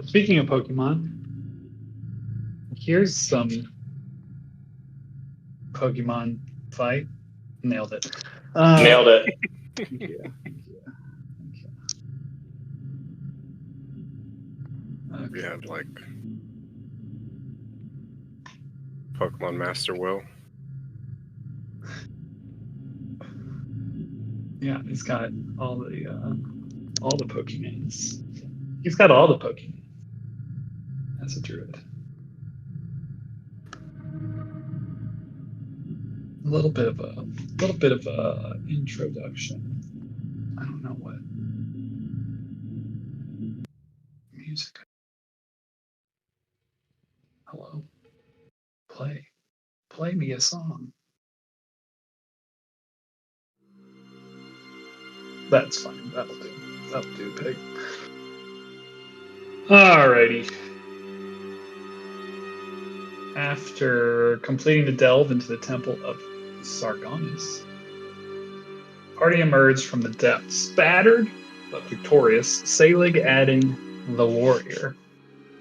Speaking of Pokemon, here's some Pokemon fight. Nailed it. Nailed it. Thank you. Okay. Yeah, like Pokemon Master Will. Yeah, he's got all the Pokemons. He's got all the Pokemon as a druid. A little bit of a introduction. I don't know what music. Hello, play me a song. That's fine. That'll do. That'll do, pig. Alrighty. After completing the delve into the temple of Sargonis, the party emerged from the depths, battered but victorious, Salig adding the warrior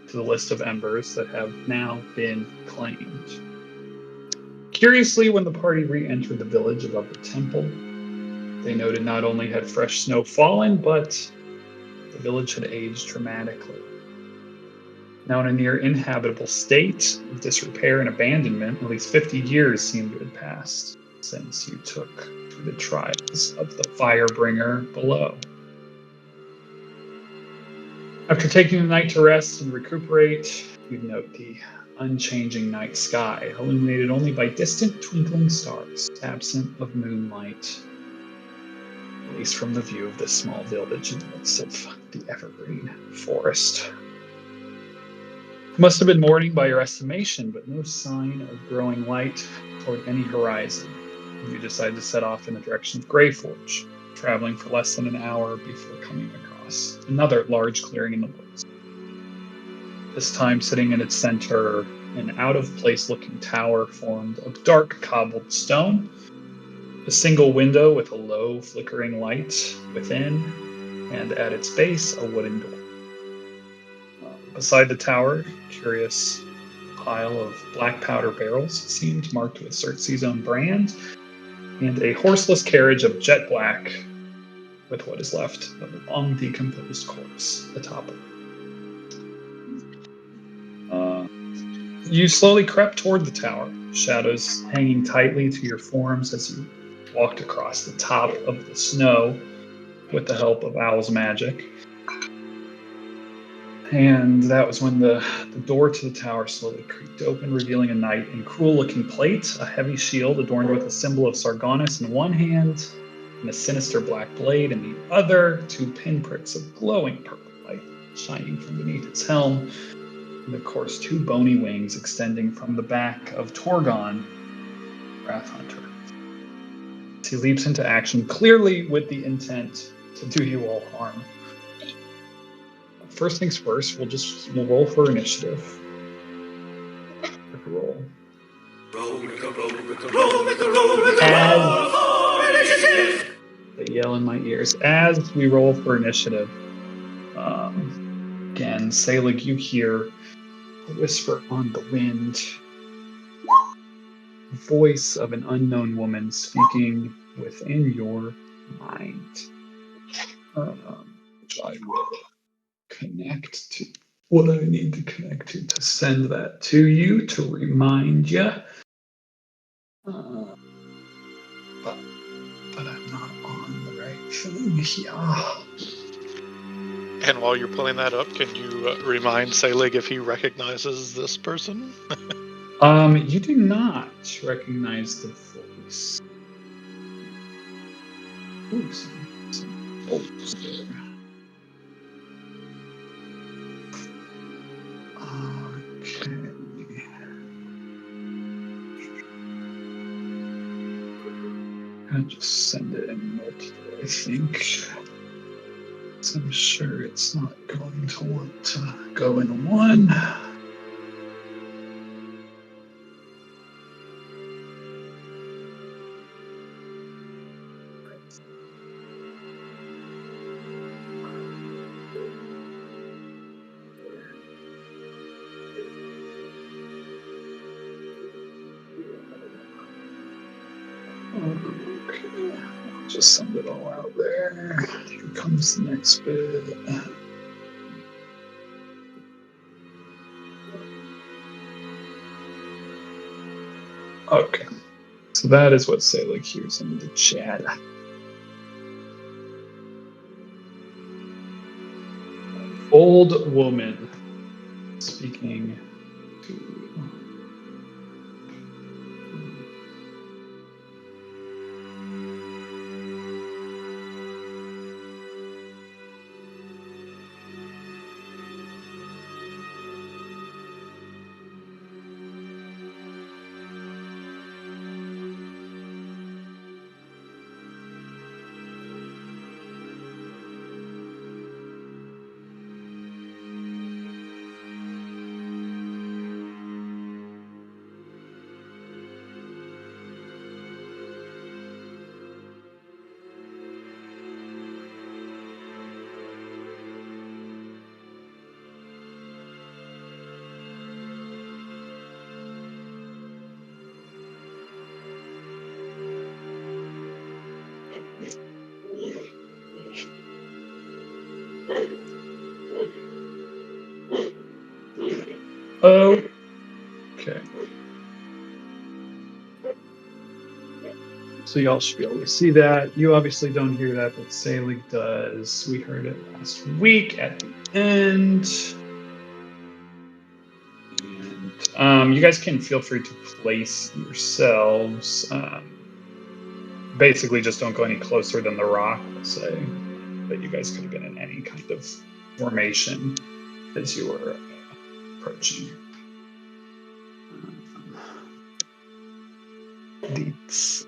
to the list of embers that have now been claimed. Curiously, when the party re-entered the village above the temple, they noted not only had fresh snow fallen, but the village had aged dramatically. Now in a near inhabitable state of disrepair and abandonment, at least 50 years seemed to have passed since you took to the trials of the Firebringer below. After taking the night to rest and recuperate, you'd note the unchanging night sky, illuminated only by distant twinkling stars, absent of moonlight, at least from the view of this small village in the midst of the evergreen forest. It must have been morning by your estimation, but no sign of growing light toward any horizon. You decided to set off in the direction of Greyforge, traveling for less than an hour before coming across another large clearing in the woods. This time sitting in its center, an out-of-place looking tower formed of dark cobbled stone, a single window with a low flickering light within, and at its base a wooden door. Beside the tower, a curious pile of black powder barrels seemed marked with Xerxes' own brand, and a horseless carriage of jet black with what is left of a long decomposed corpse atop of it. You slowly crept toward the tower, shadows hanging tightly to your forms as you walked across the top of the snow with the help of Owl's magic. And that was when the door to the tower slowly creaked open, revealing a knight in cruel-looking plate, a heavy shield adorned with a symbol of Sargonis in one hand, and a sinister black blade in the other, two pinpricks of glowing purple light shining from beneath its helm, and of course two bony wings extending from the back of Torgon, Wrathhunter. As he leaps into action, clearly with the intent to do you all harm. First things first, we'll roll for initiative. Roll. They yell in my ears as we roll for initiative. Again, Salig, you hear a whisper on the wind, the voice of an unknown woman speaking within your mind. Which I will connect to what I need to connect to send that to you to remind you. But I'm not on the right thing here. And while you're pulling that up, can you remind Salig if he recognizes this person? You do not recognize the voice. Oops, some bolts there. Okay. I'll just send it in multiple, I think. So I'm sure it's not going to want to go in one. Okay. I'll just send it all out there. Here comes the next bit. Okay. So that is what Salig hears in the chat. Old woman speaking to. Okay. So y'all should be able to see that. You obviously don't hear that, but Salig does. We heard it last week at the end. And you guys can feel free to place yourselves. Basically, just don't go any closer than the rock, let's say. But you guys could have been in any kind of formation as you were approaching.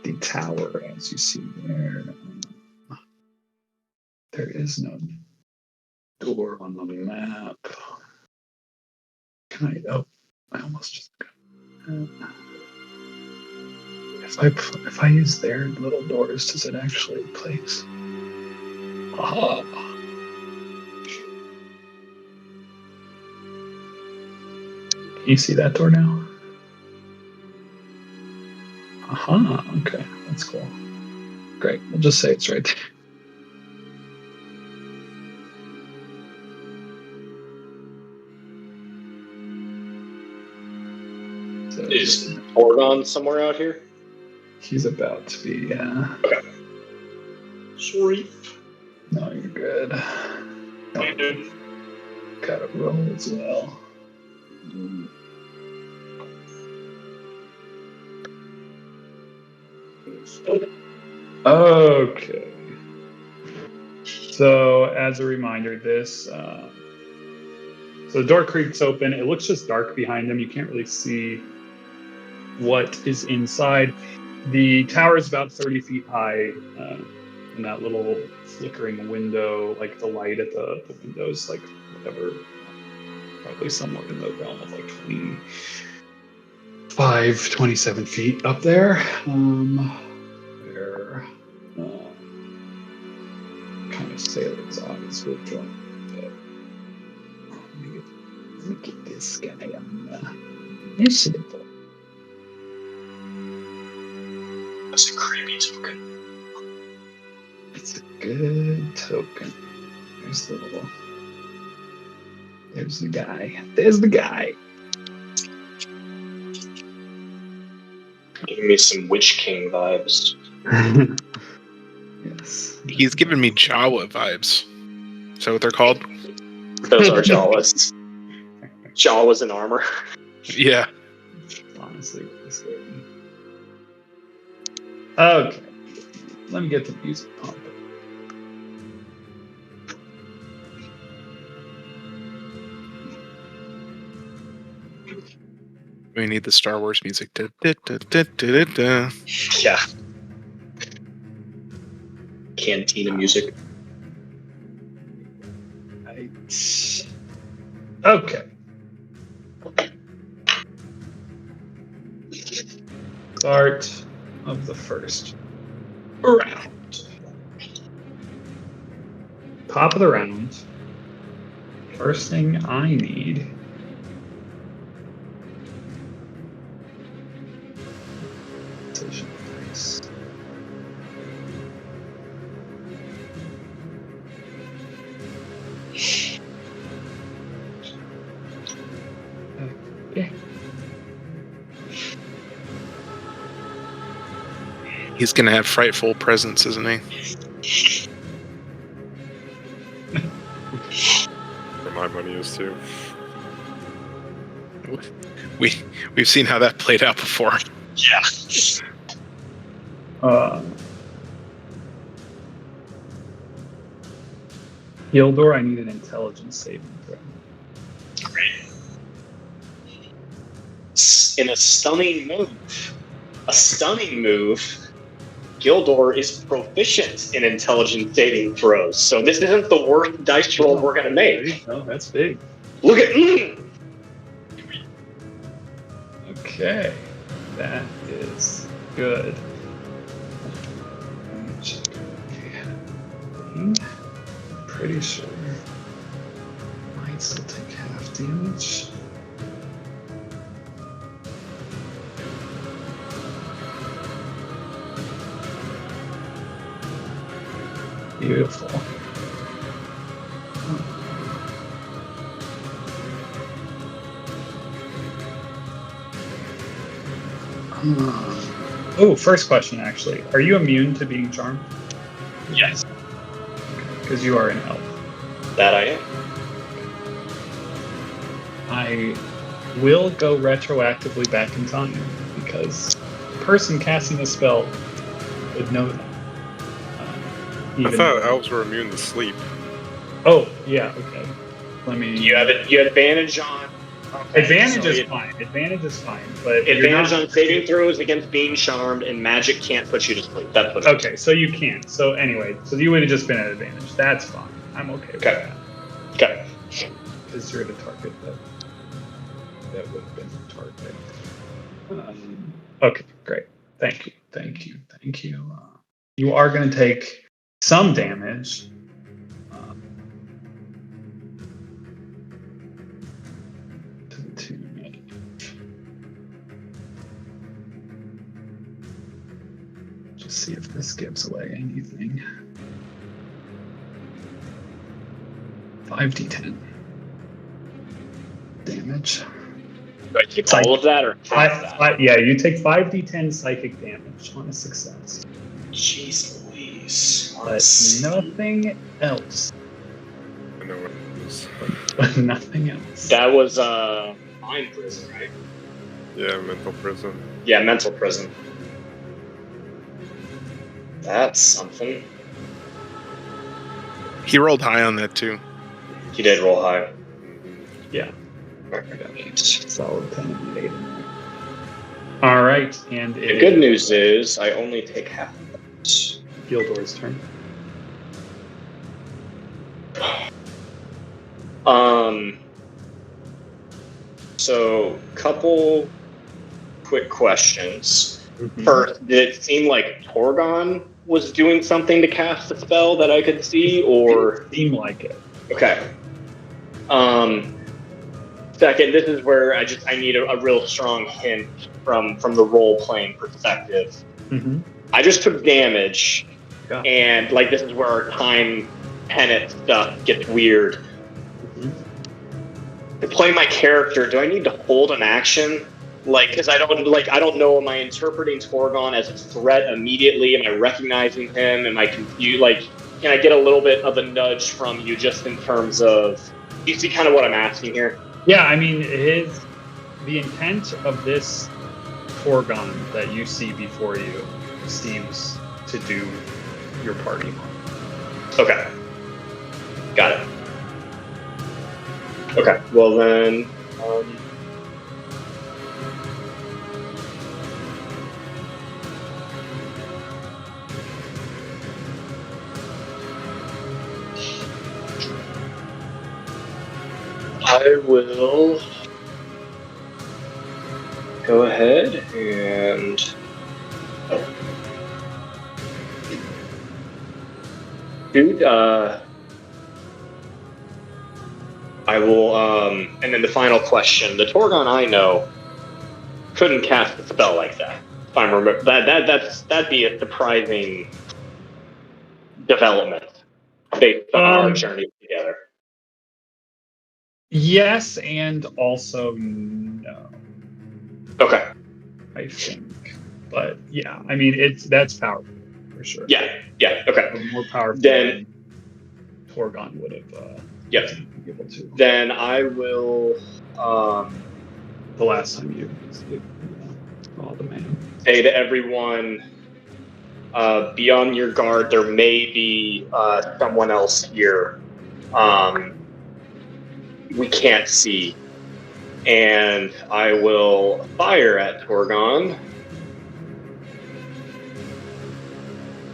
The tower, as you see there, there is no door on the map. Can I? Oh, I almost just. If I use their little doors, does it actually place? Aha! Can you see that door now? Aha, okay, that's cool. Great, we'll just say it's right there. So, is Oregon somewhere out here? He's about to be, yeah. Okay. Sorry. No, you're good. Hey, dude. Gotta roll as well. Okay. So, as a reminder, this. So the door creaks open. It looks just dark behind them. You can't really see what is inside. The tower is about 30 feet high. And that little flickering window, like the light at the windows, like whatever, probably somewhere in the realm of like 27 feet up there. Where kind of Sailor's eyes will drop. Let me get this guy on initiative. That's a creepy token. It's a good token. There's the little. There's the guy. There's the guy. Giving me some Witch King vibes. Yes. He's giving me Jawa vibes. Is that what they're called? Those are Jawas. Jawas in armor. Yeah. Honestly, this game. Okay. Let me get the music pumping. We need the Star Wars music. Da, da, da, da, da, da. Yeah. Cantina music. Right. Okay. Start of the first round. Top of the round. First thing I need. He's gonna have frightful presence, isn't he? Where my money is too. We've seen how that played out before. Yeah. Gildor, I need an intelligence saving throw. Great. In a stunning move, Gildor is proficient in intelligence saving throws. So this isn't the worst dice roll we're going to make. Oh, that's big. Look at Okay, that is good. I'm pretty sure might still take half damage. Beautiful. Oh, first question actually. Are you immune to being charmed? Yes. Because you are an elf. That I am. I will go retroactively back in time because the person casting the spell would know that. I thought elves were immune to sleep. Oh, yeah, okay. Let me. You have advantage on. Okay, Advantage so is fine. Advantage is fine, but advantage on saving throws against being charmed, and magic can't put you to sleep. That's what. It is. Okay, so you can't. So anyway, so you would have just been at advantage. That's fine. I'm okay with that. Okay. Because you're the target that would have been the target. Okay, great. Thank you. You are going to take some damage. To the tune of. Just see if this gives away anything. 5d10 damage. Do I keep all of that or half that? Yeah, you take 5d10 psychic damage on a success. Jeez Louise. But nothing else. I know what it is. Nothing else. That was mind prison, right? Yeah, mental prison. Yeah, mental prison. That's something. He rolled high on that too. He did roll high. Yeah. Solid 10 and 8 in there. All right, and The good news is I only take half of that. Gildor's turn. So, couple quick questions. Mm-hmm. First, did it seem like Torgon was doing something to cast the spell that I could see, or It seemed like it. okay? Second, this is where I need a real strong hint from the role playing perspective. Mm-hmm. I just took damage, Yeah. and like this is where our time tenet stuff gets weird. Mm-hmm. To play my character, do I need to hold an action? Like, because I don't know. Am I interpreting Torgon as a threat immediately? Am I recognizing him? Am I confused? Like, can I get a little bit of a nudge from you just in terms of? Do you see kind of what I'm asking here? Yeah, I mean, the intent of this Torgon that you see before you seems to do your party harm. Okay. Got it. Okay. Well then. I will go ahead and dude, I will and then the final question. The Torgon I know couldn't cast a spell like that. If I remember that'd be a surprising development based on our journey together. Yes, and also no. Okay. I think. But yeah, I mean, that's powerful for sure. Yeah, okay. More powerful Then than Torgon would have. Been able to. Then I will. The last time you the man. Say to everyone, be on your guard. There may be someone else here. We can't see. And I will fire at Torgon.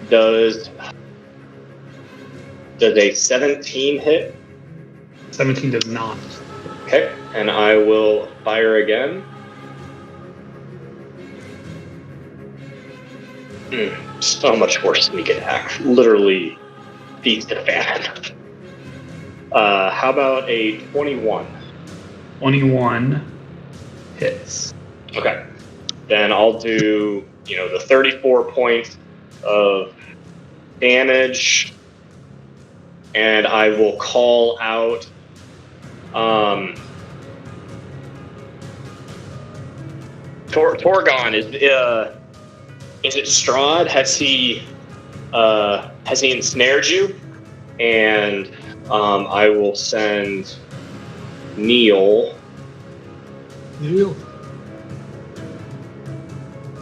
Does a 17 hit? 17 does not. Okay, and I will fire again. So much more sneak attack. Literally feast and famine. How about a 21? 21 hits. Okay. Then I'll do, the 34 points of damage, and I will call out Torgon. Is it Strahd? Has he ensnared you? And I will send Neil.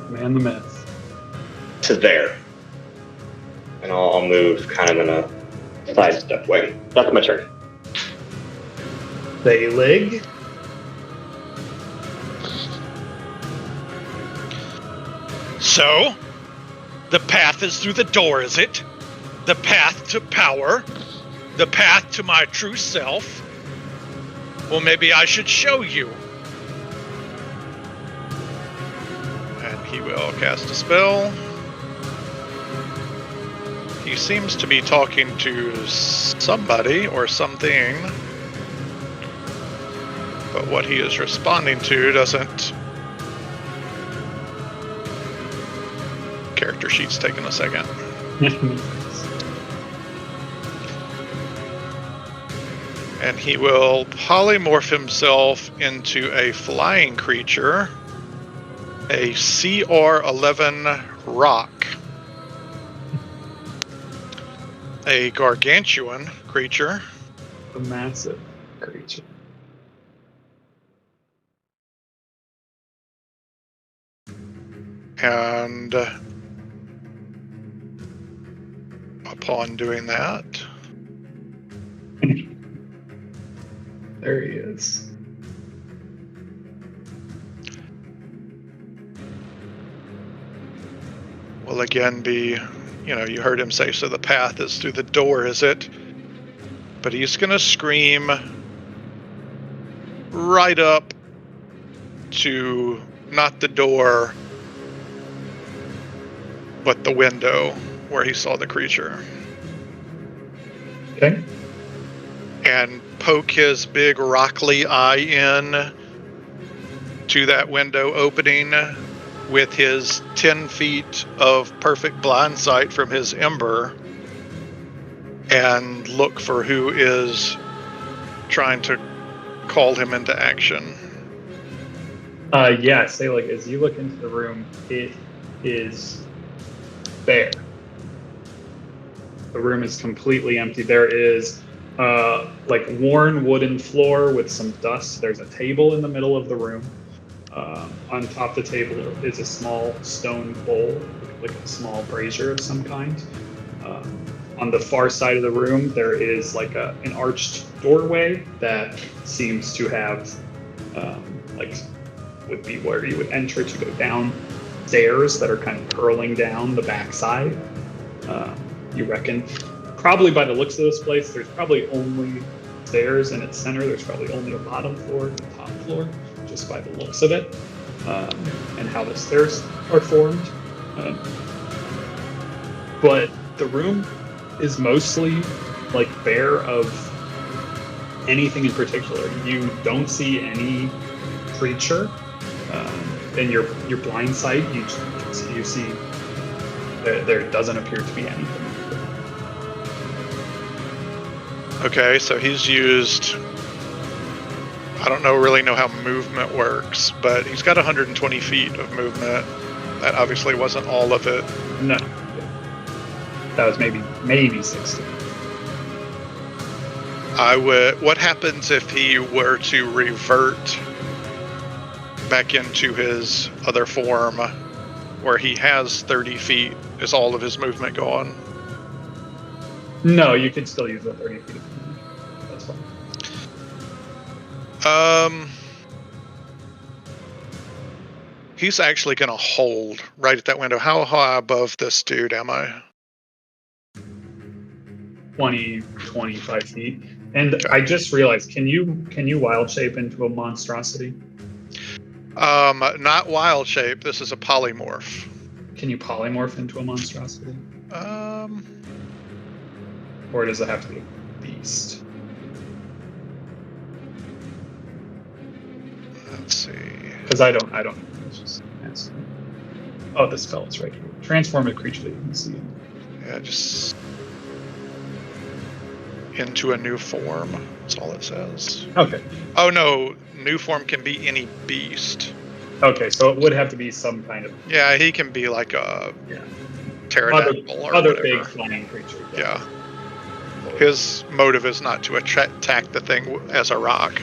Man the myth. To there. And I'll move kind of in a sidestep way. That's my turn. Salig. So, the path is through the door, is it? The path to power? The path to my true self? Well, maybe I should show you. And he will cast a spell. He seems to be talking to somebody or something. But what he is responding to doesn't... Character sheet's taking a second. And he will polymorph himself into a flying creature, a CR-11 rock, a gargantuan creature, A massive creature. and upon doing that, There he is. will again be, you heard him say, so the path is through the door, is it? But he's going to scream right up to not the door, but the window where he saw the creature. Okay. And poke his big rockly eye in to that window opening with his 10 feet of perfect blind sight from his ember, and look for who is trying to call him into action. Yeah, Salig, as you look into the room, it is bare. The room is completely empty. There is worn wooden floor with some dust. There's a table in the middle of the room. On top of the table is a small stone bowl, like a small brazier of some kind. On the far side of the room, there is like an arched doorway that seems to have would be where you would enter to go down stairs that are kind of curling down the backside. You reckon, probably by the looks of this place, there's probably only stairs in its center. There's probably only a bottom floor and a top floor, just by the looks of it, and how the stairs are formed. But the room is mostly bare of anything in particular. You don't see any creature. In your blind sight, you see that there doesn't appear to be anything. Okay, so he's used, I don't really know how movement works, but he's got 120 feet of movement. That obviously wasn't all of it. No. That was maybe 60. What happens if he were to revert back into his other form, where he has 30 feet? Is all of his movement gone? No, you could still use the 30 feet. That's fine. He's actually going to hold right at that window. How high above this dude am I? 20, 25 feet. And okay. I just realized, can you wild shape into a monstrosity? Not wild shape. This is a polymorph. Can you polymorph into a monstrosity? Or does it have to be a beast? Let's see. Because I don't know. It's just answer. Oh, the spell is right here. Transform a creature that you can see. Yeah, just into a new form. That's all it says. Okay. Oh no, new form can be any beast. Okay, so it would have to be some kind of. Yeah, he can be like a pterodactyl or other whatever. Big flying creature. Yeah. His motive is not to attack the thing as a rock.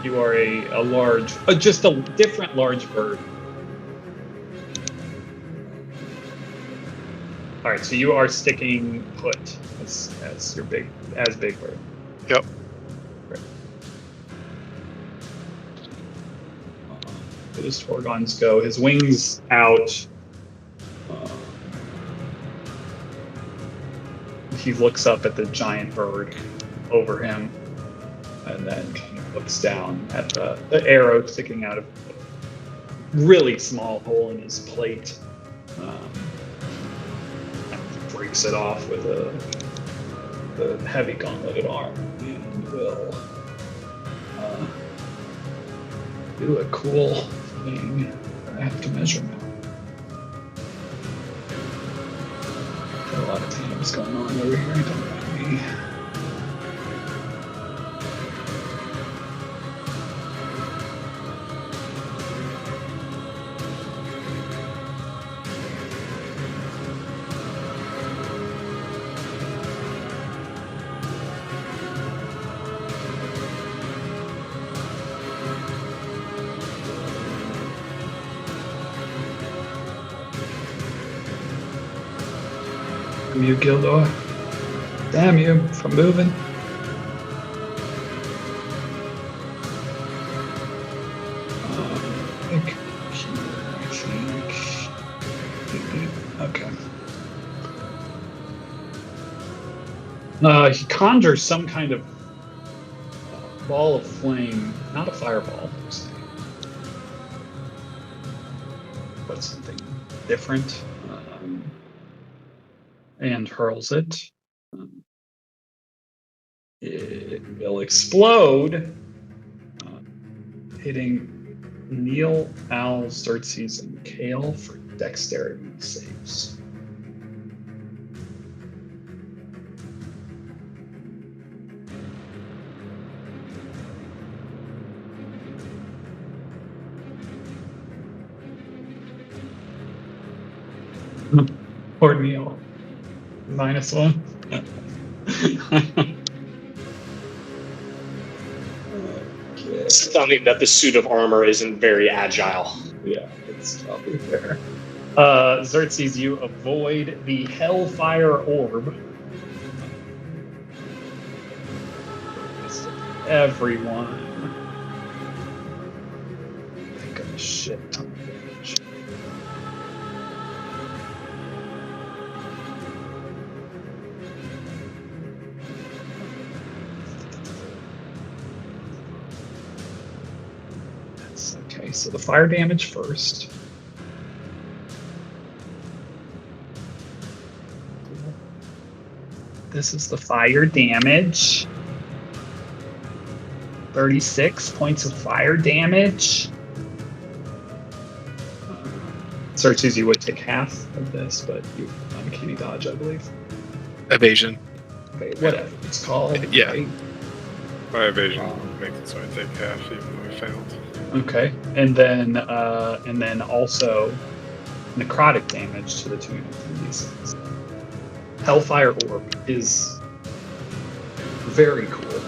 You are a large, just a different large bird. All right, so you are sticking put as your big bird. Yep. Right. Where does Torgon's go? His wings out. He looks up at the giant bird over him, and then kind of looks down at the arrow sticking out of a really small hole in his plate. Breaks it off with a heavy gauntleted arm, and will do a cool thing. I have to measure now. Got a lot of tandems going on over here. Don't mind me. You, Gildor. Damn you for moving. I think. Okay. He conjures some kind of ball of flame, not a fireball, per se, but something different. And hurls it. It will explode, hitting Neil, Al, Xerxes, and Kale for dexterity saves. Poor Neil. -1. Okay. Stunning that the suit of armor isn't very agile. Yeah, it's probably fair. Xerxes, you avoid the Hellfire Orb. Everyone. Take a shit ton of damage. Okay, so the fire damage first. This is the fire damage. 36 points of fire damage. Xerxes, you would take half of this, but you uncanny dodge, I believe. Evasion. Okay, whatever it's called. Yeah. Right? My evasion makes it so I take half, even though I failed. Okay, and then also necrotic damage to the tune of 3d6. Hellfire Orb is very cool.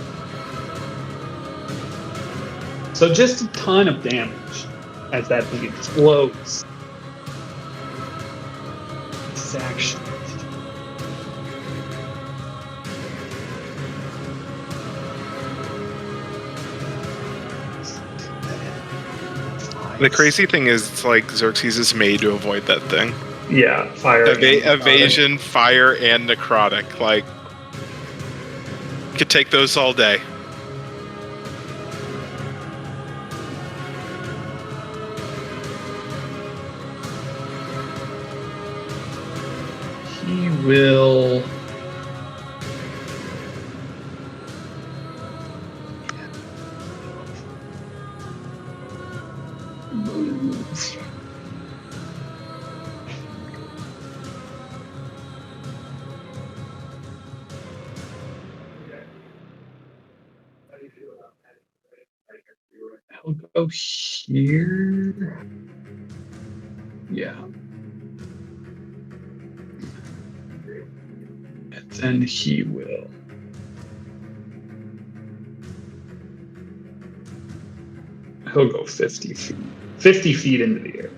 So just a ton of damage as that thing explodes. This is action. The crazy thing is, it's like Xerxes is made to avoid that thing. Yeah, fire. Evasion, fire, and necrotic. Like, could take those all day. He will. Move. I'll go here. Yeah. And then he will. He'll go 50 feet. 50 feet into the air.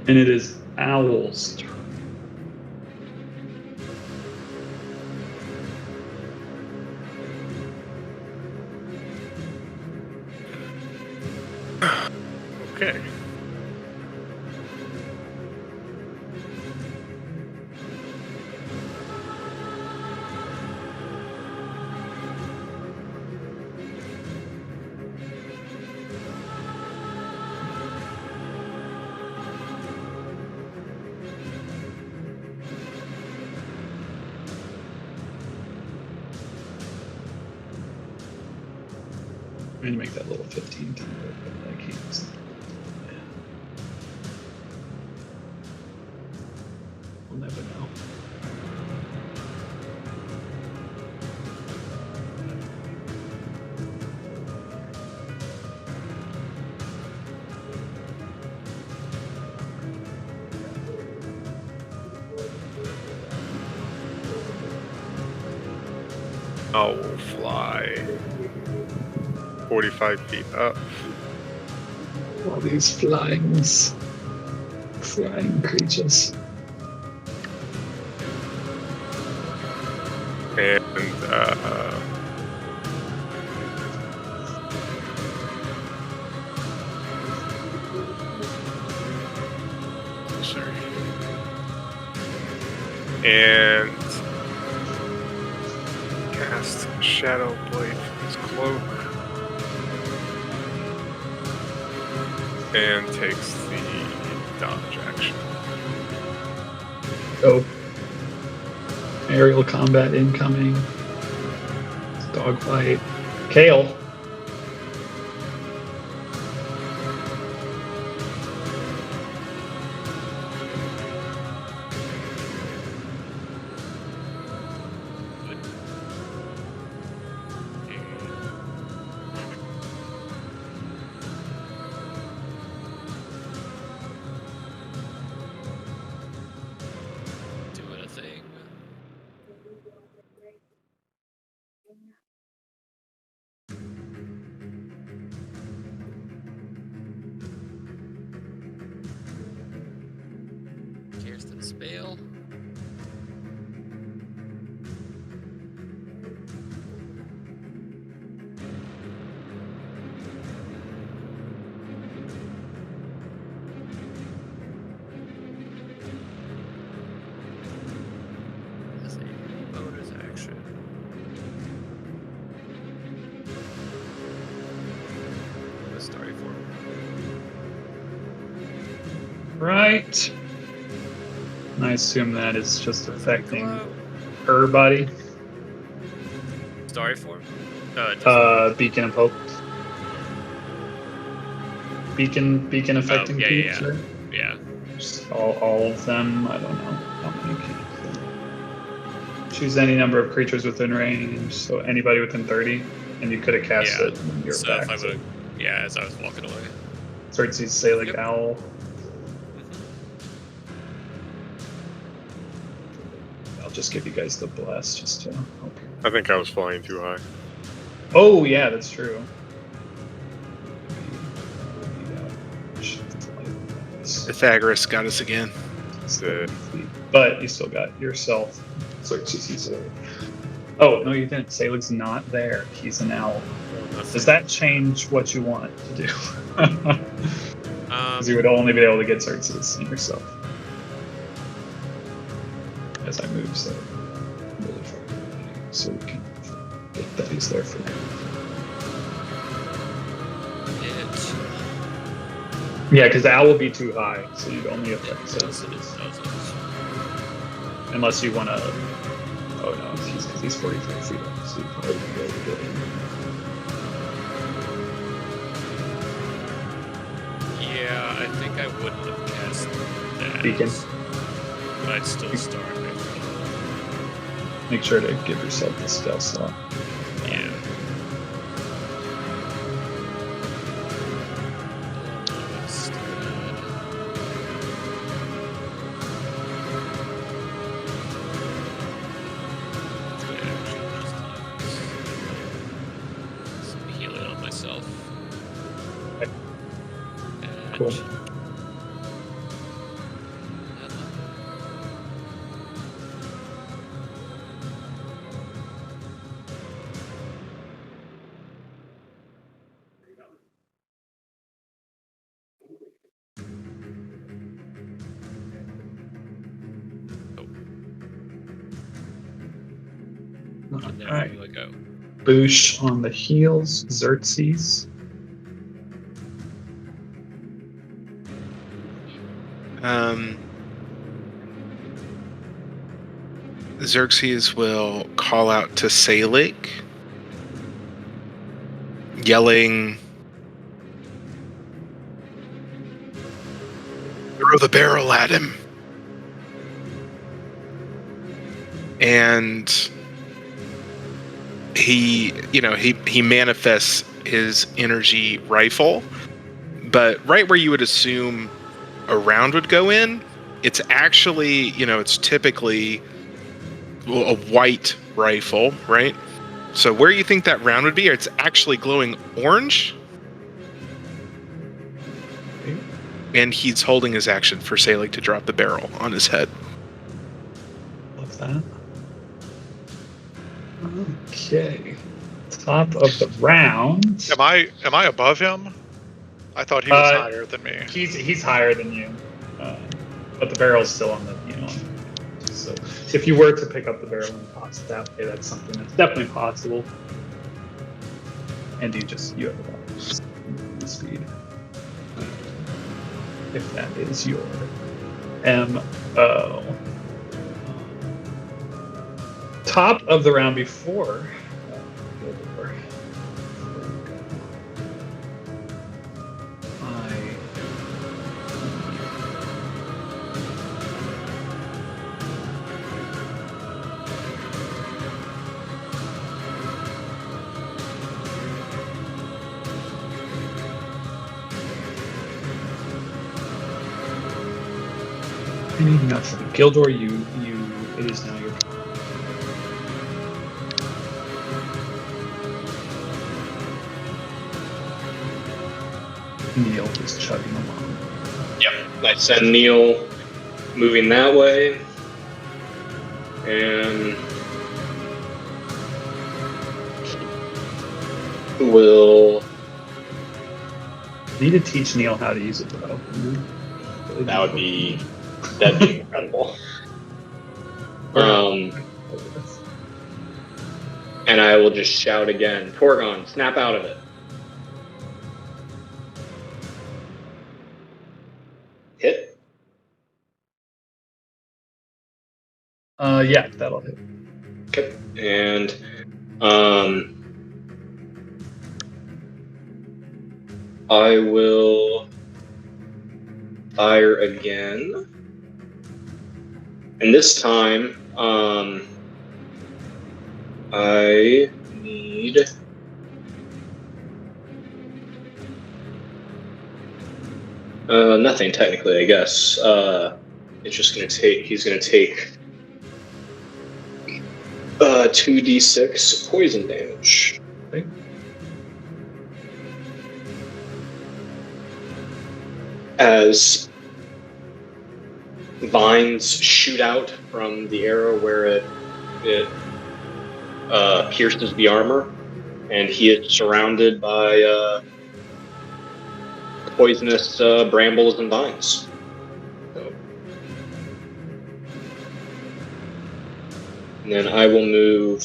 And it is Owl's turn. Okay. I'm going to make that little 15 to like he's. We'll never know. I will fly 45 feet up. All these flying creatures. And sorry. And cast Shadow Blade from his cloak. And takes the dodge action. Oh. Aerial combat incoming. Dogfight. Kale. Doing a thing. Kirsten Spale. As a bonus action. A starry form. Right. And I assume that is just affecting her body. Starry form? No, Beacon of Hope. Beacon affecting yeah, peaks, yeah. right? Yeah. Just all of them. I don't know how many people. Choose any number of creatures within range. So anybody within 30, and you could have cast Yeah. it when you're So back. if I would, yeah, as I was walking away. Xerxes, Salig, Yep. Owl. I'll just give you guys the bless just to help you. I think I was flying too high. Oh yeah, that's true. Pythagoras got us again. But you still got yourself. Xerxes. Oh no, you didn't. Salig's not there. He's an owl. Does that change what you want to do? Because you would only be able to get Xerxes and yourself. As I move, so really far, so we can get that he's there for now. Yeah, because the owl will be too high, so you'd only affect Xerxes. Unless you want to. Oh no, because he's 45 feet up, so you probably won't be able to get him. Yeah, I think I wouldn't have cast that. Beacon. But I'd still start. Make sure to give yourself the stealth slot. Yeah. Healing on myself. Cool. And All right. there we go. Boosh on the heels. Xerxes. Xerxes will call out to Salig, yelling, "Throw the barrel at him!" And he manifests his energy rifle, but right where you would assume a round would go in, it's actually, it's typically a white rifle, right? So where you think that round would be, it's actually glowing orange. And he's holding his action for Salig to drop the barrel on his head. Love that. Okay. Top of the round. Am I above him? I thought he was higher than me. He's higher than you, but the barrel's still on the So if you were to pick up the barrel and toss it that way, that's something that's definitely possible. And you have a lot of speed. If that is your MO. Top of the round before. Nothing. Gildor, it is now your turn. Neil is chugging along. Yep. I send Neil moving that way. And will. Need to teach Neil how to use it though. That'd be incredible. And I will just shout again, Torgon, snap out of it. Hit? Yeah, that'll hit. Okay. And I will fire again. And this time, I need... nothing, technically, I guess. It's just gonna take... He's gonna take... 2d6 poison damage. Okay. As vines shoot out from the arrow where it pierces the armor, and he is surrounded by poisonous brambles and vines. So. And then I will move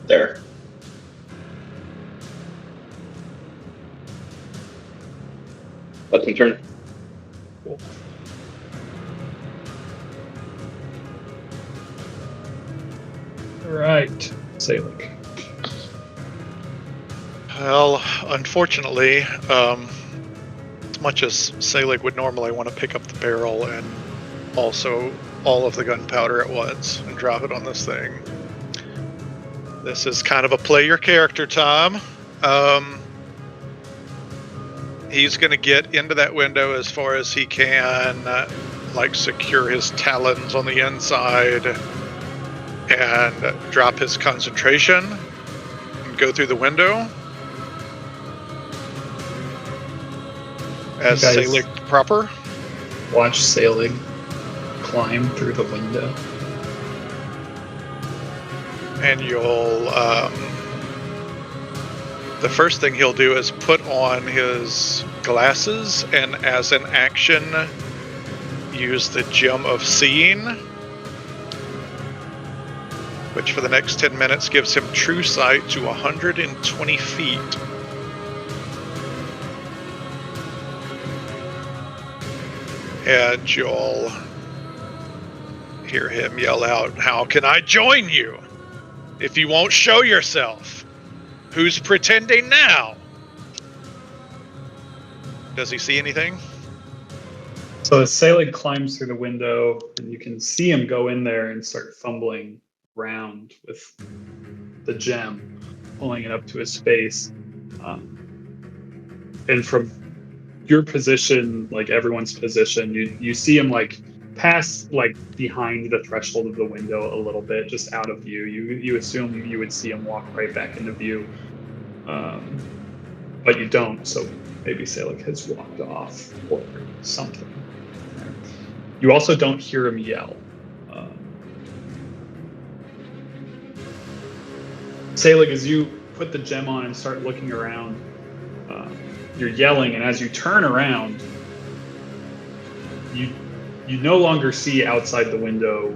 there. Let him turn. Cool. All right, Salig. Well, unfortunately, as much as Salig would normally want to pick up the barrel and also all of the gunpowder at once and drop it on this thing, this is kind of a play your character time. He's going to get into that window as far as he can, like secure his talons on the inside and drop his concentration and go through the window. As Salig proper. Watch Salig climb through the window. And you'll... the first thing he'll do is put on his glasses and as an action use the Gem of Seeing, which for the next 10 minutes gives him true sight to 120 feet. And you'll hear him yell out, "How can I join you if you won't show yourself? Who's pretending now?" Does he see anything? So as Salig climbs through the window, and you can see him go in there and start fumbling around with the gem, pulling it up to his face. And from your position, like everyone's position, you see him like pass like behind the threshold of the window a little bit, just out of view. You assume you would see him walk right back into view, but you don't. So maybe Salig has walked off or something. You also don't hear him yell. Salig, as you put the gem on and start looking around, you're yelling, and as you turn around, you no longer see outside the window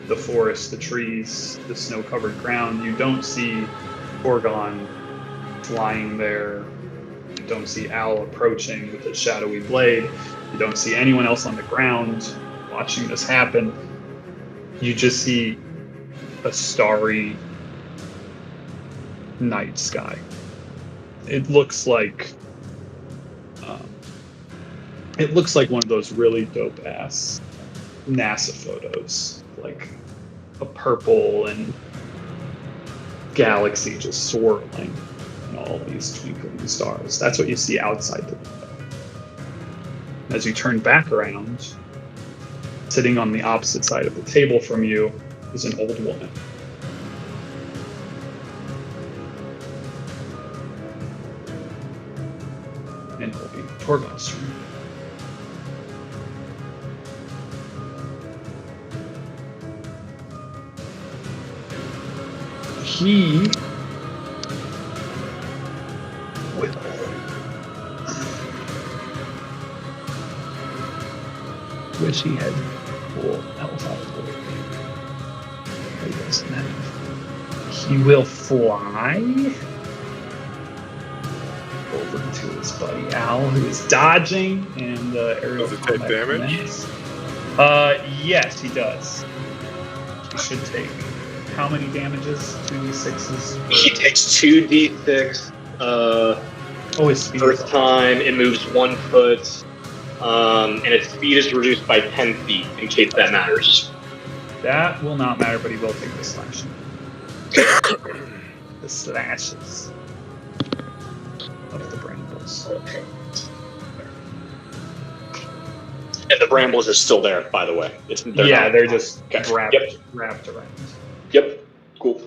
the forest, the trees, the snow-covered ground. You don't see Gorgon flying there. You don't see Al approaching with a shadowy blade. You don't see anyone else on the ground watching this happen. You just see a starry night sky. It looks like one of those really dope ass NASA photos, like a purple and galaxy just swirling and all these twinkling stars. That's what you see outside the window. As you turn back around, sitting on the opposite side of the table from you is an old woman. And it'll be Torgon's turn. He will wish he had full health out of the way. He doesn't have. He will fly over to his buddy Al, who is dodging, and aerial Does it take damage? Yes, he does. He should take how many damages? 2d6s? He takes 2d6. Oh, his speed. First time, it moves 1 foot, and its speed is reduced by 10 feet, in case that matters. That will not matter, but he will take the slashing. The slashes of the brambles. And the brambles is still there, by the way. They're just okay. wrapped around. Yep. Cool.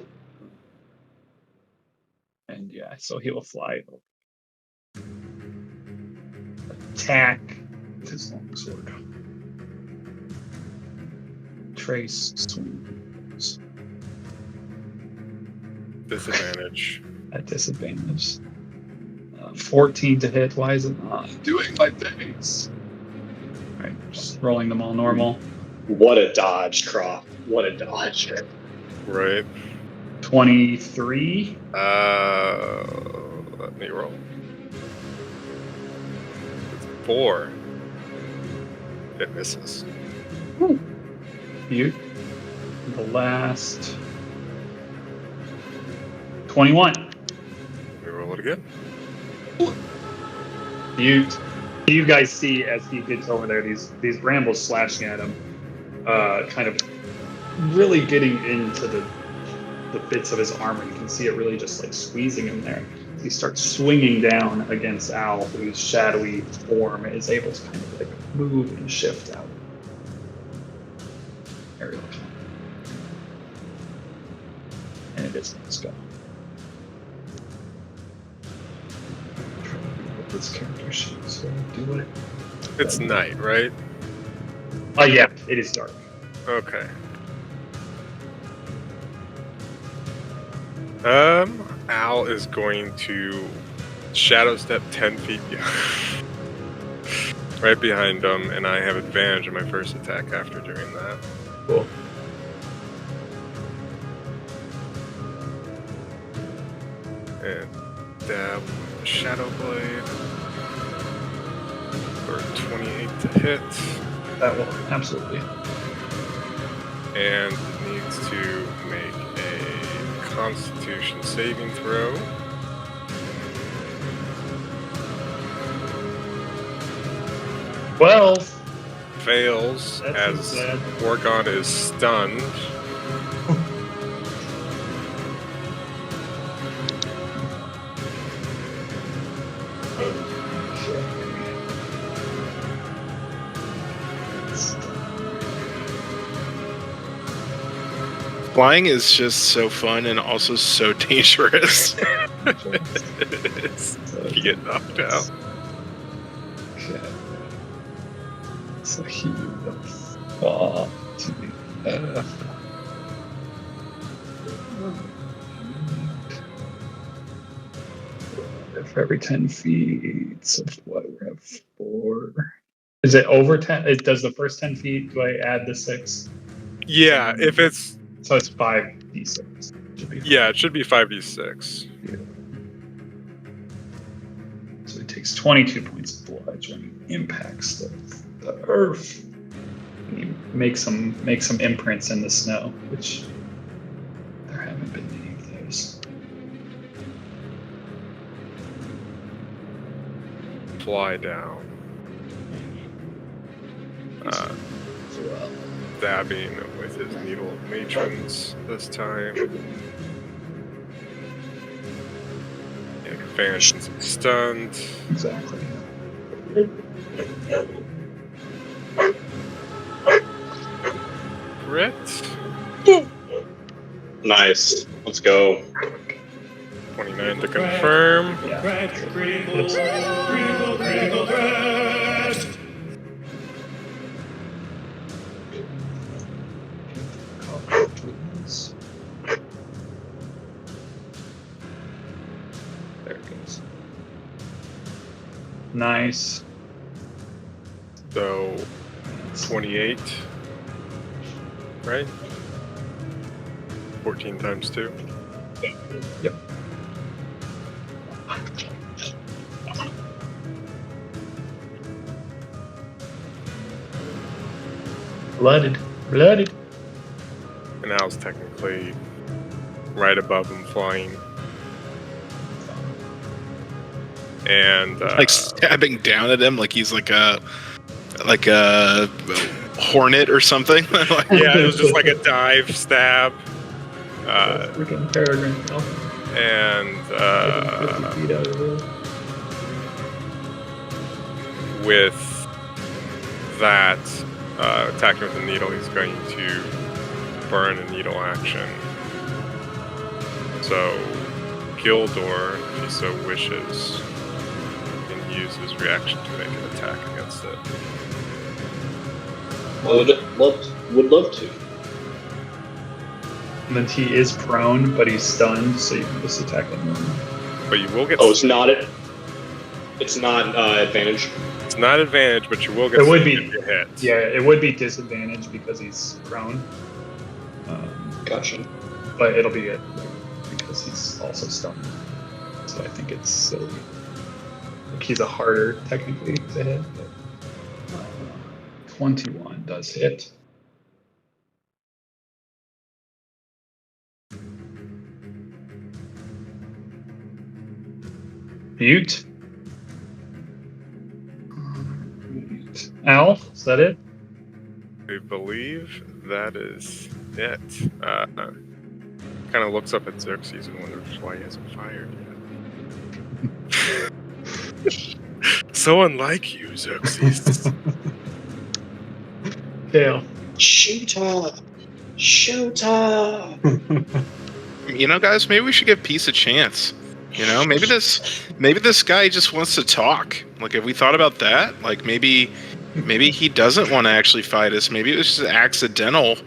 And yeah, so he will fly. Attack with his longsword. Trace swings. Disadvantage. At disadvantage. 14 to hit. Why is it not doing my things? Alright, just rolling them all normal. What a dodge, Croft. What a dodge. Right. 23. Let me roll. It's 4. It misses. You. The last. 21. Let me roll it again. You guys see as he gets over there, these brambles slashing at him, kind of really getting into the bits of his armor. You can see it really just like squeezing him there. He starts swinging down against Al, whose shadowy form is able to kind of like move and shift out. Aerial combat. And it is. Let's go. This character sheet, so do it. It's night, right? Oh yeah, it is dark. Okay. Al is going to shadow step 10 feet right behind him, and I have advantage on my first attack after doing that. Cool. And dab with the Shadow Blade for 28 to hit. That will absolutely. And it needs to make a Constitution saving throw. Well, Fails as Orgon is stunned. Flying is just so fun and also so dangerous. You get knocked out. Okay. So he will fall to the left. For every 10 feet, so what we have 4. Is it over 10? Does the first 10 feet, do I add the 6? Yeah, if it's... So it's 5d6. Yeah, it should be 5d6. Yeah. So he takes 22 points of bludge when he impacts the earth. And he makes some imprints in the snow, which there haven't been any of those. Fly down. Stabbing with his needle of matrons this time. And advantage since he's stunned. Exactly. Crit. Nice. Let's go. 29 to confirm. Yeah. There it goes. Nice. So 28. Right? 14 times 2. Yep. Blooded. And Al's technically right above him flying. And Like stabbing down at him like he's like a hornet or something. Like, yeah, it was just like a dive stab. Freaking peregrine falcon. And 50 feet out of there. with that, attacking with the needle, he's going to burn a needle action. So, Gildor, if he so wishes, can use his reaction to make an attack against it. Would love to. And then he is prone, but he's stunned, so you can just attack him. But you will get. Oh, it's not it. It's not advantage. It's not advantage, but you will get. It would be. If you hit. Yeah, it would be disadvantage because he's prone. Gotcha. But it'll be it because he's also stunned. So I think it's silly. Like he's a harder technically to hit. But, 21 does hit. Mute. Al, is that it? I believe that is it. Kind of looks up at Xerxes and wonders why he hasn't fired yet. So unlike you, Xerxes. Kale. Shoot up! you know, guys, maybe we should give Peace a chance. You know, maybe this guy just wants to talk. Like, have we thought about that? Like, maybe he doesn't want to actually fight us. Maybe it was just accidental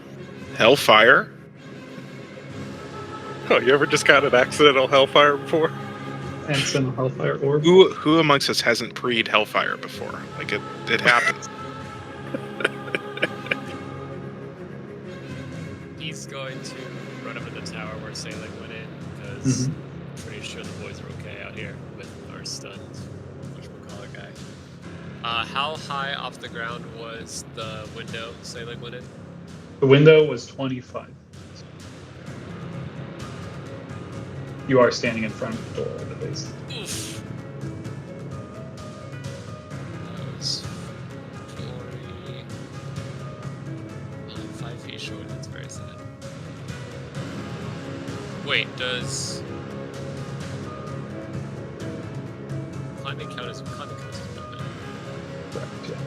hellfire. Oh, you ever just got an accidental hellfire before? Accidental hellfire orb. Who amongst us hasn't preed hellfire before? Like, it happens. He's going to run up to the tower where Salig went in, because I'm pretty sure the boys are okay out here with our stunned whatchamacallit guy. How high off the ground was the window Salig went in? The window was 25. You are standing in front of the door at the base. Oof. That was 40. 5 feet short, that's very sad. Wait, does climbing count as movement? Correct, yeah.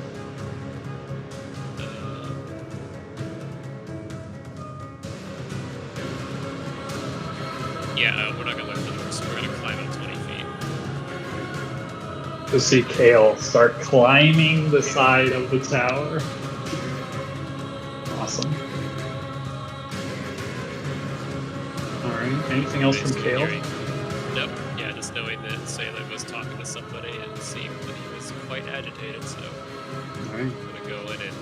Yeah, we're not gonna learn the doors. We're gonna climb up 20 feet. You'll see Kale start climbing the side of the tower. Awesome. Alright, anything else from Kale? Nope. Yeah, just knowing that Sailor was talking to somebody and seemed that he was quite agitated, so Alright. I'm gonna go in and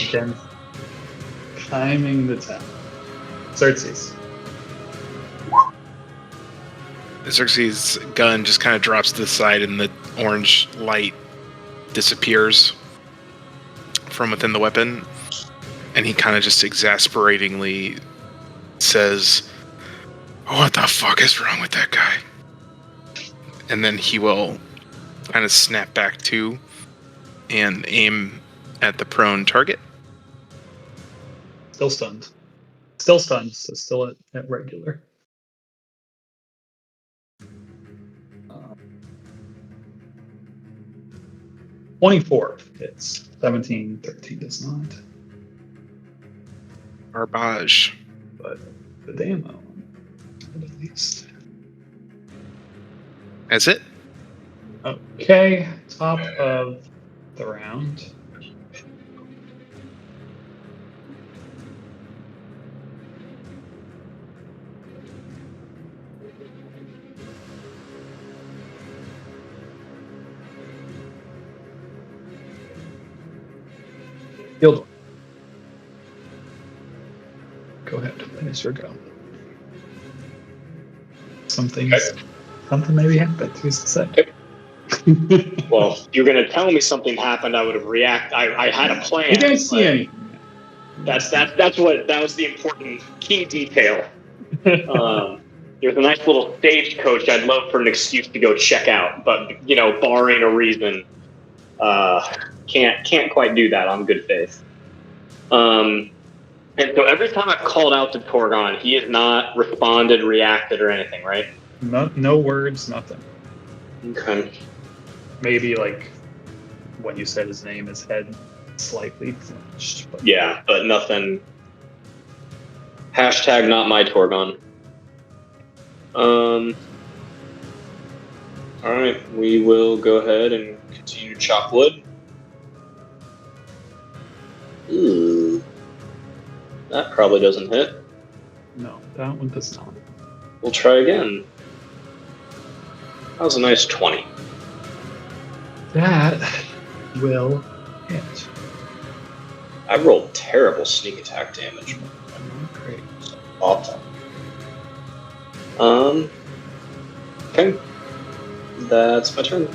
Again, climbing the tower. Xerxes. Xerxes' gun just kind of drops to the side and the orange light disappears from within the weapon. And he kind of just exasperatingly says, "What the fuck is wrong with that guy?" And then he will kind of snap back to and aim at the prone target. Still stunned. Still stunned, so still at regular. 24 hits. 17, 13 does not. Garbage. But the demo, at least. That's it. Okay, top of the round. Gildor. Go ahead, finish your go. Something maybe happened. Who's to say? Well, you're going to tell me something happened. I would have reacted. I had a plan. You didn't see anything. That was the important key detail. there's a nice little stagecoach I'd love for an excuse to go check out, but barring a reason, can't quite do that on good faith. And so every time I've called out to Torgon, he has not responded, reacted, or anything, right? No words, nothing. Okay. Maybe like when you said his name, his head slightly flinched. But Yeah, but nothing. Hashtag not my Torgon. All right, we will go ahead and continue to chop wood. Ooh. That probably doesn't hit. no, that one does not. We'll try again. That was a nice 20. That will hit. I rolled terrible sneak attack damage. Not great. Awful. Okay. That's my turn.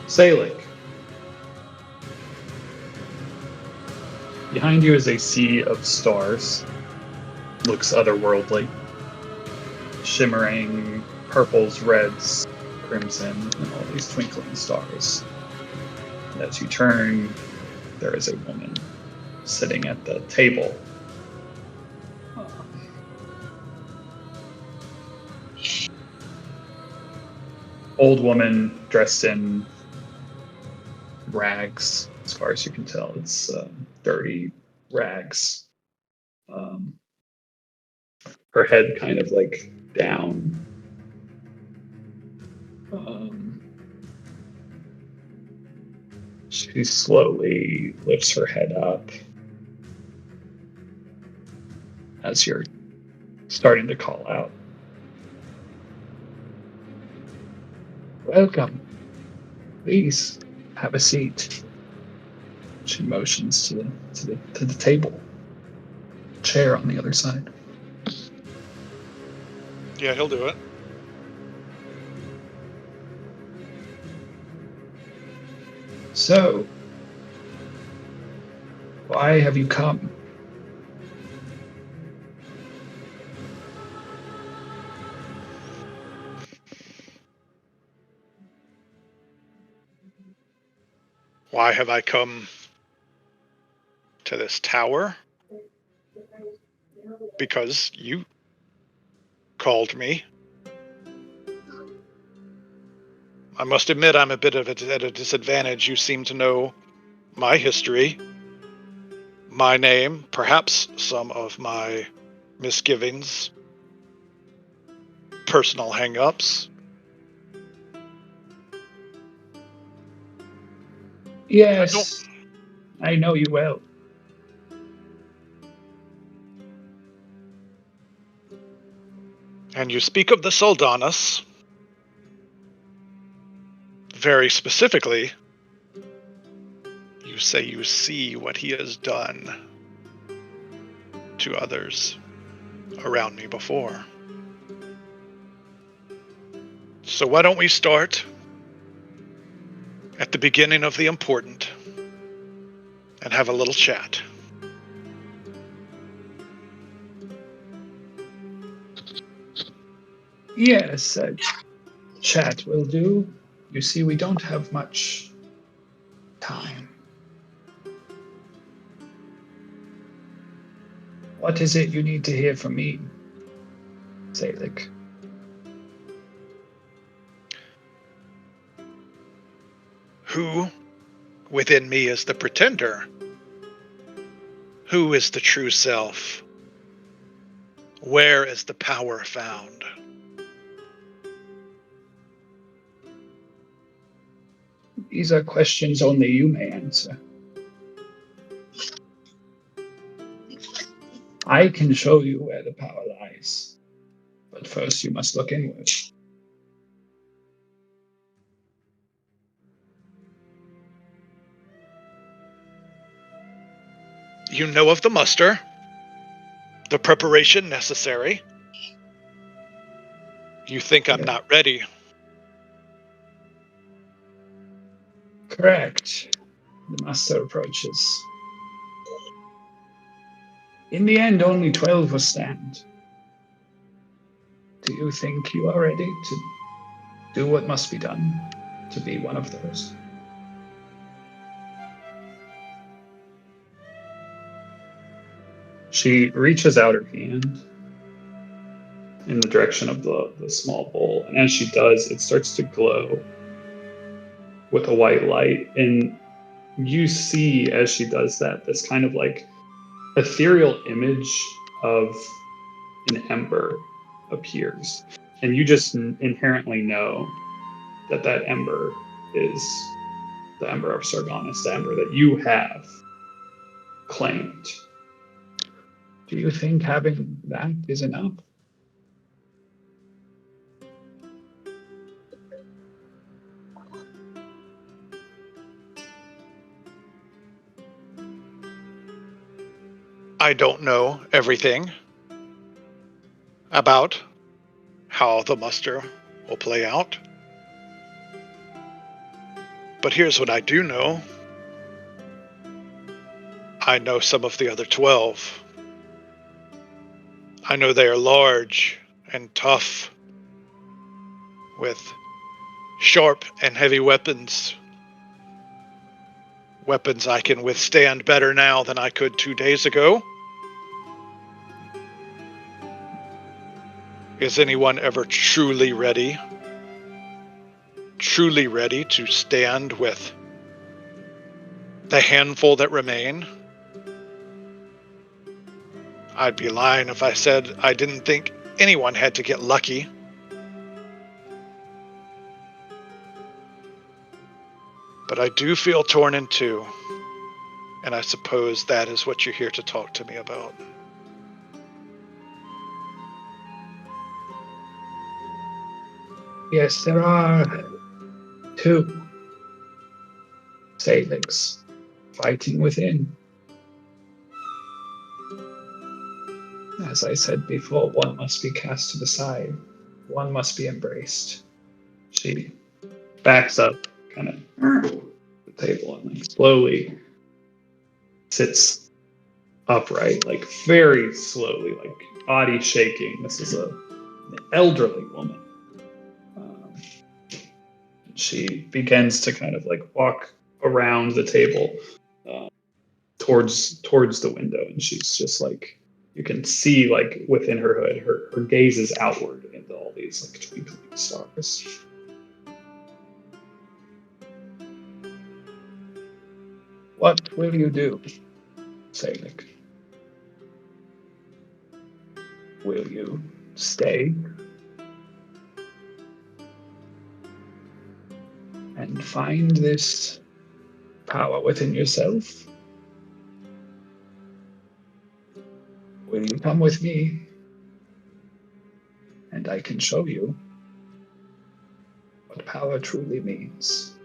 Salig. Behind you is a sea of stars. Looks otherworldly. Shimmering purples, reds, crimson, and all these twinkling stars. And as you turn, there is a woman sitting at the table. Old woman dressed in rags, as far as you can tell. It's dirty rags. Her head kind of like down. She slowly lifts her head up as you're starting to call out. Welcome. Please have a seat. She motions to the table. Chair on the other side. Yeah, he'll do it. So, why have you come? Why have I come to this tower? Because you called me. I must admit I'm a bit at a disadvantage. You seem to know my history, my name, perhaps some of my misgivings, personal hang-ups. Yes, I know you well. And you speak of the Soldanus. Very specifically, you say you see what he has done to others around me before. So why don't we start at the beginning of the important and have a little chat? Yes, chat will do. You see, we don't have much time. What is it you need to hear from me, Salig? Who within me is the pretender? Who is the true self? Where is the power found? These are questions only you may answer. I can show you where the power lies, but first you must look inward. You know of the muster, the preparation necessary. You think I'm not ready. Correct. The master approaches. In the end, only 12 will stand. Do you think you are ready to do what must be done to be one of those? She reaches out her hand in the direction of the small bowl, and as she does, it starts to glow with a white light, and you see as she does that this kind of like ethereal image of an ember appears, and you just inherently know that that ember is the ember of Sargonis, the ember that you have claimed. Do you think having that is enough? I don't know everything about how the muster will play out. But here's what I do know. I know some of the other 12. I know they are large and tough, with sharp and heavy weapons. Weapons I can withstand better now than I could 2 days ago. Is anyone ever truly ready to stand with the handful that remain? I'd be lying if I said I didn't think anyone had to get lucky. But I do feel torn in two, and I suppose that is what you're here to talk to me about. Yes, there are 2 Saligs fighting within. As I said before, one must be cast to the side. One must be embraced. She backs up, kind of the table, and like slowly sits upright, like very slowly, like body shaking. This is an elderly woman. She begins to kind of like walk around the table towards the window, and she's just like, you can see like within her hood, her gaze is outward into all these like twinkling stars. What will you do, Salig? Will you stay and find this power within yourself? Will you come with me and I can show you what power truly means?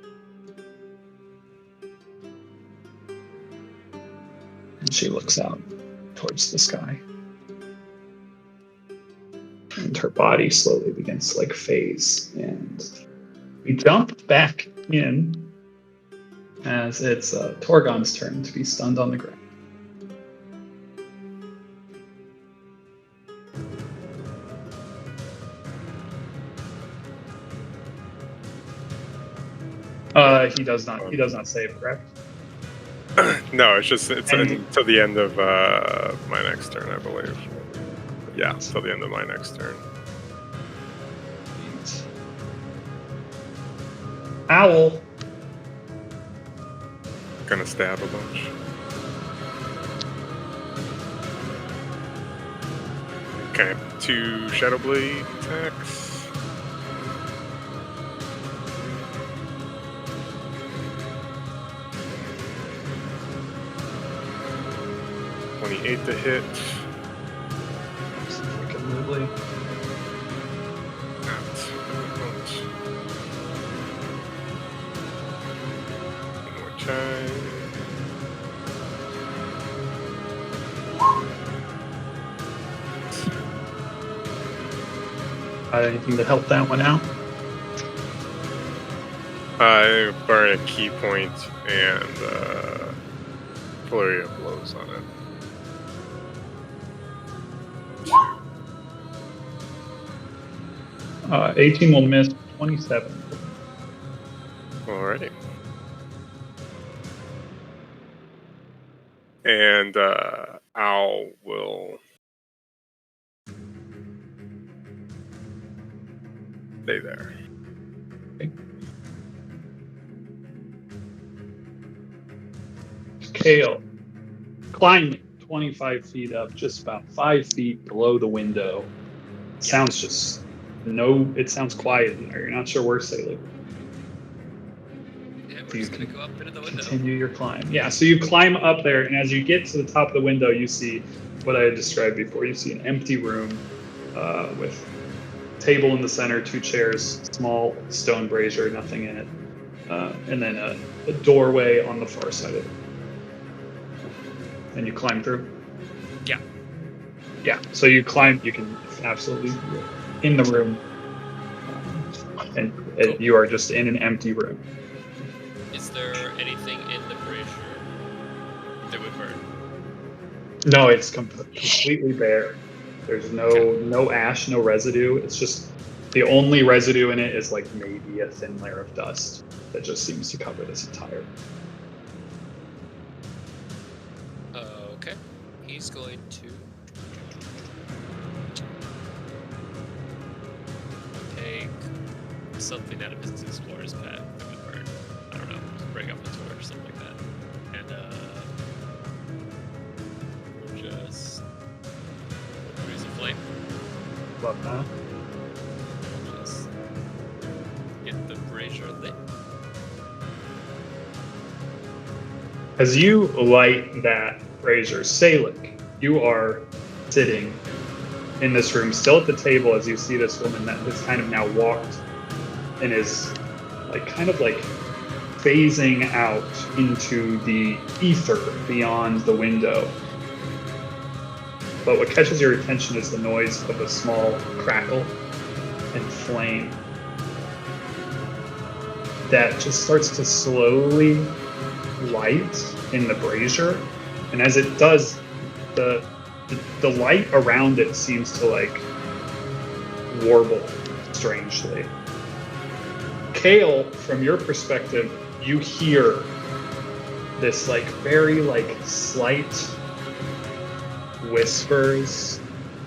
And she looks out towards the sky. And her body slowly begins to like phase. And we jump back in as it's Torgon's turn to be stunned on the ground. He does not save, correct? No, it's until the end of my next turn, I believe. Yeah, till the end of my next turn. Owl. Gonna stab a bunch. Okay, 2 Shadow Blade attacks. To hit. Freaking Moodley. One more time. Anything to help that one out? I burn a key point and flurry of blows on it. 18 will miss. 27. Alrighty. And Owl will stay there. Okay. Kale, climbing 25 feet up, just about 5 feet below the window. Sounds just it sounds quiet in there. You're not sure where Salig. Yeah, we're just gonna go up into the window. Continue your climb. Yeah, so you climb up there, and as you get to the top of the window, you see what I had described before. You see an empty room with a table in the center, 2 chairs, small stone brazier, nothing in it, and then a doorway on the far side of it. And you climb through? Yeah. Yeah, so you climb, you can absolutely in the room, and Cool. you are just in an empty room. Is there anything in the brazier that would burn? No, it's completely bare. There's no ash, no residue. It's just the only residue in it is like maybe a thin layer of dust that just seems to cover this entire. Okay. He's going to take something out of his explorer's pack that would burn. I don't know, bring up a torch or something like that. And just produce a flame. Love that. Just get the brazier lit. As you light that brazier, Salig, you are sitting in this room, still at the table, as you see this woman that has kind of now walked and is kind of phasing out into the ether beyond the window. But what catches your attention is the noise of a small crackle and flame that just starts to slowly light in the brazier, and as it does, the light around it seems to warble strangely. Kale, from your perspective, you hear this very slight whispers.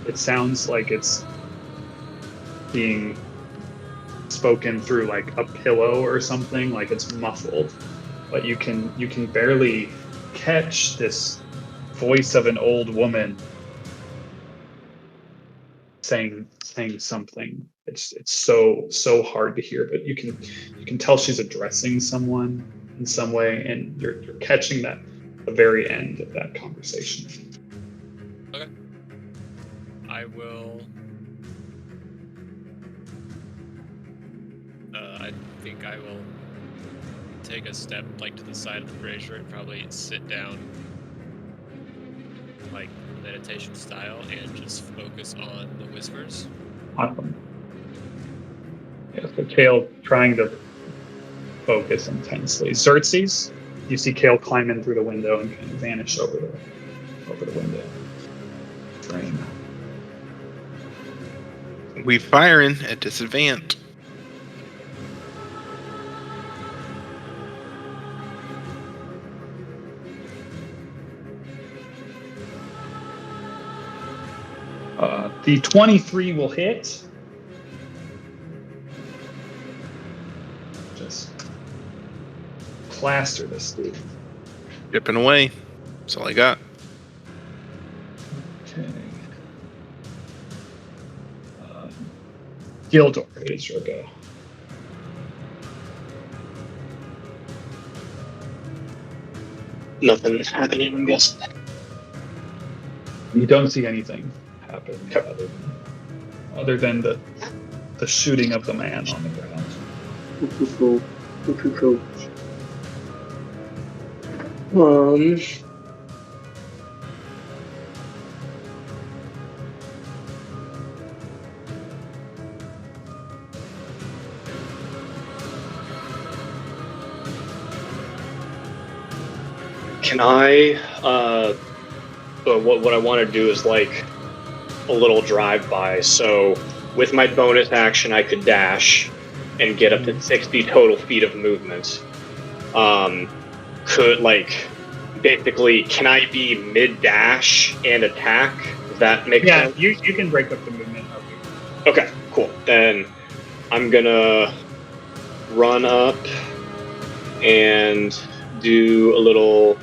It sounds like it's being spoken through a pillow or something, like it's muffled, but you can barely catch this voice of an old woman saying something. It's so hard to hear, but you can tell she's addressing someone in some way, and you're catching that at the very end of that conversation. Okay. I will. I think I will take a step to the side of the brazier and probably sit down meditation style and just focus on the whispers. Awesome. Yeah, so Kale trying to focus intensely. Xerxes, you see Kale climb in through the window and kind of vanish over the window frame. We firing at disadvantage. The 23 will hit. Just plaster this dude. Dipping away. That's all I got. Okay. Gildor, it is your go. Nothing's happening, I'm guessing. You don't see anything happen other than the shooting of the man on the ground. Cool. Can I? What I want to do is like a little drive-by. So with my bonus action, I could dash and get up to 60 total feet of movement. Could like basically, can I be mid-dash and attack? Does that make sense? Yeah, you can break up the movement. Okay, cool. Then I'm gonna run up and do a little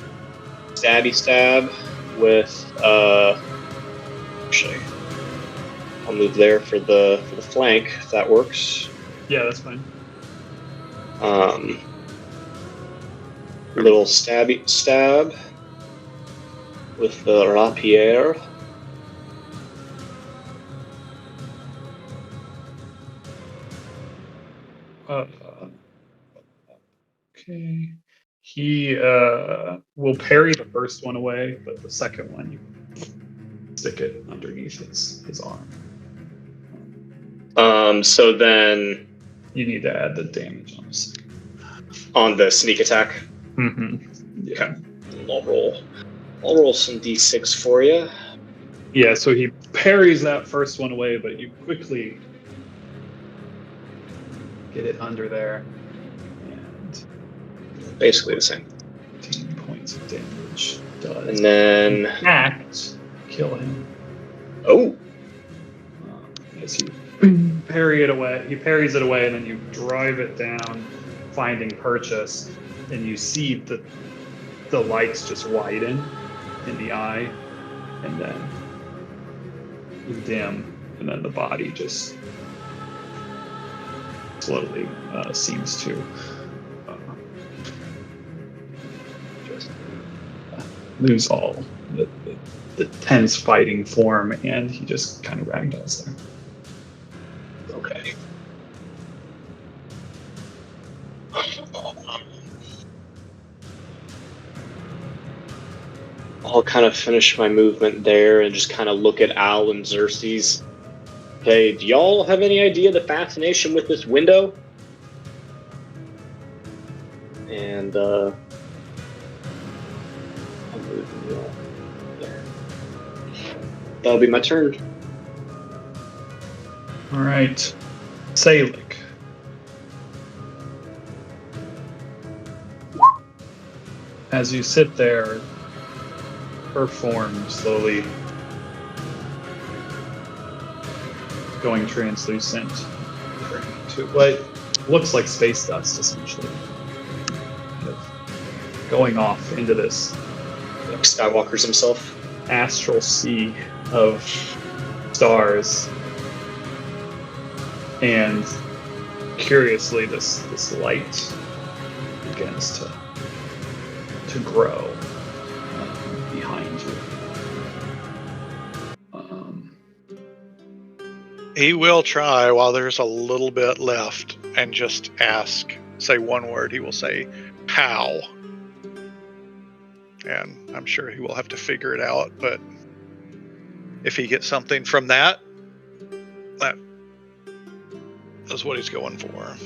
stabby stab with actually I'll move there for the flank if that works. Yeah, that's fine. Little stabby stab with the rapier. Okay. He will parry the first one away, but the second one you stick it underneath his arm. So then You need to add the damage on the second. On the sneak attack. Mm-hmm. Yeah. Okay. I'll roll some d6 for you. Yeah, so he parries that first one away, but you quickly get it under there. And basically the same. 15 points of damage. Does and then act kill him. Oh. As you parry it away, he parries it away, and then you drive it down, finding purchase, and you see the lights just widen in the eye, and then dim, and then the body just slowly seems to just lose all the tense fighting form, and he just kind of ragdolls there. Okay. I'll kind of finish my movement there and just kind of look at Al and Xerxes. Hey, do y'all have any idea the fascination with this window? And I'll move there. That'll be my turn. All right, Salig. As you sit there, her form slowly going translucent, turning to what looks like space dust, essentially. Kind of going off into this Like Skywalker's himself. astral sea of stars. And curiously, this light begins to grow behind you. He will try while there's a little bit left and just ask, say one word. He will say, "How?" And I'm sure he will have to figure it out, but if he gets something from that, that is what he's going for.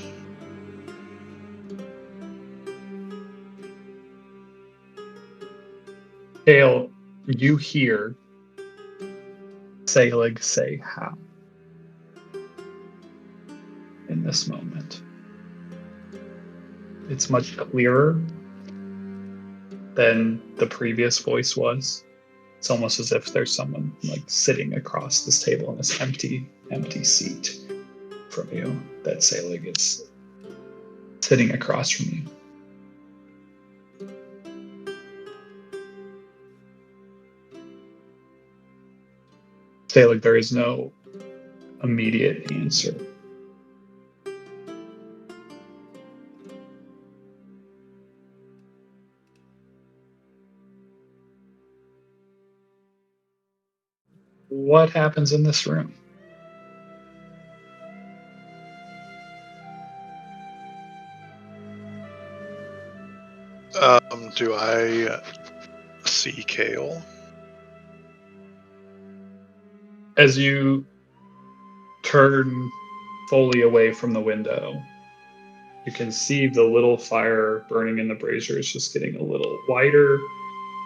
Hale, you hear Salig say how in this moment. It's much clearer than the previous voice was. It's almost as if there's someone like sitting across this table in this empty seat from you, that Salig is sitting across from you. Salig, there is no immediate answer. What happens in this room? Do I see Kale? As you turn fully away from the window, you can see the little fire burning in the brazier is just getting a little wider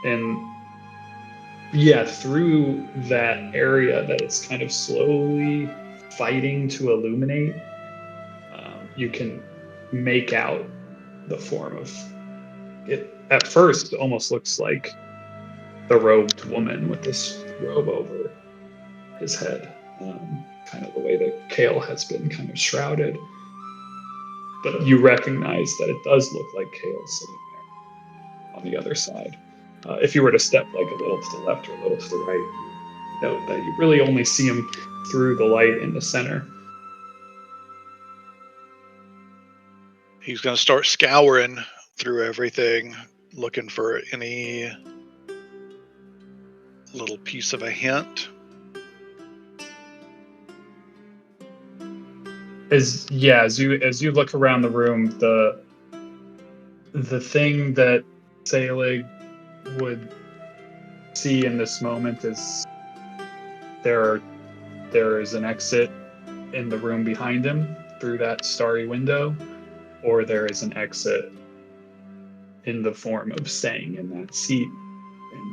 And yeah, through that area that it's kind of slowly fighting to illuminate, you can make out the form of it. At first, almost looks like the robed woman with this robe over his head, kind of the way that Kale has been kind of shrouded. But you recognize that it does look like Kale sitting there on the other side. If you were to step like a little to the left or a little to the right, note that you really only see him through the light in the center. He's going to start scouring through everything, looking for any little piece of a hint. As you look around the room, the thing that Salig would see in this moment is there is an exit in the room behind him through that starry window, or there is an exit in the form of staying in that seat and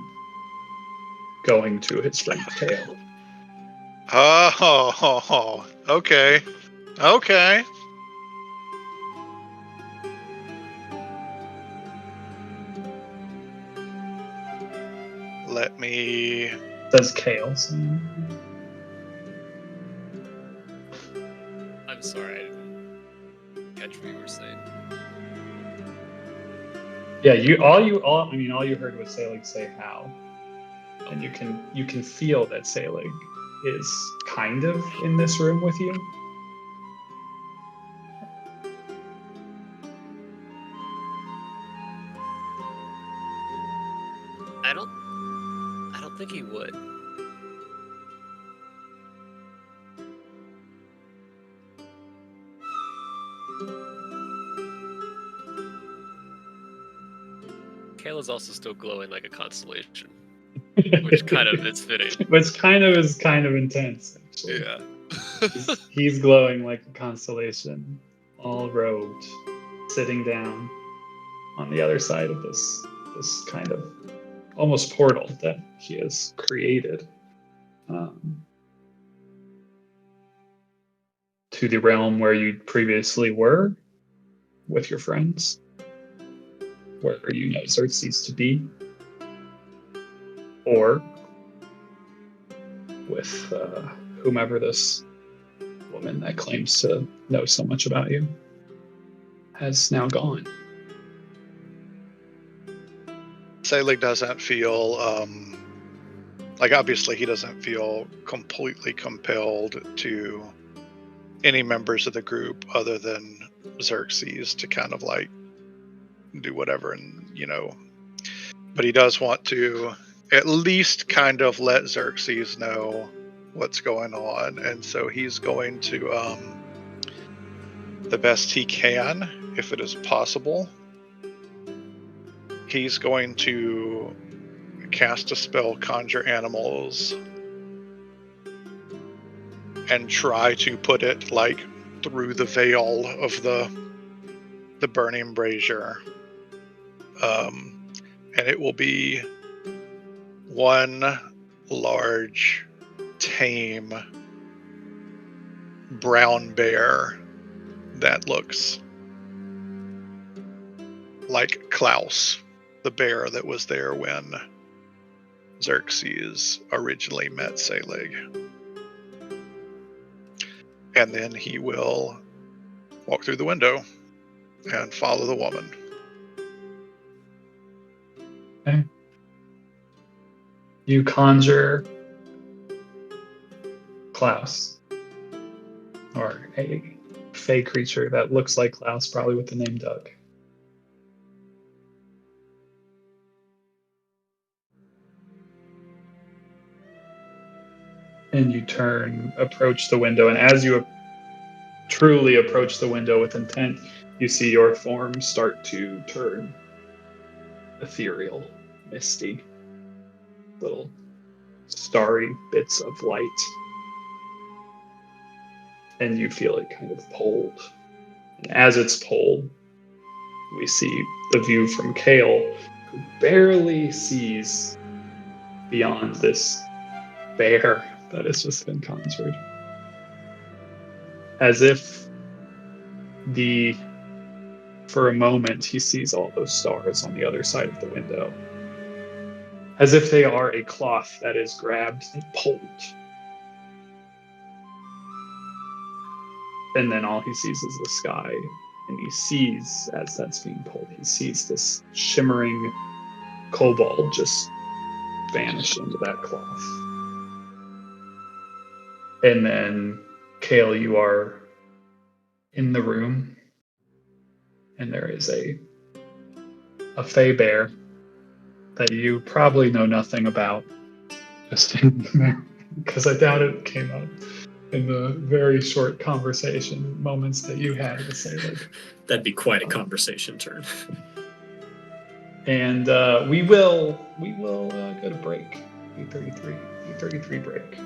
going to his friend's tail. Oh, okay. Okay. Let me... Does Kale? I'm sorry, I didn't catch what you were saying. Yeah, all you heard was Salig say how. And you can feel that Salig is kind of in this room with you. I don't think he would. Kayla's also still glowing like a constellation, which kind of is fitting. Which kind of intense, actually. Yeah. He's glowing like a constellation, all robed, sitting down on the other side of this kind of almost portal that he has created to the realm where you previously were with your friends, where you know Xerxes to be, or with whomever this woman that claims to know so much about you has now gone. Salig doesn't feel, obviously he doesn't feel completely compelled to any members of the group other than Xerxes to kind of do whatever, and but he does want to at least kind of let Xerxes know what's going on, and so he's going to, the best he can, if it is possible, he's going to cast a spell, Conjure Animals, and try to put it through the veil of the burning brazier. And it will be one large, tame, brown bear that looks like Klaus, the bear that was there when Xerxes originally met Salig. And then he will walk through the window and follow the woman. Okay. You conjure Klaus, or a fey creature that looks like Klaus, probably with the name Doug. And you approach the window, and as you truly approach the window with intent, you see your form start to turn ethereal, misty, little starry bits of light. And you feel it kind of pulled. And as it's pulled, we see the view from Kale who barely sees beyond this bear that has just been conjured. As if for a moment, he sees all those stars on the other side of the window. As if they are a cloth that is grabbed and pulled. And then all he sees is the sky. And he sees, as that's being pulled, he sees this shimmering kobold just vanish into that cloth. And then, Kale, you are in the room, and there is a fey bear that you probably know nothing about, just in there, because I doubt it came up in the very short conversation moments that you had with Salig. That'd be quite a conversation turn. And we will go to break. E33 break.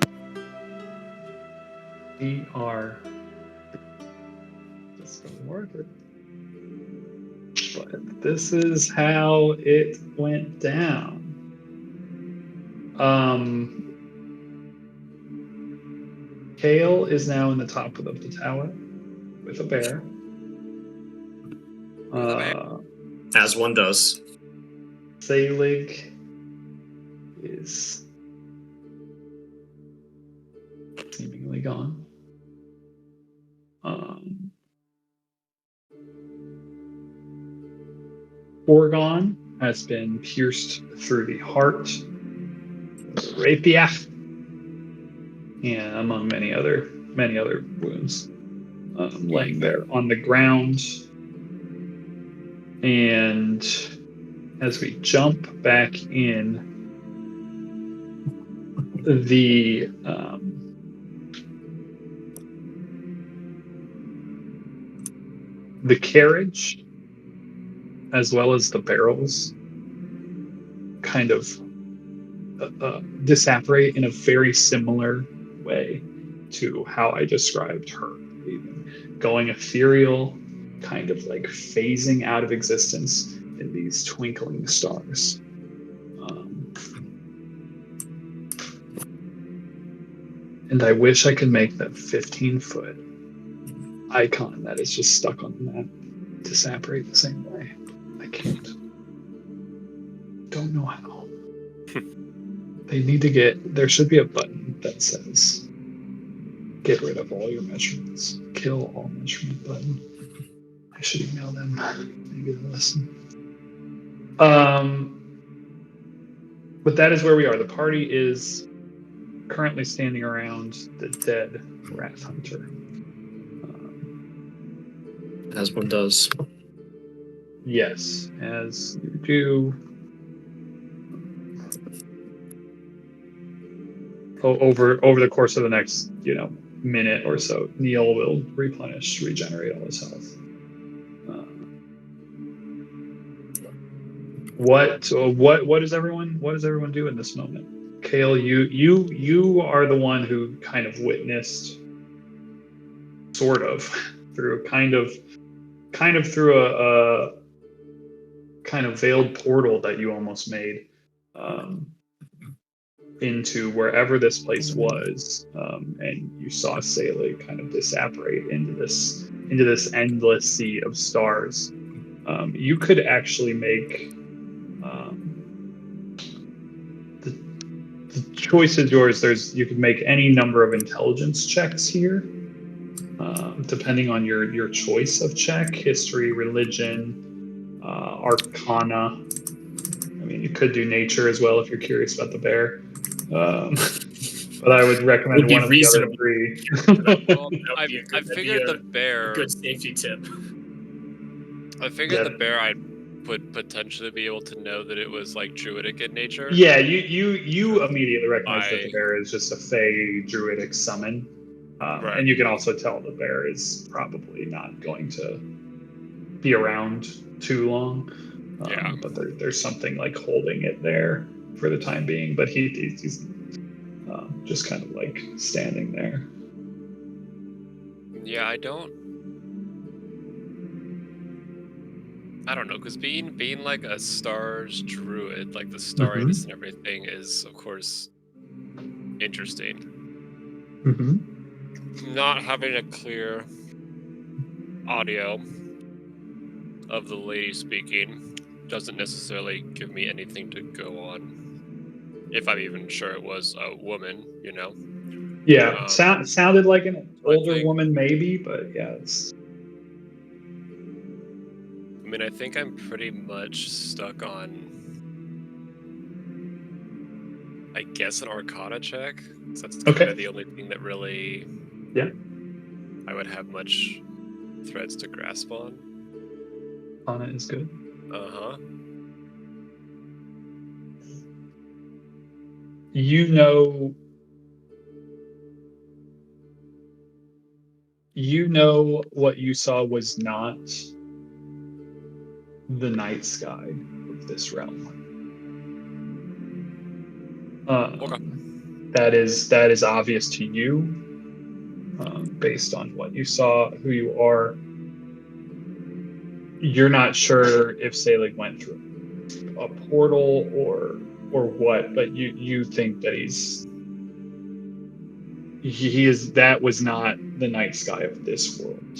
We are just going to work it. But this is how it went down. Kale is now in the top of the tower with a bear. As one does. Salig is seemingly gone. Orgon has been pierced through the heart, rapia, and among many other wounds, laying there on the ground. And as we jump back in, the carriage, as well as the barrels, kind of disapparate in a very similar way to how I described her, even going ethereal, kind of like phasing out of existence in these twinkling stars. And I wish I could make that 15-foot icon that is just stuck on the map disapparate the same way. I can't. Don't know how. They need to there should be a button that says get rid of all your measurements. Kill all measurement button. I should email them. Maybe they'll listen. But that is where we are. The party is currently standing around the dead rat hunter. As one does. Yes, as you do. Over the course of the next, minute or so, Neil will regenerate all his health. What does everyone do in this moment? Kale, you are the one who kind of witnessed, sort of, through kind of through a kind of veiled portal that you almost made into wherever this place was, and you saw Salig kind of disapparate into this endless sea of stars. You could actually make the choice is yours. You could make any number of intelligence checks here, depending on your choice of check: history, religion, arcana. I mean, you could do nature as well if you're curious about the bear. But I would recommend one of the other three. Well, I figured the bear. A good safety tip. I figured the bear would potentially be able to know that it was like druidic in nature. Yeah, you immediately recognize that the bear is just a fey druidic summon. Right. And you can also tell the bear is probably not going to be around too long. But there's something like holding it there for the time being. But he's just kind of like standing there. I don't know, because being like a stars druid, like the starriness and everything, is of course interesting. Not having a clear audio of the lady speaking doesn't necessarily give me anything to go on. If I'm even sure it was a woman, you know. Yeah, sounded like an So I older think- woman, maybe, but yeah, it's I mean, I think I'm pretty much stuck on, I guess, an Arcana check. So that's kind okay. of the only thing that really, Yeah. I would have much threads to grasp on. On it is good. Uh-huh. You know what you saw was not the night sky of this realm. Okay. That is obvious to you, based on what you saw, who you are. You're not sure if Salig went through a portal or what, but you think that he is, that was not the night sky of this world.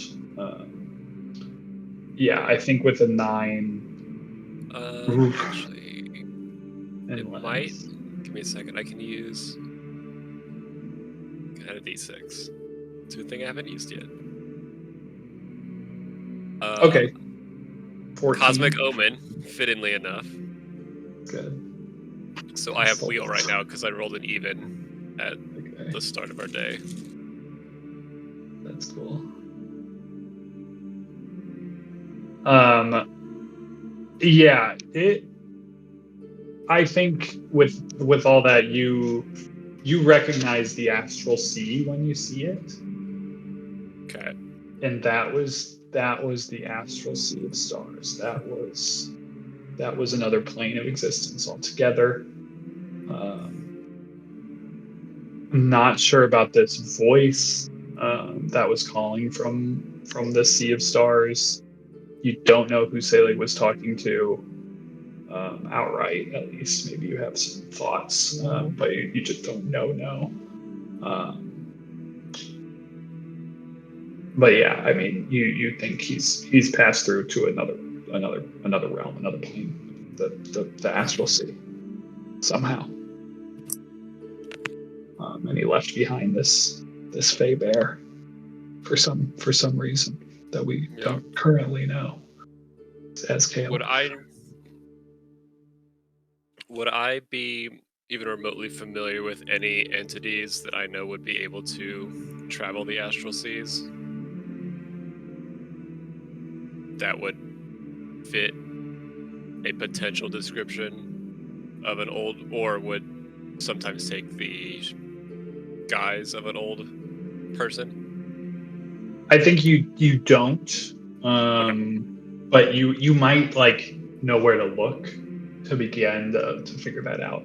Yeah, I think with a 9. Oof. Actually, it Unless. might. Give me a second. I can use. Can add a d6. It's a thing I haven't used yet. Okay. 14. Cosmic Omen, fittingly enough. Good. So I have wheel right now because I rolled an even at Okay. the start of our day. That's cool. Yeah, I think with all that, you recognize the astral sea when you see it. Okay. And that was the astral sea of stars. That was another plane of existence altogether. I'm not sure about this voice that was calling from the sea of stars. You don't know who Salig was talking to, outright. At least, maybe you have some thoughts, but you just don't know. No. But yeah, I mean, you think he's passed through to another realm, another plane, the astral sea, somehow, and he left behind this Fey bear for some reason that we don't currently know. As Kale. Would I be even remotely familiar with any entities that I know would be able to travel the astral seas that would fit a potential description of an old, or would sometimes take the guise of an old person? I think you don't, but you might like know where to look to begin to figure that out,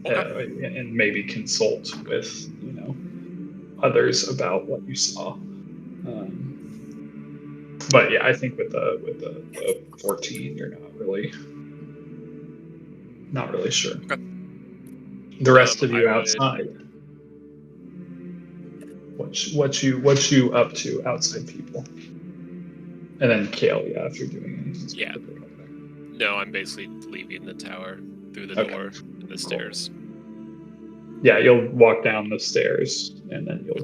and maybe consult with others about what you saw. But yeah, I think with the 14, you're not really sure. Okay. The rest of you outside. What you up to outside people? And then Kale, yeah, if you're doing anything specific over there. No, I'm basically leaving the tower through the door and the stairs. Yeah, you'll walk down the stairs and then you'll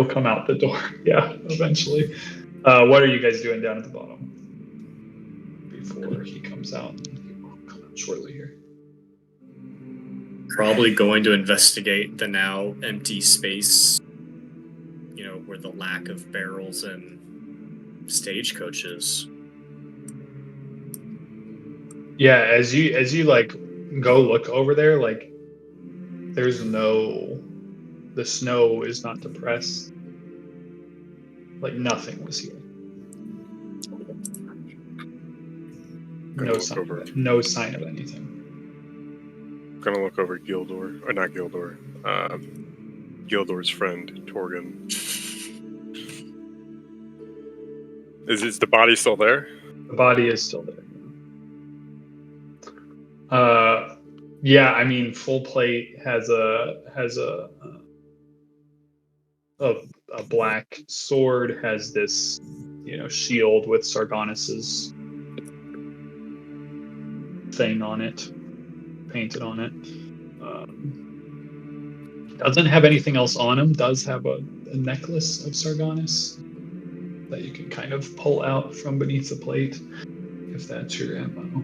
come out the door. Yeah, eventually. What are you guys doing down at the bottom before he comes out? He will come out shortly here. Probably going to investigate the now empty space, where the lack of barrels and stagecoaches. Yeah, as you like go look over there, like the snow is not depressed. Like nothing was here. No sign of anything. Gonna look over Gildor, or not Gildor, Gildor's friend, Torgon. Is the body still there? The body is still there. Yeah, I mean, full plate has a black sword, has this, shield with Sargonas's thing on it, painted on it. Doesn't have anything else on him. Does have a necklace of Sargonas that you can kind of pull out from beneath the plate, if that's your MO.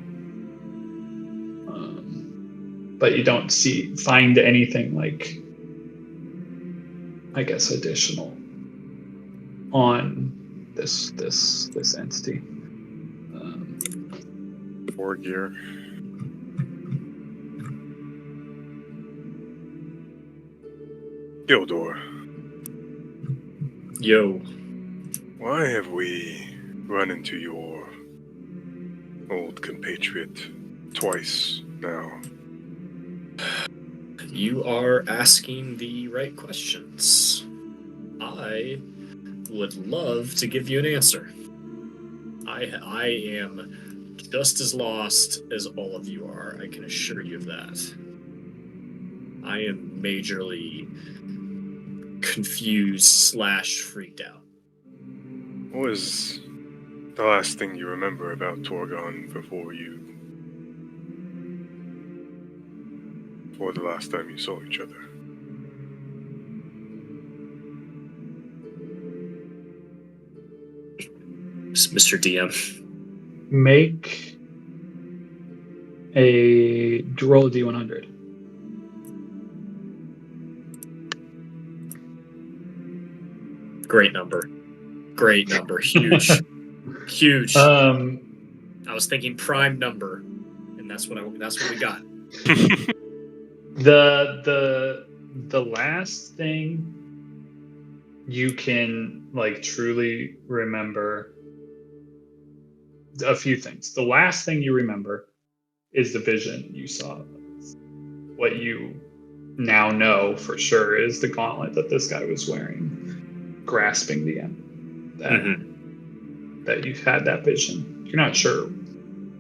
But you don't find anything like, I guess, additional on this entity. War gear. Gildor, Yo. why have we run into your old compatriot twice now? You are asking the right questions. I would love to give you an answer. I am just as lost as all of you are. I can assure you of that. I am majorly confused / freaked out. What was the last thing you remember about Torgon before the last time you saw each other? Mr. DM. Make a roll a D100. Great number. Huge. Huge. Um, I was thinking prime number, and that's what we got. the last thing you can truly remember, a few things. The last thing you remember is the vision you saw. What you now know for sure is the gauntlet that this guy was wearing, grasping the end. That you've had that vision. You're not sure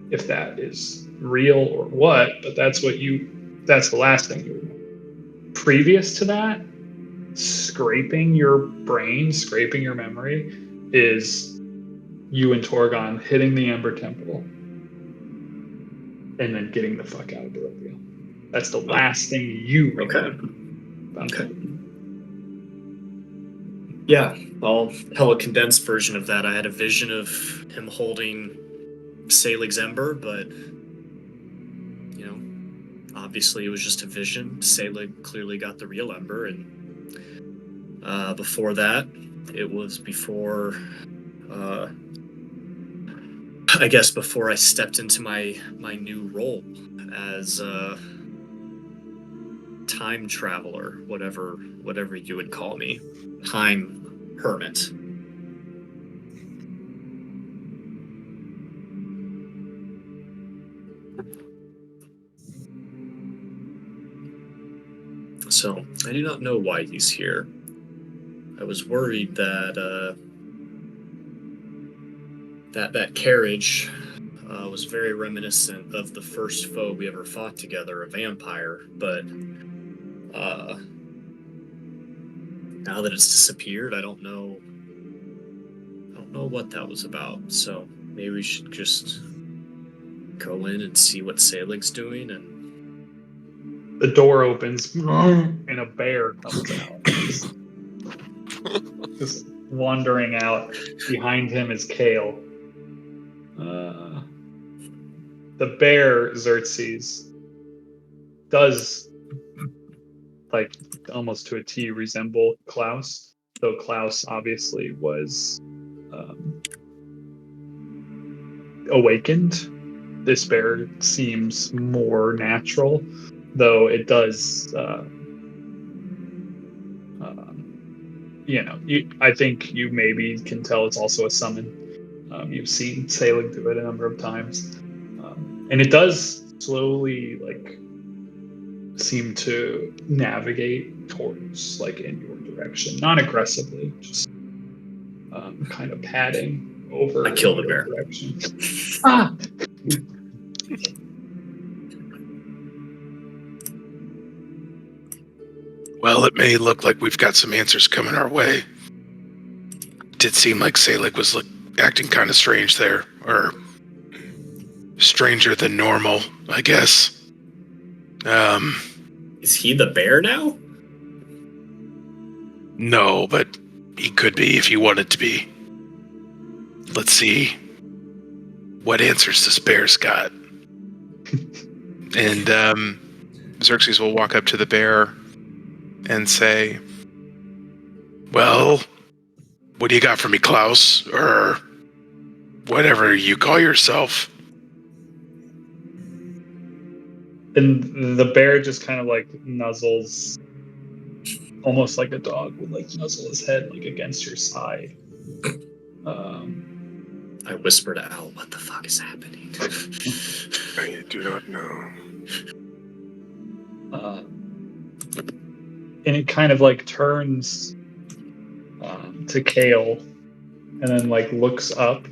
if that is real or what, but that's the last thing you remember. Previous to that, scraping your brain, scraping your memory, is you and Torgon hitting the Ember Temple and then getting the fuck out of Barovia. That's the last thing you remember. Okay. Yeah, I'll tell a condensed version of that. I had a vision of him holding Salig's Ember, but obviously it was just a vision. Salig clearly got the real Ember, and before that, it was before I guess before I stepped into my new role as a time traveler, whatever you would call me, time hermit. So I do not know why he's here. I was worried that that carriage was very reminiscent of the first foe we ever fought together, a vampire, but now that it's disappeared, I don't know what that was about. So maybe we should just go in and see what Salig's doing. And the door opens and a bear comes out. Just wandering out. Behind him is Kale. The bear, Xerxes, does, almost to a T, resemble Klaus, though Klaus obviously was awakened. This bear seems more natural, though it does I think you maybe can tell it's also a summon. You've seen Salig do it a number of times, and it does slowly seem to navigate towards in your direction, not aggressively, just kind of padding over. I kill the in your bear. direction. Ah! Well, it may look like we've got some answers coming our way. Did seem like Salig was acting kind of strange there, or stranger than normal, I guess. Is he the bear now? No, but he could be if he wanted to be. Let's see what answers this bear's got. And Xerxes will walk up to the bear and say, well, what do you got for me, Klaus? Or whatever you call yourself. And the bear just kind of like nuzzles, almost like a dog would like nuzzle his head like against your side. I whisper to Al, what the fuck is happening? I do not know. And it kind of like turns to Kale and then like looks up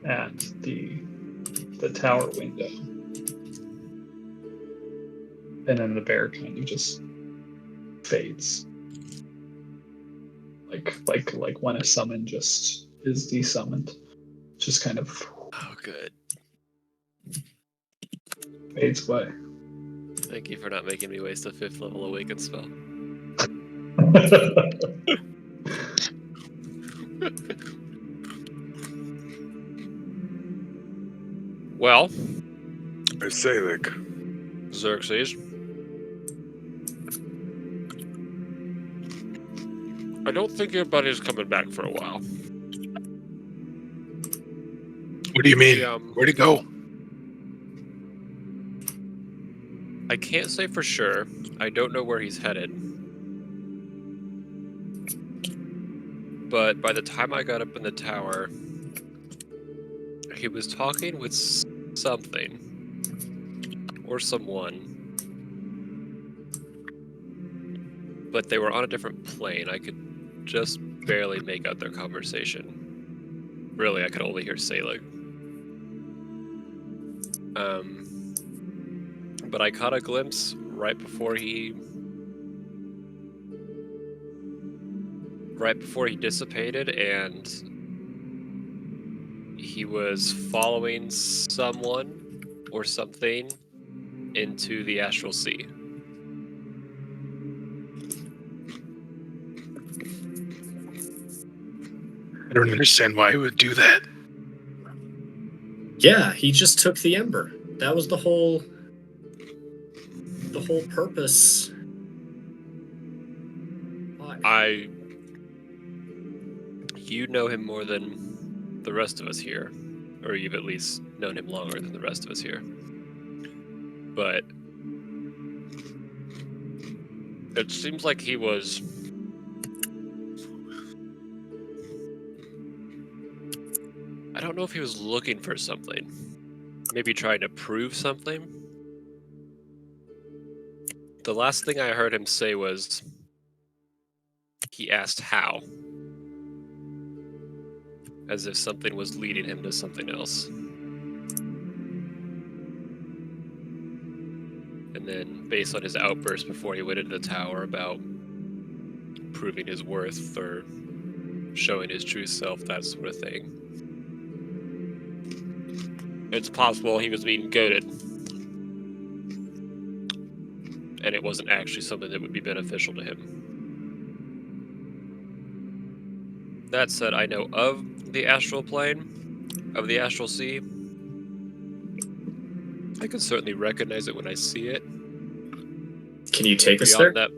at the tower window. And then the bear kind of just fades. Like when a summon just is desummoned. Just kind of Oh, good. fades away. Thank you for not making me waste a 5th level awaken spell. Well, I say, like, Xerxes, I don't think your buddy's coming back for a while. What do you mean? Where'd he go? I can't say for sure. I don't know where he's headed. But by the time I got up in the tower, he was talking with something or someone. But they were on a different plane. I could just barely make out their conversation. Really, I could only hear Salig. But I caught a glimpse right before he dissipated, and he was following someone or something into the astral sea. I don't understand why he would do that. Yeah, he just took the ember. That was the whole purpose. Why? You know him more than the rest of us here, or you've at least known him longer than the rest of us here. But it seems like he was I don't know if he was looking for something. Maybe trying to prove something. The last thing I heard him say was he asked how. As if something was leading him to something else. And then, based on his outburst before he went into the tower about proving his worth or showing his true self, that sort of thing, it's possible he was being goaded. And it wasn't actually something that would be beneficial to him. That said, I know of the astral plane, of the astral sea. I can certainly recognize it when I see it. Can you take us there? That,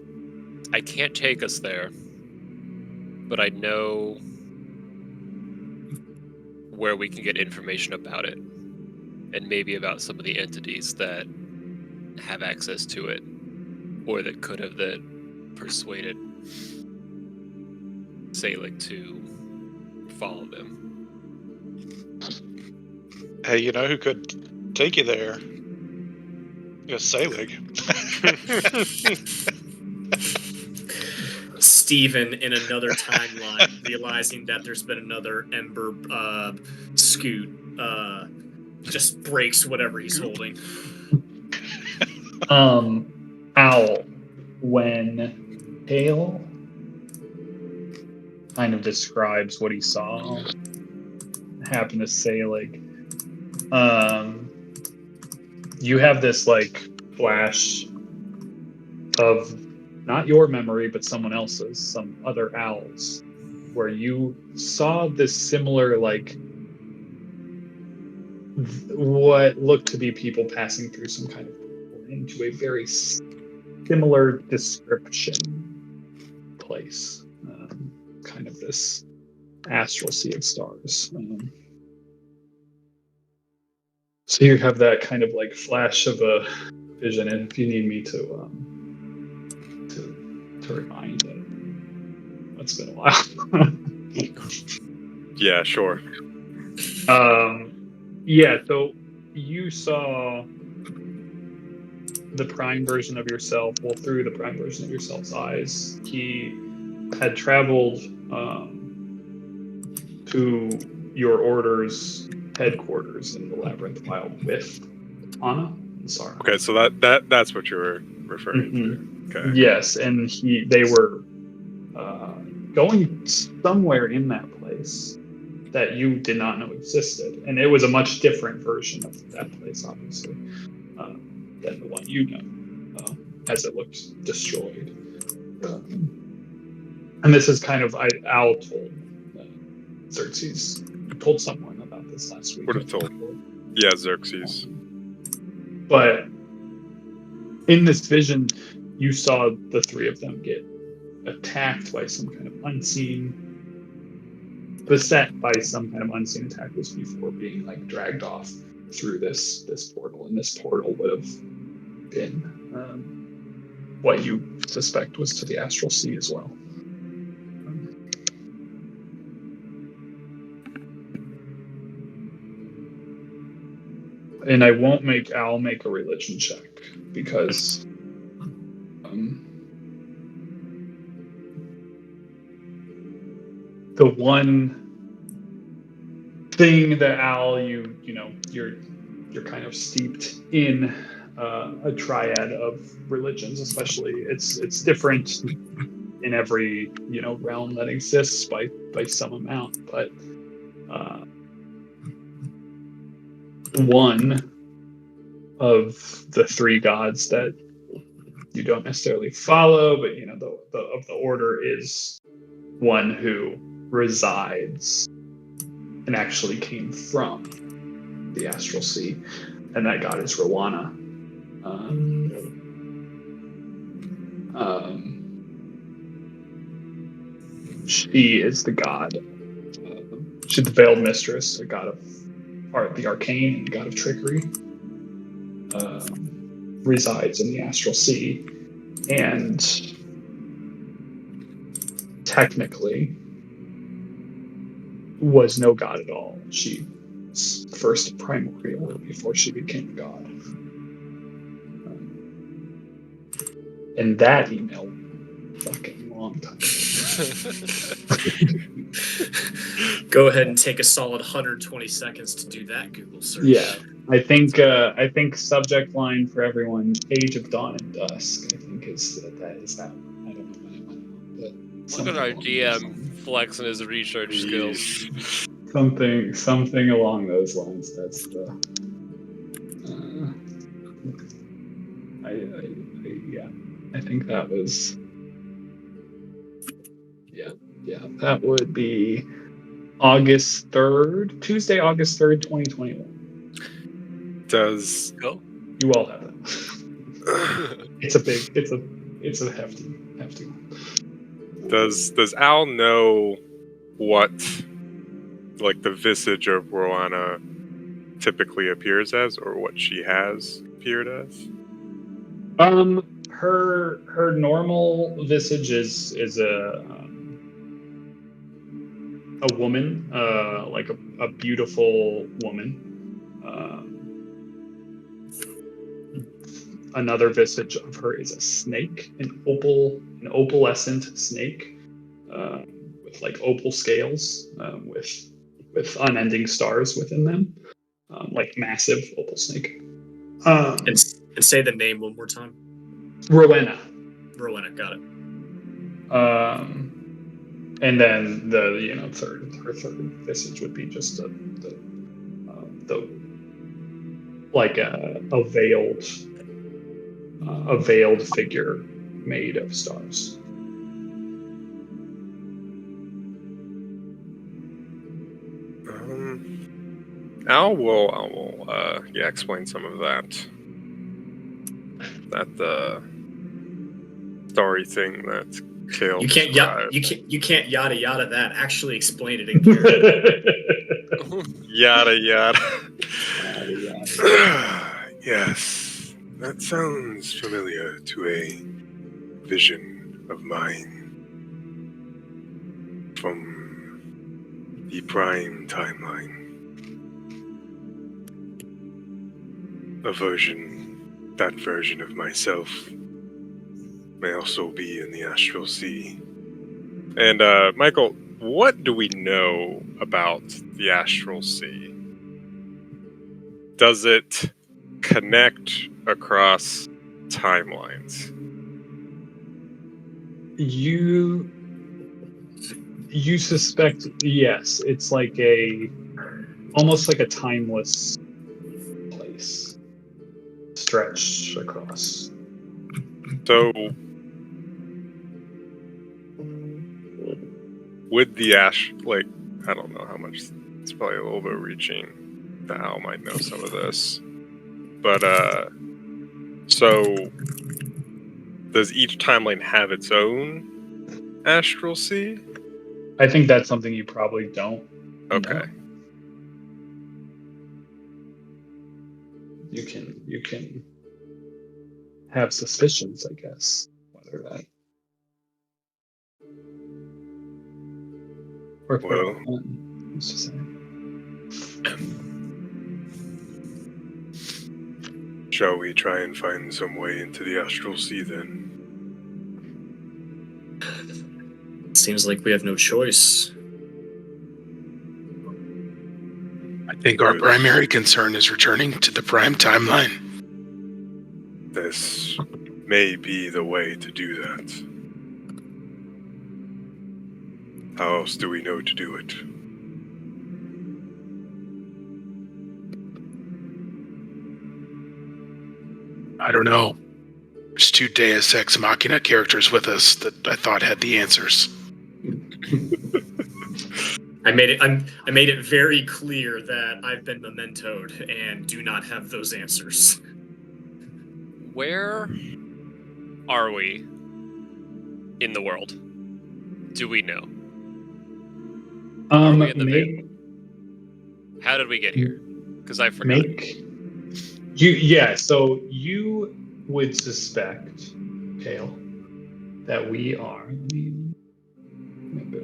I can't take us there, but I know where we can get information about it, and maybe about some of the entities that have access to it, or that could have persuaded Salig to follow them. Hey, you know who could take you there? It's Salig. Steven in another timeline, realizing that there's been another Ember scoot, just breaks whatever he's holding. Owl, when Hale kind of describes what he saw happen to Salig, you have this like flash of not your memory, but someone else's, some other owls, where you saw this similar, like, what looked to be people passing through some kind of portal into a very similar description place. Kind of this astral sea of stars. So you have that kind of like flash of a vision, and if you need me to remind it, it's been a while. Yeah, sure. Yeah, so you saw the prime version of yourself, well, through the prime version of yourself's eyes. He had traveled to your order's headquarters in the Labyrinth Wild with Anna and Sarah. Okay, so that's what you were referring to. Okay. Yes, and they were going somewhere in that place that you did not know existed, and it was a much different version of that place, obviously, than the one you know, as it looked destroyed. And this is kind of Al told Xerxes, told someone about this last week. Would have told. Yeah, Xerxes. But in this vision, you saw the three of them get attacked by some kind of beset by some kind of unseen attackers before being like dragged off through this portal, and this portal would have been what you suspect was to the astral sea as well. And I won't make Al make a religion check because the one thing that Al, you're kind of steeped in a triad of religions, especially it's different in every realm that exists by some amount, but one of the three gods that you don't necessarily follow, but of the order is one who resides and actually came from the astral sea, and that god is Rowana. She is the god. She's the veiled mistress, a god of the arcane, and god of trickery. Resides in the astral sea, and technically was no god at all. She was first primordial before she became a god. And that email, fucking long time. Go ahead and take a solid 120 seconds to do that Google search. Yeah, I think subject line for everyone: Age of Dawn and Dusk. I think is that. I don't know when it went out, but look at our DM flexing his research skills. Something along those lines. That's the. I think that was. Yeah, that would be Tuesday, August 3rd, 2021. Does you all have it? It's a hefty one. Does Al know what like the visage of Rowana typically appears as, or what she has appeared as? Her normal visage is a woman, like a beautiful woman. Another visage of her is a snake, an opalescent snake with like opal scales, with unending stars within them, like massive opal snake. And say the name one more time. Rowena. Rowena, got it. And then the her third visage would be just the like a veiled figure made of stars. Al will explain some of that. That story thing that Kale You can't described. you can't yada yada that. Actually explain it in character. Yada yada. Yeah. Yes, that sounds familiar to a vision of mine from the Prime timeline. That version of myself may also be in the Astral Sea. And Michael, what do we know about the Astral Sea? Does it connect across timelines? You suspect, yes, it's like almost like a timeless place stretched across. So would the I don't know how much, it's probably a little bit reaching. The Al might know some of this. But so does each timeline have its own Astral Sea? I think that's something you probably don't Okay. know. You can have suspicions, I guess, whether that or Well, who's to say? shall we try and find some way into the Astral Sea then? Seems like we have no choice. I think our primary concern is returning to the Prime timeline. This may be the way to do that. How else do we know to do it? I don't know. There's 2 Deus Ex Machina characters with us that I thought had the answers. I made it very clear that I've been mementoed and do not have those answers. Where are we in the world? Do we know? Are we in the veil? How did we get here? Because I forgot. So you would suspect, Kale, that we are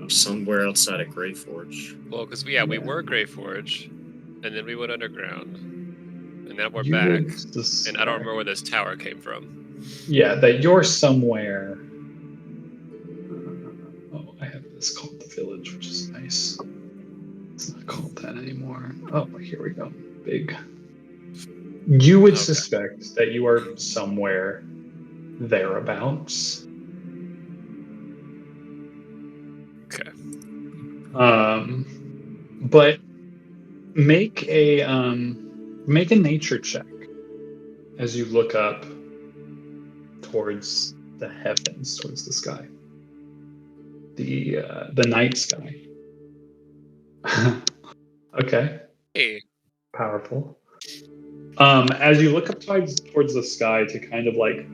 somewhere outside of Greyforge. Well, because we were Greyforge, and then we went underground, and then we're You back, would suspect, and I don't remember where this tower came from. Yeah, that you're somewhere. Oh, I have this called the Village, which is nice. It's not called that anymore. Oh, here we go. Big. You would suspect that you are somewhere thereabouts. Okay. But make a nature check as you look up towards the heavens, towards the sky, the night sky. Okay. Hey. Powerful. As you look up towards the sky to kind of like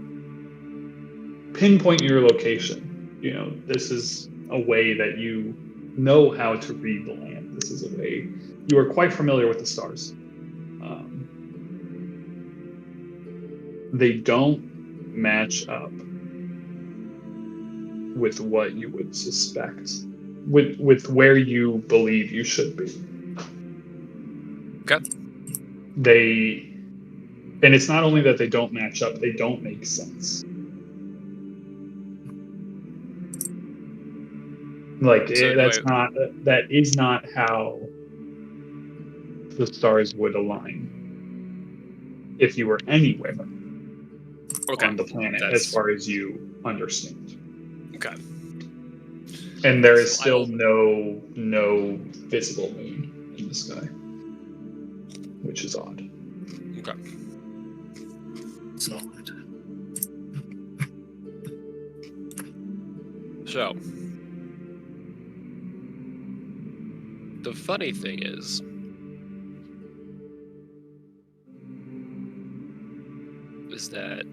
pinpoint your location, this is a way that you know how to read the land. This is a way you are quite familiar with the stars. They don't match up with what you would suspect, with where you believe you should be. Okay. And it's not only that they don't match up, they don't make sense. Like So that is not how the stars would align if you were anywhere Okay. on the planet, as That's far as you understand. okay. And there is So still no visible moon in the sky, which is odd. Okay. It's odd. So the funny thing is that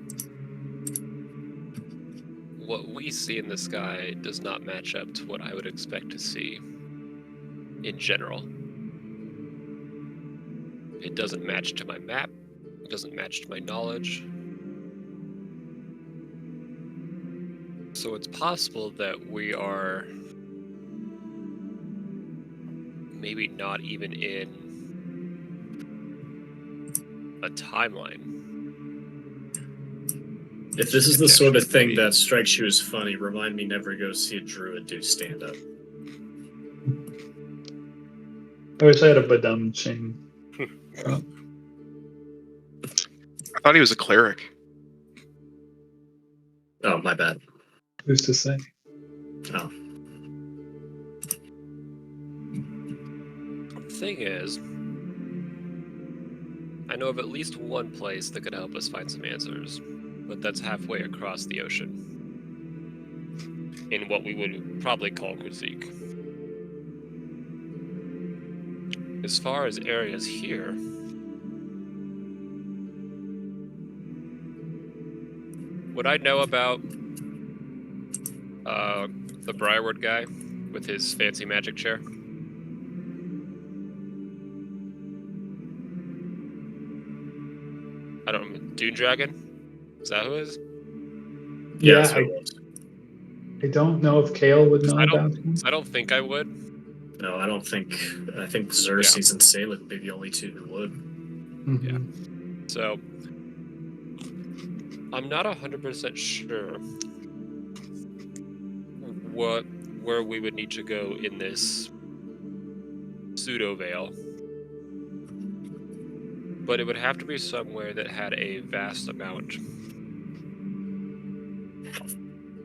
what we see in the sky does not match up to what I would expect to see in general. It doesn't match to my map. It doesn't match to my knowledge. So it's possible that we are maybe not even in a timeline. If this is the sort of thing Maybe. that strikes you as funny, remind me never to go see a druid do stand up. I wish I had a badum chain. I thought he was a cleric. Oh, my bad. Who's to say? Oh. The thing is, I know of at least one place that could help us find some answers, but that's halfway across the ocean. In what we would probably call Krizik. As far as areas here, what I know about the Briarwood guy with his fancy magic chair. I don't know, Dune Dragon? Is that who it is? Yeah, Yeah, that's what it was. I don't know if Kale would know about him. I don't think I would. No, I don't think. I think Xerxes and Salig would be the only two who would. Mhm. Yeah. So, I'm not 100% sure where we would need to go in this pseudo veil, but it would have to be somewhere that had a vast amount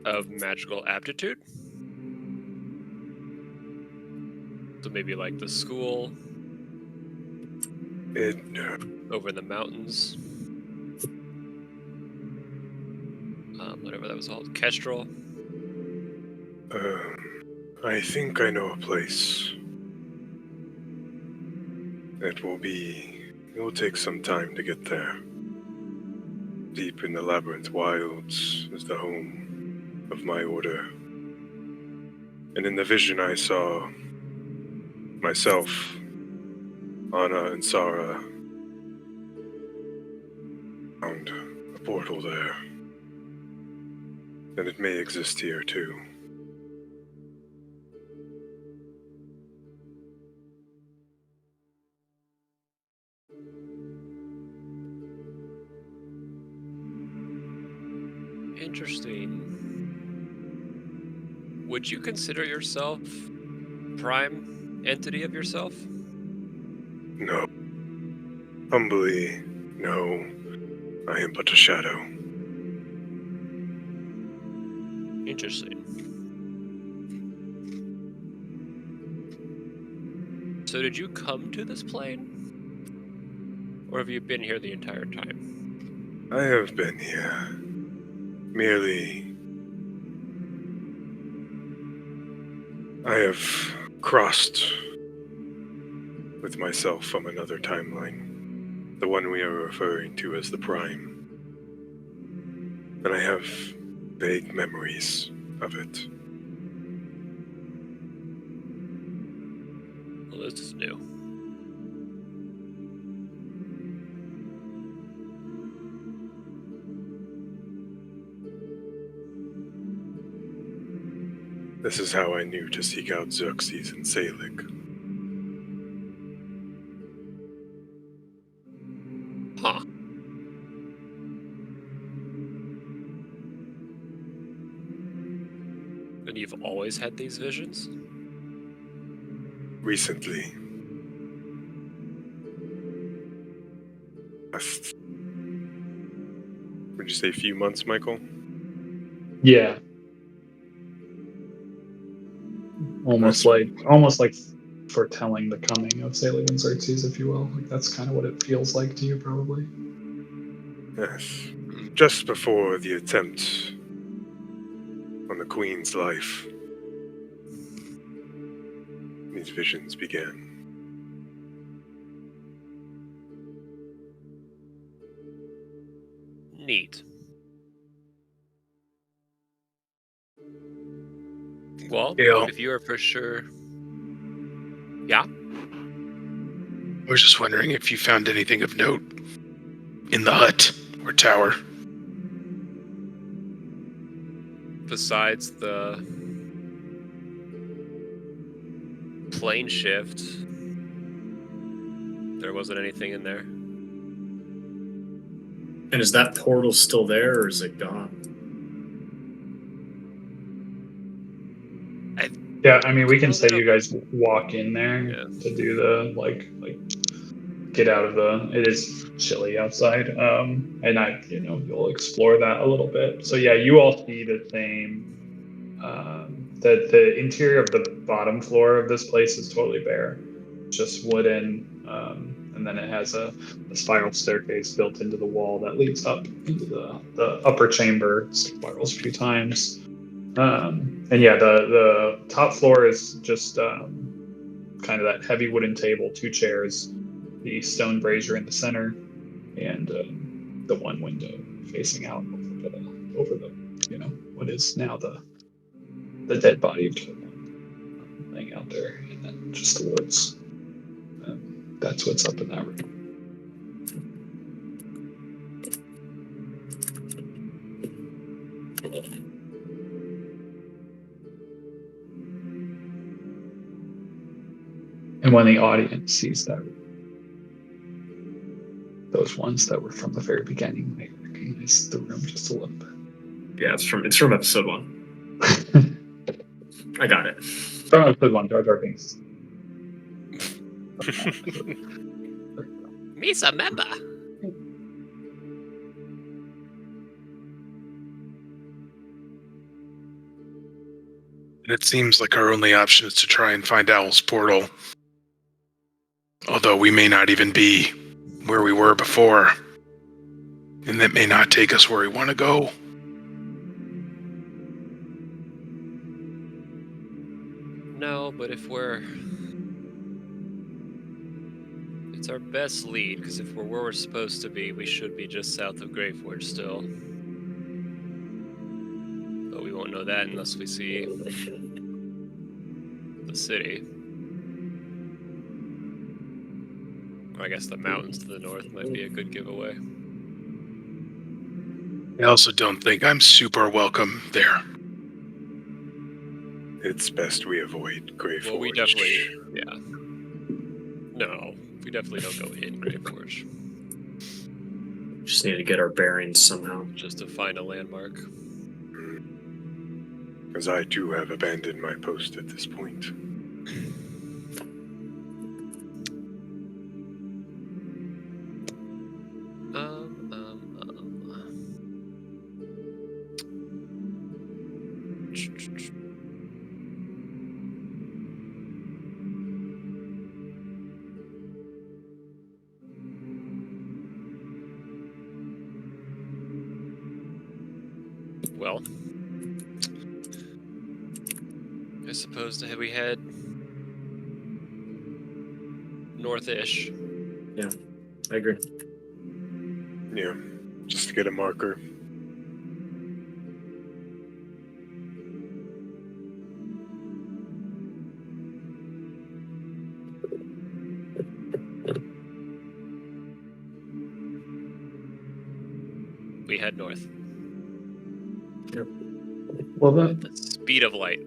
of magical aptitude. So maybe like the school over in the mountains, whatever that was called, Kestrel. I think I know a place. It will take some time to get there. Deep in the labyrinth wilds is the home of my order. And in the vision I saw myself, Anna and Sarah, found a portal there. And it may exist here too. Interesting. Would you consider yourself prime entity of yourself? No. Humbly, no. I am but a shadow. Interesting. So did you come to this plane? Or have you been here the entire time? I have been here. Merely, I have crossed with myself from another timeline. The one we are referring to as the Prime. And I have vague memories of it. Well, this is new. This is how I knew to seek out Xerxes and Salig. Huh. And you've always had these visions? Recently. Last, would you say a few months, Michael? Yeah. Almost like foretelling the coming of Salig and Xerxes, if you will. Like that's kind of what it feels like to you, probably. Yes. Just before the attempt on the Queen's life, these visions began. Neat. Well, Yeah. if you are for sure... Yeah? I was just wondering if you found anything of note in the hut or tower. Besides the plane shift, there wasn't anything in there. And is that portal still there, or is it gone? Yeah, I mean, we can say you guys walk in there Yeah. to do the like get out of the. It is chilly outside, and you'll explore that a little bit. So yeah, you all see the same. The interior of the bottom floor of this place is totally bare, just wooden, and then it has a spiral staircase built into the wall that leads up into the upper chamber. It spirals a few times. And yeah, the top floor is just kind of that heavy wooden table, 2 chairs, the stone brazier in the center, and the one window facing out over the what is now the dead body of Tormund laying out there, and then just the woods. That's what's up in that room. And when the audience sees that, those ones that were from the very beginning, they recognize the room just a little bit. Yeah, it's from episode 1. I got it. From episode 1, Jar Jar Binks. Misa member. And it seems like our only option is to try and find Owl's portal. Although we may not even be where we were before. And that may not take us where we want to go. No, but if we're... It's our best lead, because if we're where we're supposed to be, we should be just south of Greyforge still. But we won't know that unless we see the city. I guess the mountains to the north might be a good giveaway. I also don't think I'm super welcome there. It's best we avoid Greyforge. Well, we definitely... Yeah. No, we definitely don't go in Greyforge. Just need to get our bearings somehow. Just to find a landmark. Because I too have abandoned my post at this point. Well, I suppose that we head north-ish. Yeah, I agree. Yeah, just to get a marker. We head north. Yep. Well, At the speed of light.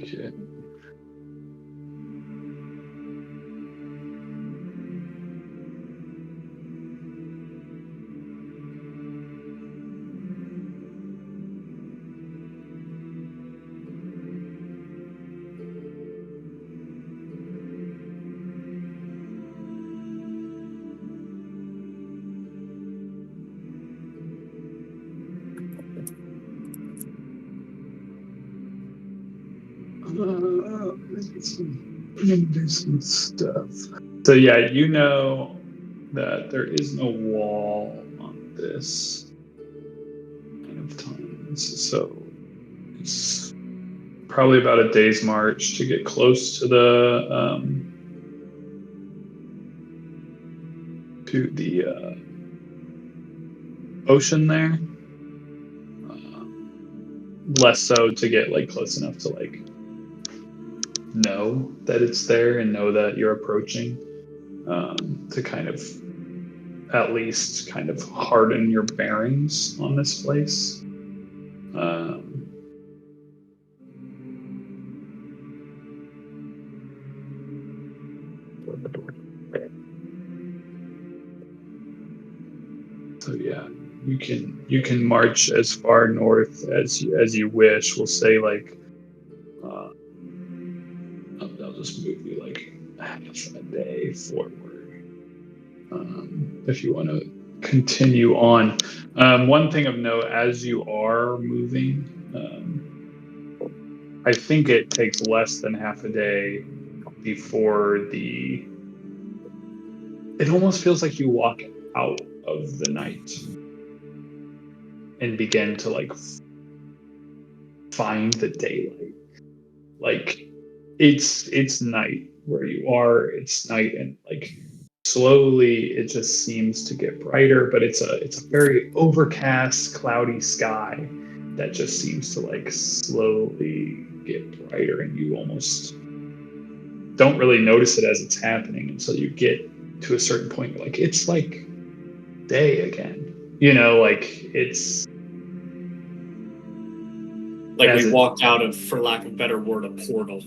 Okay. I'm gonna do some stuff. So yeah, you know that there is no wall on this kind of times. So it's probably about a day's march to get close to the ocean there. Less so to get like close enough to like know that it's there and know that you're approaching, to kind of at least kind of harden your bearings on this place. So yeah, you can march as far north as you wish. We'll say like I'll just move you like half a day forward, if you want to continue on. One thing of note, as you are moving, I think it takes less than half a day before it almost feels like you walk out of the night and begin to like find the daylight. Like it's night where you are, it's night, and like slowly it just seems to get brighter, but it's a very overcast, cloudy sky that just seems to like slowly get brighter, and you almost don't really notice it as it's happening until you get to a certain point. You're like, it's like day again. You know, like it's like we walked out of, for lack of a better word, a portal.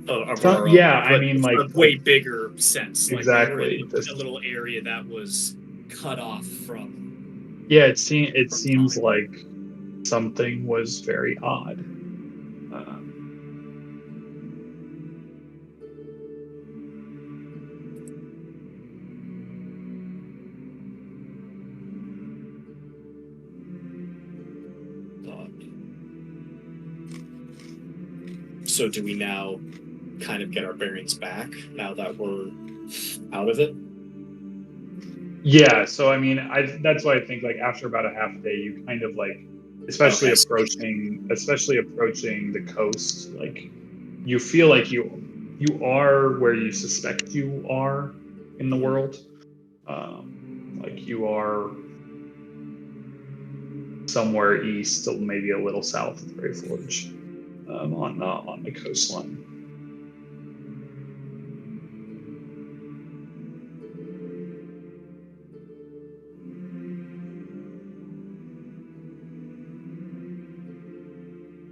I mean, like a way bigger sense. Exactly. Like we were in a little area that was cut off from. Yeah, it seems like something was very odd. So do we now kind of get our bearings back now that we're out of it? Yeah, so I mean, that's why I think like after about a half a day, you kind of like, especially approaching the coast, like you feel like you are where you suspect you are in the world. Like you are somewhere east, maybe a little south of Grey Forge, on the coastline.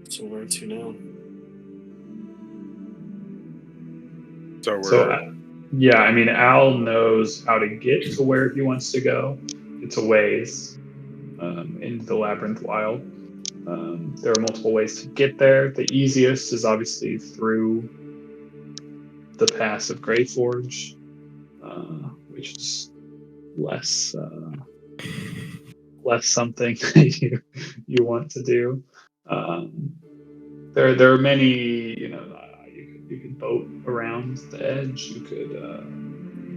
So where to now? Yeah, I mean, Al knows how to get to where he wants to go. It's a ways into the Labyrinth Wild. There are multiple ways to get there. The easiest is obviously through the pass of Grey Forge, which is less something you want to do. There are many, you could boat around the edge. You could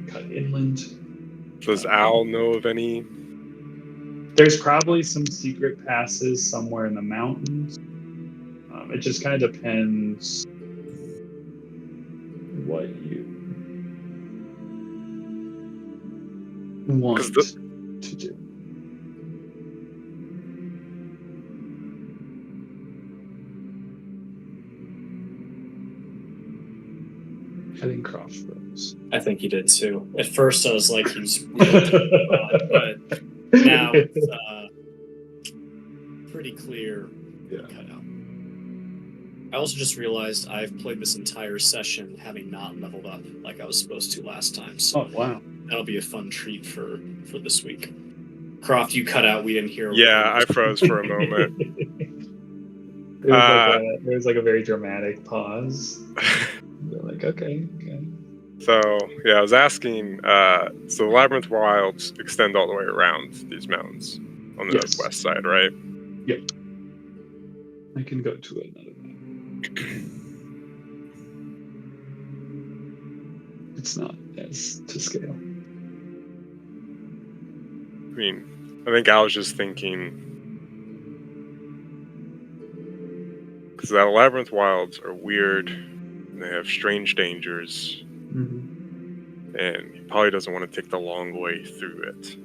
cut inland. Does Al know of any? There's probably some secret passes somewhere in the mountains. It just kind of depends what you want to do. Heading crossroads. I think he did too. At first, I was like, he's really but now it's pretty clear. Yeah. Cut out. I also just realized I've played this entire session having not leveled up like I was supposed to last time. So wow, that'll be a fun treat for this week. Croft, you cut out. We didn't hear. Yeah, I froze for a moment. There was like a very dramatic pause. They're like, okay. So, yeah, I was asking, so the Labyrinth Wilds extend all the way around these mountains on the west side, right? Yep. I can go to another map. it's not as to scale. I mean, I think I was just thinking, because the Labyrinth Wilds are weird, and they have strange dangers, Mm-hmm. and he probably doesn't want to take the long way through it.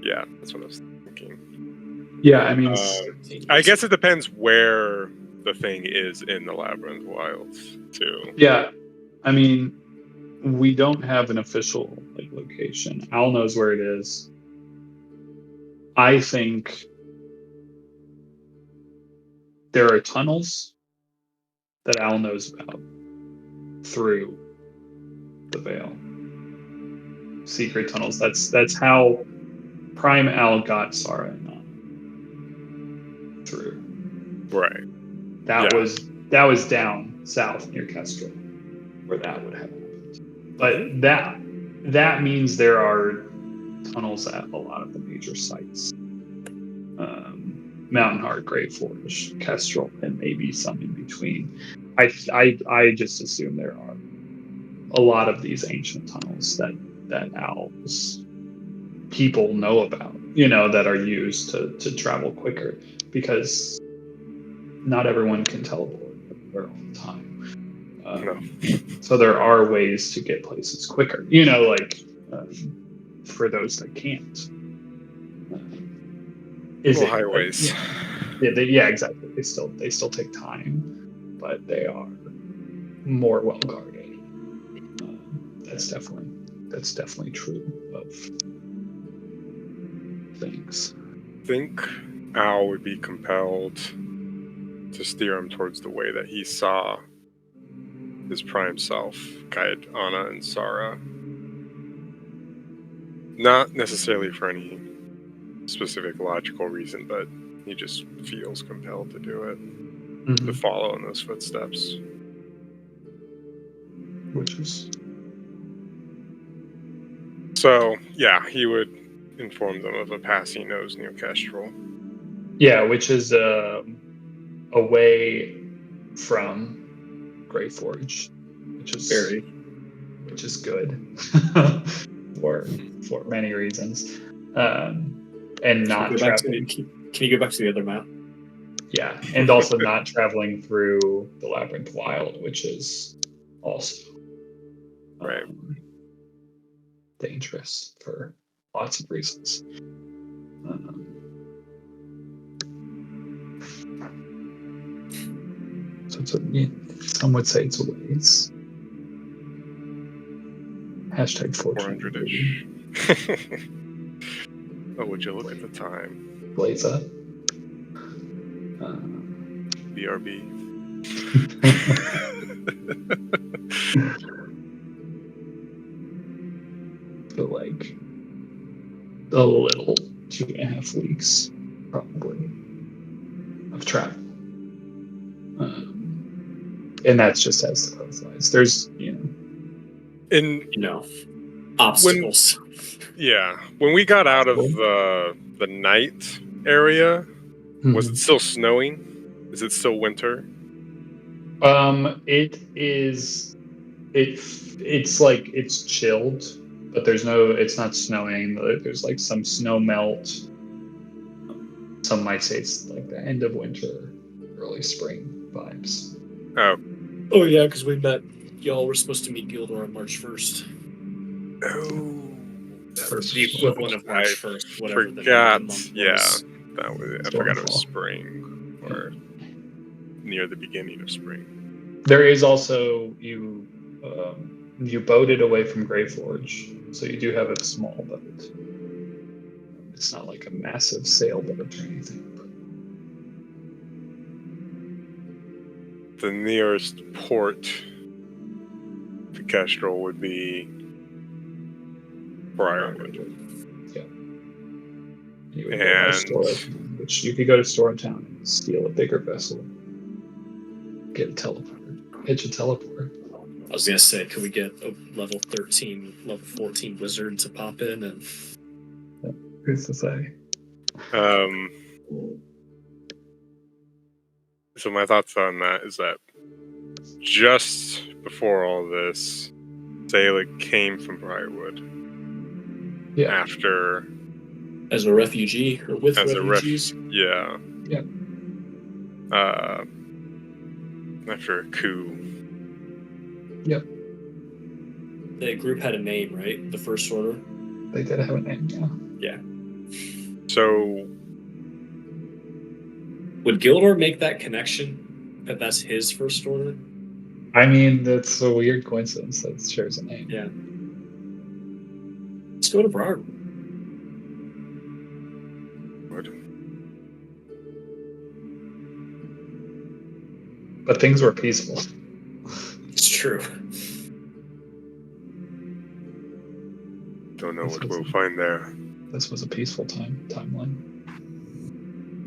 Yeah, that's what I was thinking. Yeah, I mean, I guess it depends where the thing is in the Labyrinth Wilds, too. yeah, I mean, we don't have an official location. Al knows where it is. I think there are tunnels that Al knows about through the Veil. Secret tunnels. That's how Prime Al got Sarah and Nana through. Right. That was down south near Kestrel, where that would have happened. But that means there are tunnels at a lot of the major sites. Mountain Heart, Great Forge, Kestrel, and maybe some in between. I just assume there are a lot of these ancient tunnels that Al's people know about, that are used to travel quicker, because not everyone can teleport everywhere all the time. No. So there are ways to get places quicker, for those that can't. Little highways. Yeah, exactly. They still take time, but they are more well guarded. That's definitely true of things. I think Al would be compelled to steer him towards the way that he saw his prime self guide Anna and Sarah. Not necessarily for any specific logical reason, but he just feels compelled to do it, to follow in those footsteps. Which is... So, yeah, he would inform them of a pass he knows near Kestrel. Yeah, which is away from Grey Forge, which is good for many reasons, and not traveling. Can you go back to the other map? Yeah, and also not traveling through the Labyrinth Wild, which is also dangerous for lots of reasons. So some would say it's a ways. Hashtag 400-ish. Oh, would you look at the time? Blaze up. BRB. But a little 2.5 weeks probably of travel. And that's just as the crow flies. There's obstacles. When we got out of the night area, was it still snowing? Is it still winter? It is. It's chilled, but it's not snowing. There's some snow melt. Some might say it's the end of winter, early spring vibes. Oh yeah, because y'all were supposed to meet Gildor on March 1st. Oh, Or the equivalent of March 1st, whatever forgot. the month was. Yeah, I forgot it was Stormfall. spring or near the beginning of spring. There is also you boated away from Grey Forge, so you do have a small boat. It's not like a massive sailboat or anything. The nearest port to Kestrel would be Briarwood. Yeah. You would go to Storatown, which you could go to Storatown and steal a bigger vessel. Get a teleport. Hitch a teleport. I was gonna say, could we get a level 13, level 14 wizard to pop in and... Who's to say? So my thoughts on that is that just before all this, Salig came from Briarwood. Yeah. After As a refugee or with as refugees? yeah. Yeah. After a coup. Yep. The group had a name, right? The First Order? They did have a name, yeah. Yeah. So Would Gildor make that connection that that's his First Order? I mean, that's a weird coincidence that it shares a name. Yeah. Let's go to Briarwood. But things were peaceful. It's true. don't know what we'll find there. This was a peaceful timeline.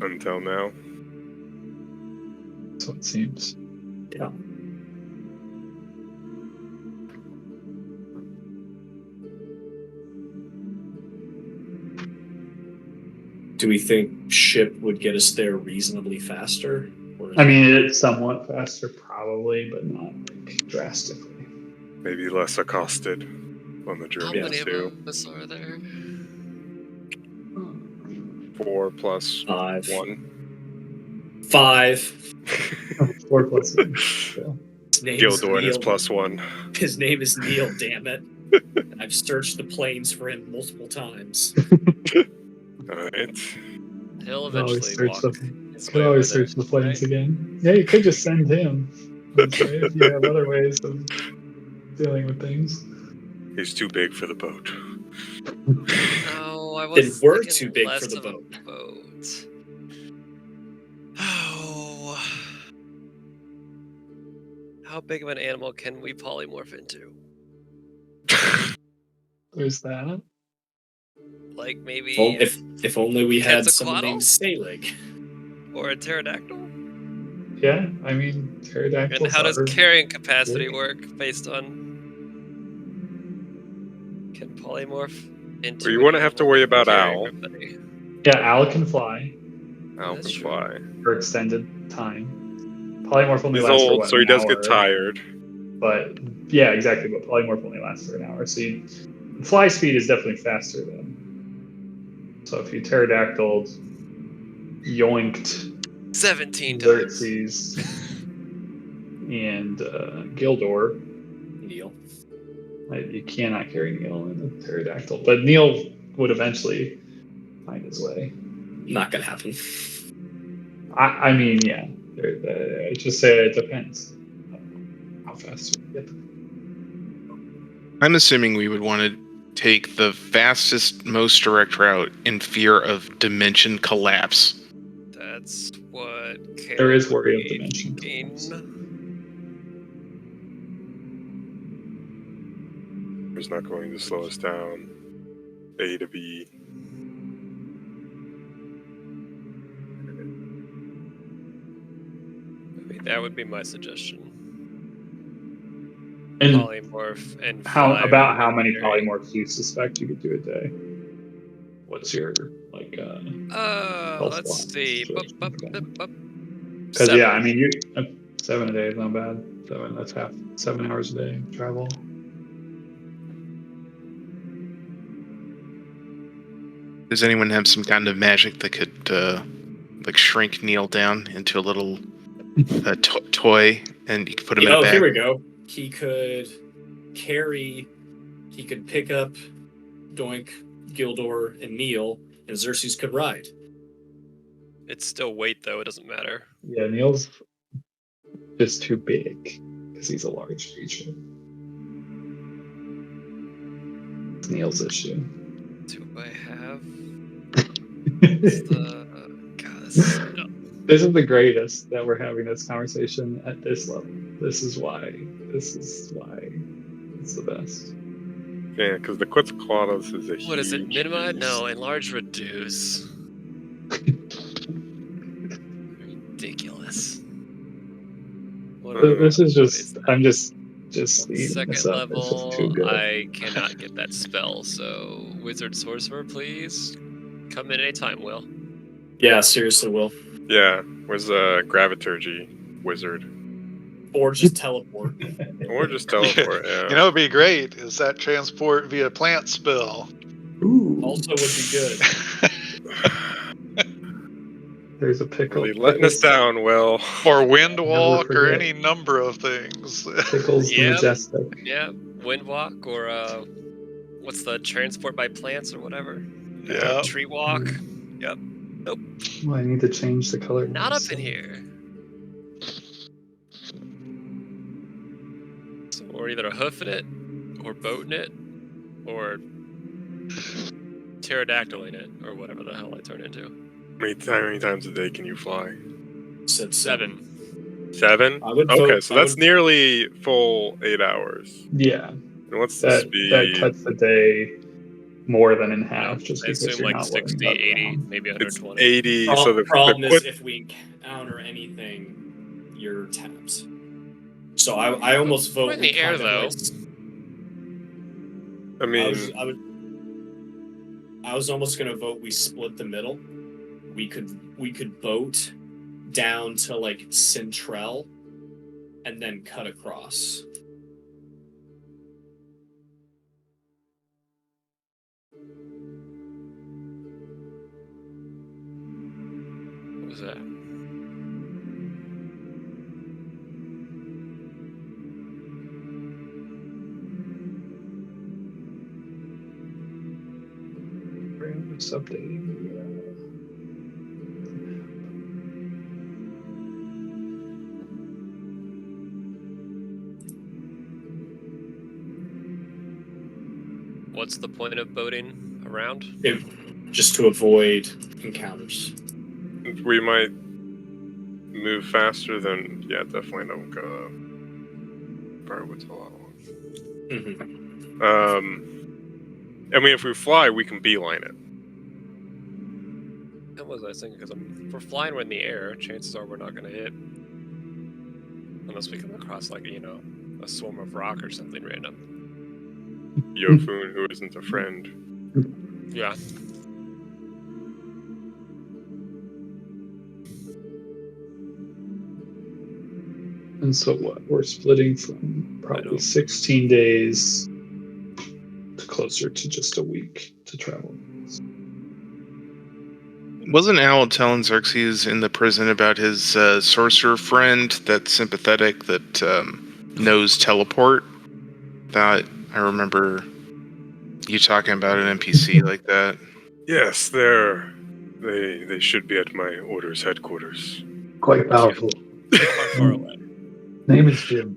Until now. So it seems. Yeah. Do we think ship would get us there reasonably faster? I mean, it's somewhat faster, probably, but not like drastically. Maybe less accosted on the How journey many too. of us are there? 4 plus 5. 1. 5. 4 plus 1. Yeah. His name is Gildor is Neil. +1. His name is Neil, damn it. I've searched the plains for him multiple times. Alright. He'll Could always eventually search walk. the, his could way always over search there, the plains right? again. Yeah, you could just send him. I'd say, if you have other ways of dealing with things. He's too big for the boat. No, I Then was we're thinking too big less for the of a boat. boat. Oh. How big of an animal can we polymorph into? There's that. Like maybe If only we had someone Quetzalcoatl? named Salig. Or a pterodactyl? Yeah, I mean, pterodactyls And how does are carrying capacity big. work based on can polymorph into Well, you an wouldn't have to animal worry that can about carry Owl. everybody? Yeah, Al can fly Owl That's can true. fly. for extended time. Polymorph only He's lasts for old, what, so he an does hour? get tired. But yeah, exactly. But polymorph only lasts for an hour. So fly speed is definitely faster than. So if you pterodactyl yoinked 17 times. Xerxes and Gildor, Neil. you cannot carry Neil in a pterodactyl. But Neil would eventually find his way. Not gonna happen. I mean, yeah. I just say it depends how fast you get there. I'm assuming we would want to take the fastest, most direct route in fear of dimension collapse. That's what There is worry of carrying dimension collapse. It's not going to slow us down. A to B. I mean, that would be my suggestion. And Polymorph and how fly over many carrying. polymorphs do you suspect you could do a day? What's your health Let's line see. Because yeah, I mean, 7 a day is not bad. 7, that's 7 hours a day travel. Does anyone have some kind of magic that could like shrink Neil down into a little toy, and you could put him in a bag? Here we go. He could pick up Doink, Gildor, and Neil, and Xerxes could ride. It's still weight, though. It doesn't matter. Yeah, Neil's just too big because he's a large creature. It's Neil's issue. Do I have? This God, is the greatest that we're having this conversation at this level. This is why it's the best. Yeah, because the Quetzalcoatl is a what is it? huge Minimize? beast. No, enlarge, reduce. Ridiculous. This is just. I'm just eating Second this up. It's just too level. good. I cannot get that spell. So, Wizard Sorcerer, please come in anytime, Will. Yeah, seriously, Will. Yeah, where's the graviturgy wizard? Or just teleport. Or just teleport, yeah. You know, it'd be great is that transport via plant spill. Ooh, Also would be good. there's a pickle. Really letting us down, Will. Or wind walk, or forget. any number of things. Pickles the Yep. Majestic. Yeah, windwalk or what's the transport by plants or whatever? Yeah. Tree walk. Yep. Well, I need to change the color. of Not my up in stuff. here. So we're either hoofing it, or boating it, or pterodactyling it, or whatever the hell I turn into. How many times a day can you fly? Said 7. 7? I would Okay, vote- so I that's would- nearly full 8 hours. Yeah, And what's the that speed? cuts the day more than in half, Yeah, just I because assume you're like not worrying 60, about 80, ground. maybe It's 120. 80. So the problem quick, is if we encounter anything, you're tapped. So I almost vote We're in we the air, kind of, though. like, I mean, I was almost gonna vote we split the middle. We could boat down to like Centrel and then cut across. What was that? It's updating. What's the point of boating around? Just to avoid encounters. we might move faster than. Yeah, definitely don't go up. Probably would tell that one. Mm-hmm. I mean, if we fly, we can beeline it. That was I thinking, because if we're flying in the air, chances are we're not going to hit. Unless we come across, like, a swarm of rock or something random. Yofun, who isn't a friend. Yeah. And so what? We're splitting from probably 16 days to closer to just a week to travel. Wasn't Owl telling Xerxes in the prison about his sorcerer friend that's sympathetic, that knows teleport? That I remember you talking about an NPC like that. Yes, they should be at my orders headquarters. Quite powerful. How far away? Name is Jim.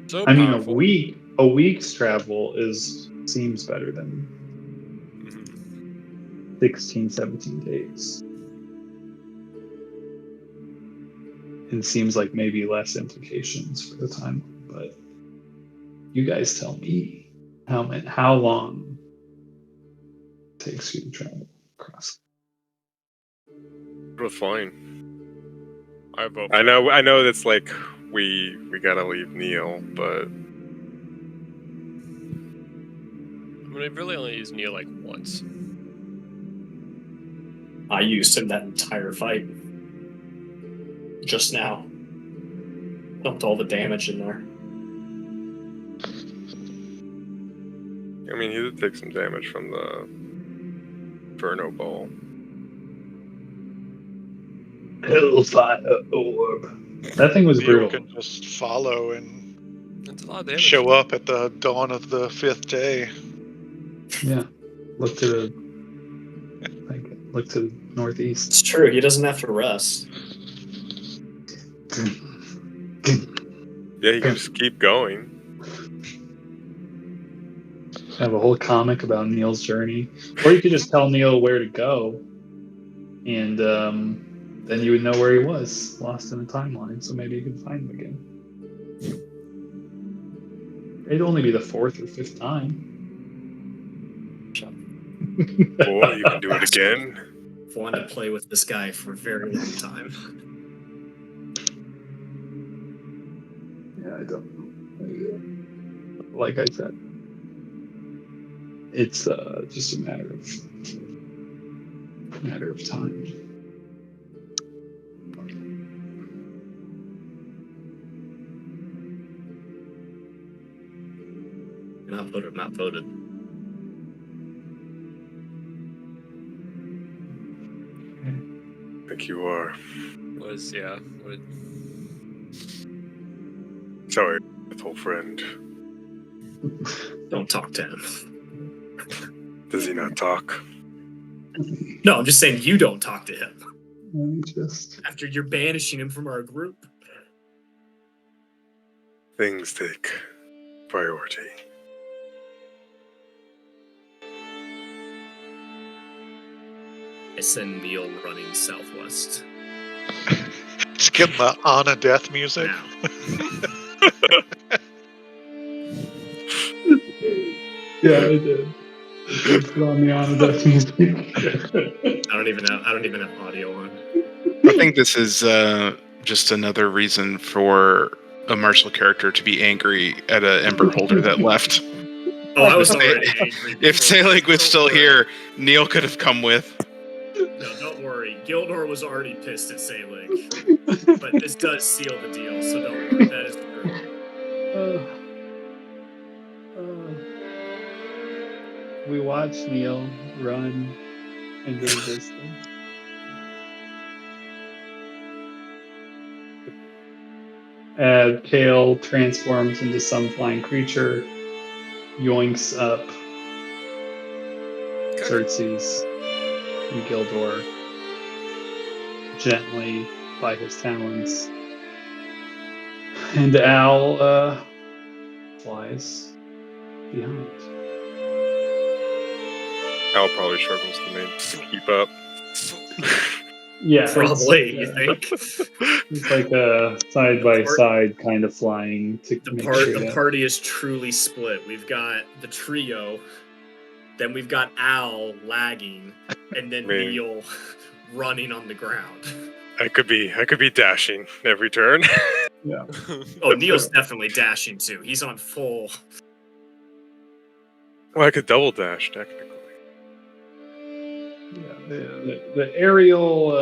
So I mean, powerful. a week's travel seems better than 16, 17 days. It seems like maybe less implications for the time, but you guys tell me how long it takes you to travel across. We're fine. I vote. I know that's like we gotta leave Neil, but I mean, I've really only used Neil like once. I used him that entire fight. Just now. Dumped all the damage in there. I mean, he did take some damage from the Inferno Ball. Hellfire orb. That thing was You brutal. can just follow and That's a lot of damage. show up at the dawn of the 5th day. Yeah. Look to the northeast. It's true, he doesn't have to rest. Yeah, he can just keep going. Have a whole comic about Neil's journey, or you could just tell Neil where to go, and then you would know where he was, lost in a timeline. So maybe you can find him again. It'd only be the 4th or 5th time. Or you can do it again. I've wanted to play with this guy for a very long time. Yeah, I don't know. Like I said, it's just a matter of matter of time. Not voted, not voted. I think you are. What? Sorry, little friend. Don't talk to him. Does he not talk? No, I'm just saying you don't talk to him. Just After you're banishing him from our group. Things take priority. I send Neil running southwest. Just getting the Anna death music. Now. yeah, I did. Put on the on death music. I don't even have audio on. I think this is just another reason for a martial character to be angry at an Ember Holder that left. Oh, I was already angry. If Salig was still here, Neil could have come with. No, don't worry. Gildor was already pissed at Salig. But this does seal the deal, so don't worry. That is true. We watch Neil run into the distance. Kale transforms into some flying creature, yoinks up Xerxes and Gildor gently by his talons. And Al flies behind. Al probably struggles to keep up. Yeah, Probably, you think? It's like a side-by-side kind of flying to make sure The party is truly split. We've got the trio, then we've got Al lagging, and then Neil running on the ground. I could be dashing every turn. Yeah. Oh, Neil's definitely dashing too. He's on full. Well, I could double dash technically. Yeah, the aerial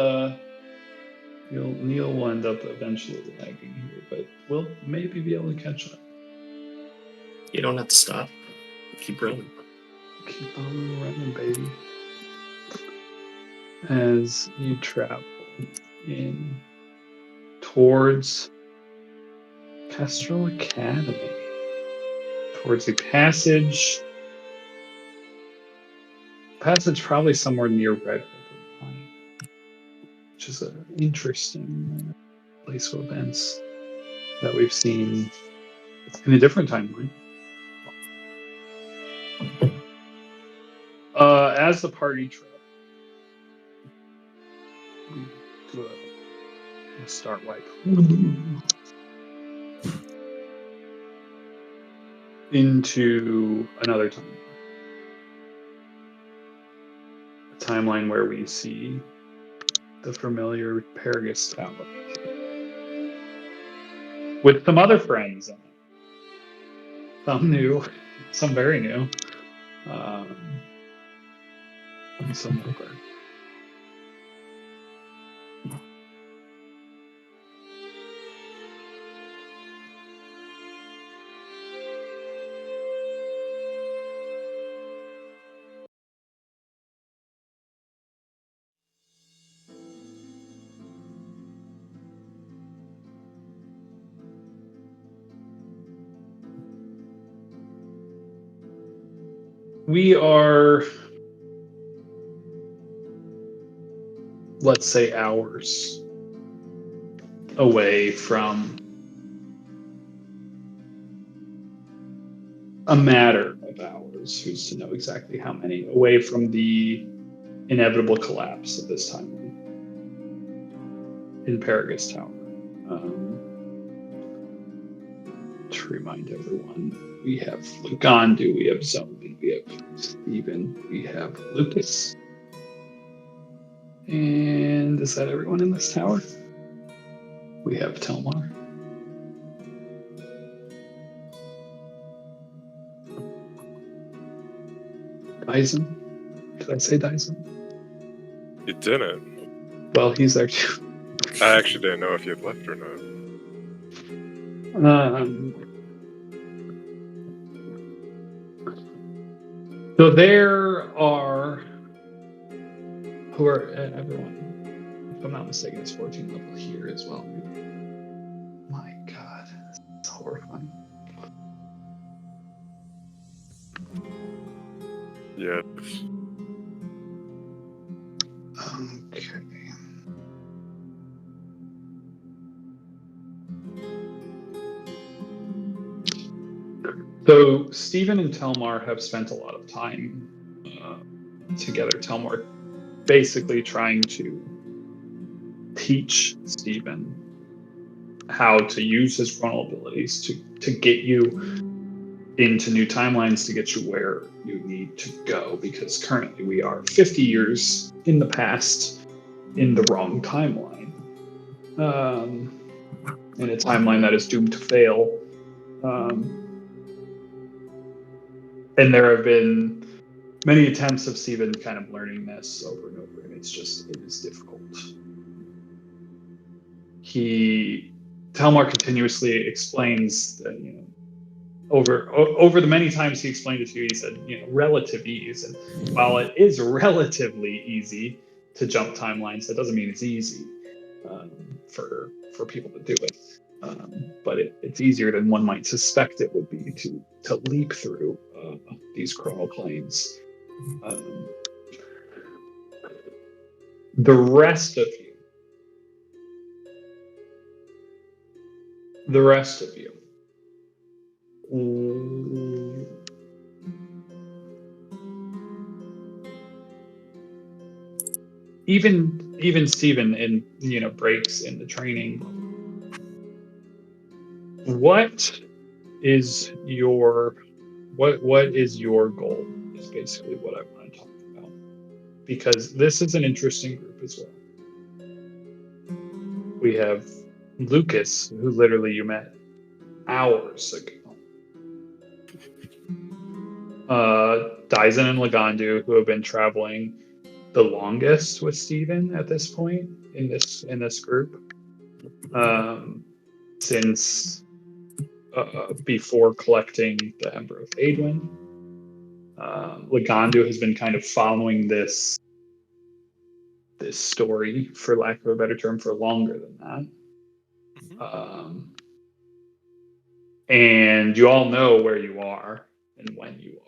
Neil will end up eventually lagging here, but we'll maybe be able to catch up. You don't have to stop. Keep running. Keep on running, baby. As you travel in towards Kestrel Academy, towards a passage probably somewhere near Red River Line, which is an interesting place of events that we've seen in a different timeline. As the party travels, we do a start wipe into another timeline. A timeline where we see the familiar Paragus Tower with some other friends in it. Some new, some very new, and some older. We are, let's say, hours away from a matter of hours, who's to know exactly how many, away from the inevitable collapse of this timeline in Paragus Tower. To remind everyone, we have Lugandu, we have Zombie, we have Steven, we have Lucas. And is that everyone in this tower? We have Telmar. Dyson. Did I say Dyson? You didn't. Well, he's there too. I actually didn't know if you had left or not. So there are who are everyone. If I'm not mistaken, it's 14 level here as well. My God, it's horrifying. Yeah. Okay. So Stephen and Telmar have spent a lot of time together. Telmar basically trying to teach Stephen how to use his frontal abilities to get you into new timelines, to get you where you need to go, because currently we are 50 years in the past in the wrong timeline, in a timeline that is doomed to fail. And there have been many attempts of Stephen kind of learning this over and over, and it is difficult. Telmar continuously explains that, over the many times he explained it to you, he said, relative ease. And while it is relatively easy to jump timelines, that doesn't mean it's easy for people to do it. But it's easier than one might suspect it would be to leap through these chronal planes. The rest of you, even Stephen in breaks in the training. What is your goal? Is basically what I want to talk about, because this is an interesting group as well. We have Lucas, who literally you met hours ago. Dyson and Lagandu, who have been traveling the longest with Stephen at this point in this group, since before collecting the Ember of Aedwin. Lagandu has been kind of following this story, for lack of a better term, for longer than that. And you all know where you are and when you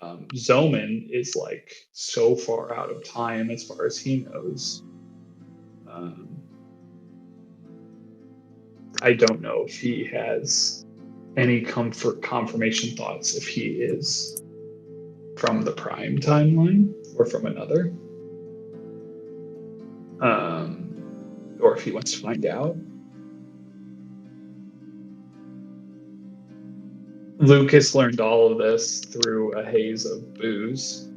are. Zoman is like so far out of time as far as he knows. I don't know if he has any confirmation thoughts if he is from the Prime timeline or from another, or if he wants to find out. Lucas learned all of this through a haze of booze.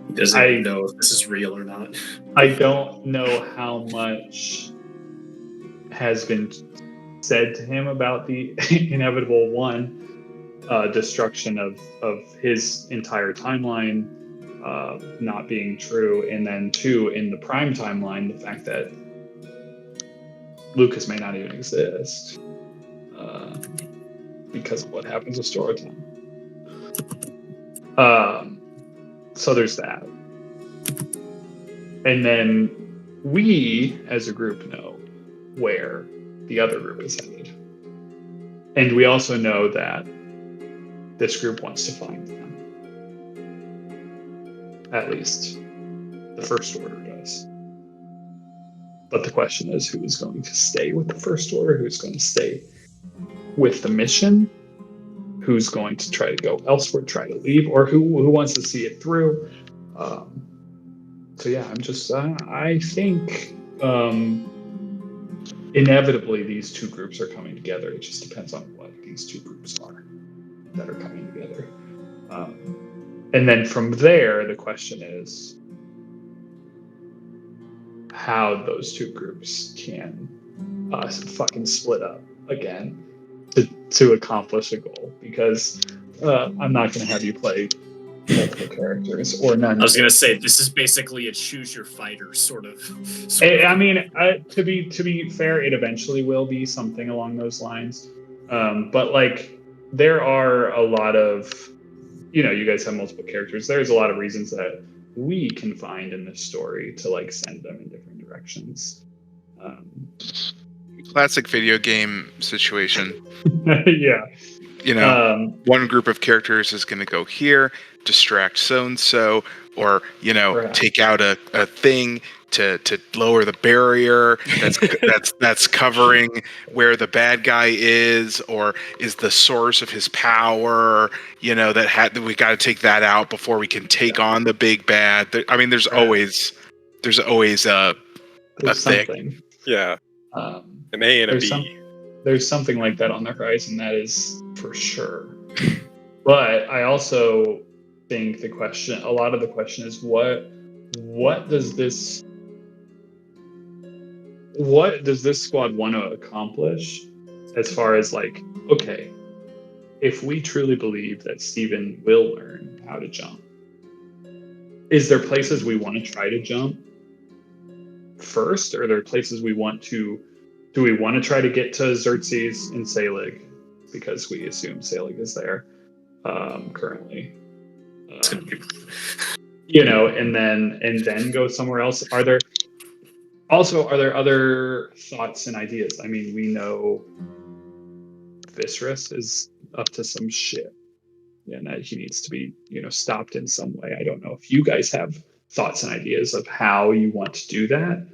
He doesn't even know if this is real or not. I don't know how much has been said to him about the inevitable destruction of his entire timeline not being true, and then two, in the Prime timeline, the fact that Lucas may not even exist because of what happens with Storytime. So there's that. And then we, as a group, know where the other group is headed. And we also know that this group wants to find them. At least the First Order does. But the question is, who is going to stay with the First Order? Who's going to stay with the mission? Who's going to try to go elsewhere, try to leave, or who wants to see it through? So yeah, I think inevitably these two groups are coming together. It just depends on what these two groups are that are coming together. And then from there, the question is how those two groups can fucking split up again to accomplish a goal. Because I'm not going to have you play multiple characters or none. I was gonna say this is basically a choose your fighter sort of. I mean, to be fair, it eventually will be something along those lines. But like, there are a lot of, you guys have multiple characters. There's a lot of reasons that we can find in this story to like send them in different directions. Classic video game situation. Yeah. One group of characters is going to go here, distract so-and-so, or, Perhaps. take out a thing to lower the barrier that's covering where the bad guy is, or is the source of his power, that we got to take that out before we can take on the big bad. I mean, there's always There's a thing. something. Yeah. An A and a B. There's something like that on the horizon, that is for sure. But I also think a lot of the question is what does this squad want to accomplish, as far as like, okay, if we truly believe that Steven will learn how to jump, is there places we want to try to jump first, or are there places do we want to try to get to Xerxes and Salig, because we assume Salig is there currently, and then go somewhere else? Are there other thoughts and ideas? I mean, we know Viscerus is up to some shit, and that he needs to be stopped in some way. I don't know if you guys have thoughts and ideas of how you want to do that,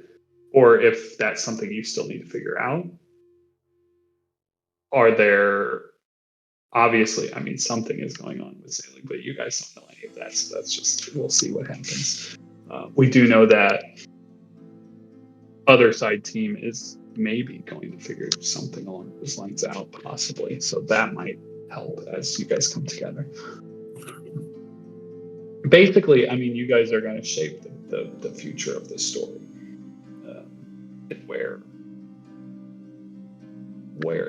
or if that's something you still need to figure out. Are there, obviously, I mean, something is going on with Salig, but you guys don't know any of that, so that's just, we'll see what happens. We do know that other side team is maybe going to figure something along those lines out, possibly, so that might help as you guys come together. Basically, I mean, you guys are going to shape the future of this story, and where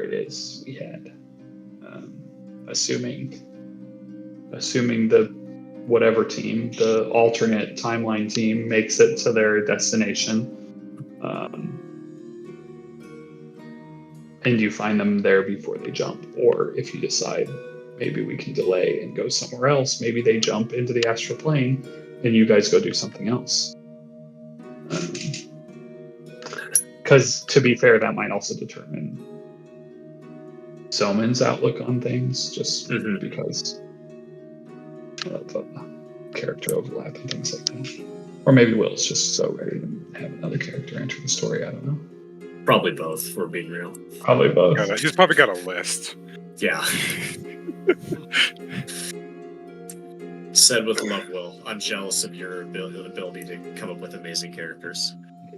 it is we head, assuming the whatever team, the alternate timeline team, makes it to their destination, and you find them there before they jump. Or if you decide maybe we can delay and go somewhere else, maybe they jump into the astral plane and you guys go do something else. Because to be fair, that might also determine Soman's outlook on things, just because of character overlap and things like that. Or maybe Will's just so ready to have another character enter the story. I don't know. Probably both, if we're being real. Probably both. He's probably got a list. Yeah. Said with love, Will. I'm jealous of your ability to come up with amazing characters.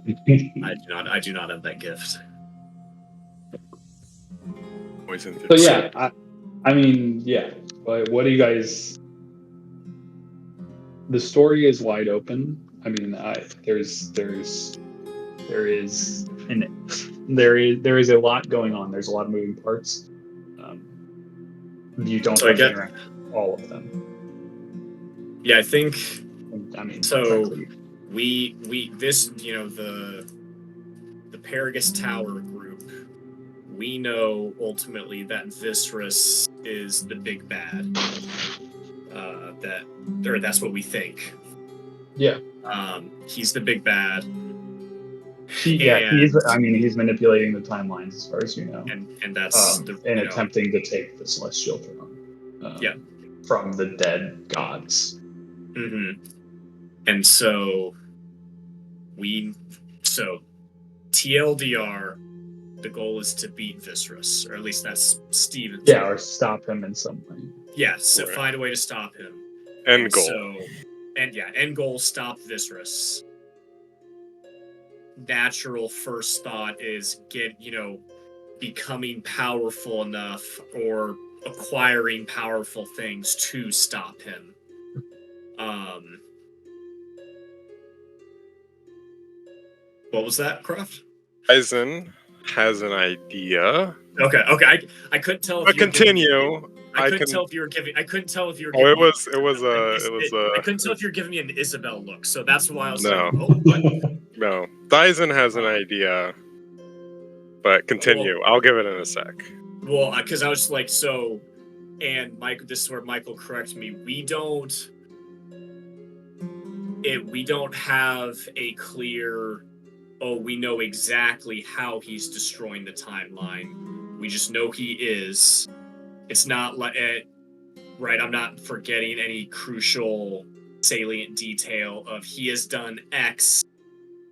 I do not have that gift. So yeah, I mean, yeah. But what do you guys? The story is wide open. I mean, there is a lot going on. There's a lot of moving parts. You don't have to interact with all of them. Yeah, I think. I mean, so. frankly, We this the Paragus Tower group. We know ultimately that Viscerus is the big bad. That's what we think. Yeah. He's the big bad. He's manipulating the timelines, as far as you know, and that's attempting to take the celestial throne. From the dead gods. Mm-hmm. And so TLDR, the goal is to beat Viscerus, or at least that's Steven's. Yeah, or stop him in some way. Yeah, so find a way to stop him. End goal. End goal, stop Viscerus. Natural first thought is becoming powerful enough or acquiring powerful things to stop him. What was that, Croft? Eisen has an idea. Okay. I couldn't tell. But continue. I couldn't can. tell if you were giving. I couldn't tell if you were. Oh, Giving it was I couldn't tell if you were giving me an Isabel look, so that's why I was No. like, "Oh, what?" no. Dyson has an idea, but continue. I'll give it in a sec. Well, because I was like, so, and Mike, this is where Michael corrected me. We don't have a clear. Oh, we know exactly how he's destroying the timeline. We just know he is. It's not like right. I'm not forgetting any crucial, salient detail of he has done X,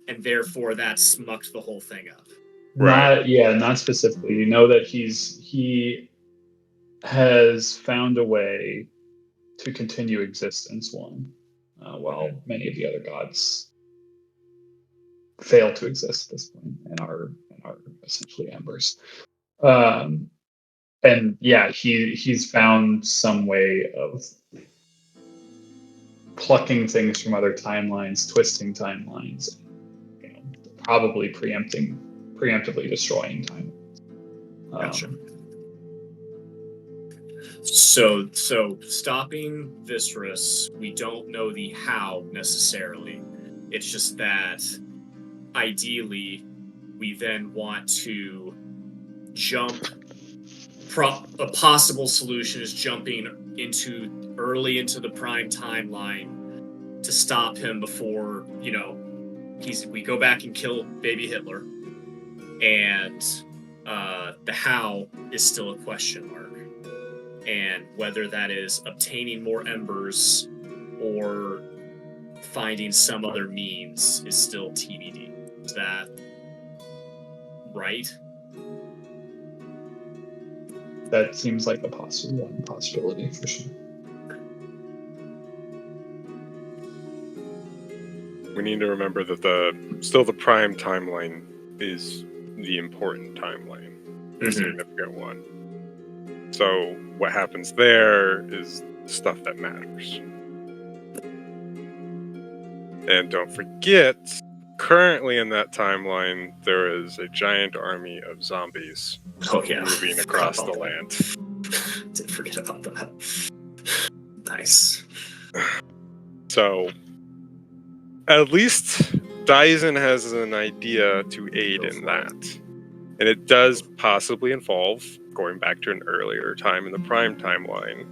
and therefore that smucked the whole thing up. Not specifically. You know that he has found a way to continue existence, while many of the other gods fail to exist at this point and are essentially embers. And yeah, he's found some way of plucking things from other timelines, twisting timelines, probably preemptively destroying time. Gotcha. So stopping Viscerus, we don't know the how necessarily. It's just that ideally we then want to jump. A possible solution is jumping early into the prime timeline to stop him before, we go back and kill baby Hitler. And the how is still a question mark. And whether that is obtaining more embers or finding some other means is still TBD. Is that right? That seems like a possibility for sure. We need to remember that the prime timeline is the important timeline, the significant one. So what happens there is stuff that matters. And don't forget, currently in that timeline, there is a giant army of zombies moving across the land. Didn't forget about that. Nice. So, at least Dyson has an idea to aid in that. And it does possibly involve going back to an earlier time in the prime timeline.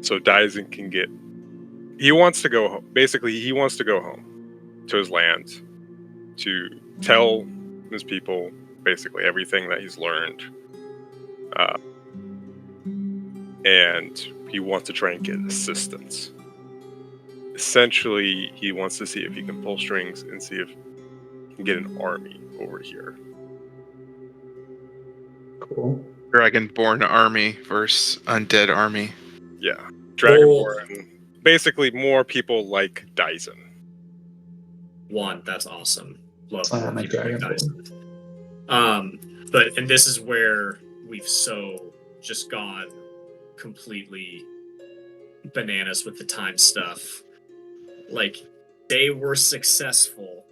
So Dyson can he wants to go home. Basically, he wants to go home to his land to tell his people basically everything that he's learned. And he wants to try and get assistance. Essentially, he wants to see if he can pull strings and see if he can get an army over here. Cool. Dragonborn army versus undead army. Yeah. Dragonborn. Basically, more people like Dyson. That's awesome. Love Slam more people like Dragonborn. Dyson. And this is where we've so just gone completely bananas with the time stuff. Like, they were successful,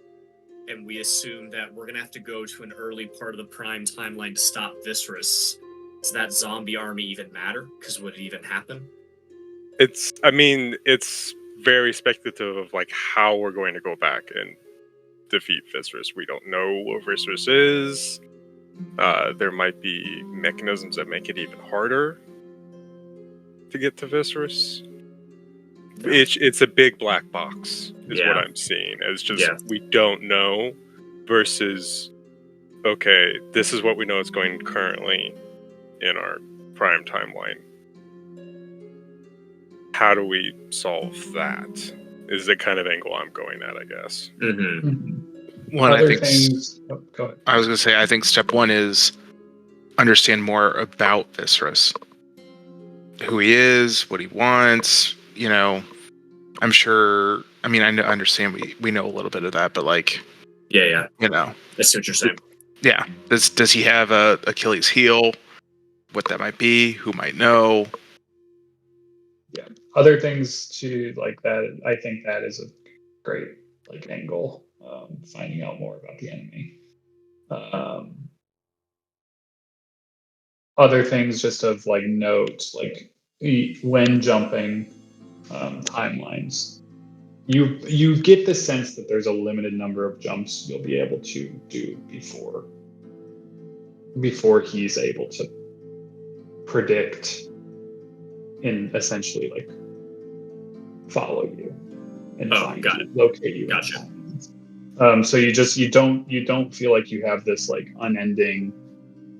and we assume that we're gonna have to go to an early part of the prime timeline to stop Viscerus. Does that zombie army even matter? Because would it even happen? It's very speculative of like how we're going to go back and defeat Viscerus. We don't know what Viscerus is. There might be mechanisms that make it even harder to get to Viscerus. It's a big black box, is what I'm seeing. It's just we don't know versus okay, this is what we know is going currently in our prime timeline. How do we solve that? Is the kind of angle I'm going at, I guess. One, I think. Go ahead. I was going to say, I think step one is understand more about Viscerus, who he is, what he wants. I'm sure. I mean, I understand we know a little bit of that, but like, I see what you're saying. Yeah. Does he have a Achilles heel? What that might be? Who might know? Yeah. Other things to like that. I think that is a great angle. Finding out more about the enemy. Other things just of like note, like when jumping timelines, you get the sense that there's a limited number of jumps you'll be able to do before he's able to predict and essentially like follow you and find got you, it. locate you. Gotcha. So you don't feel like you have this like unending.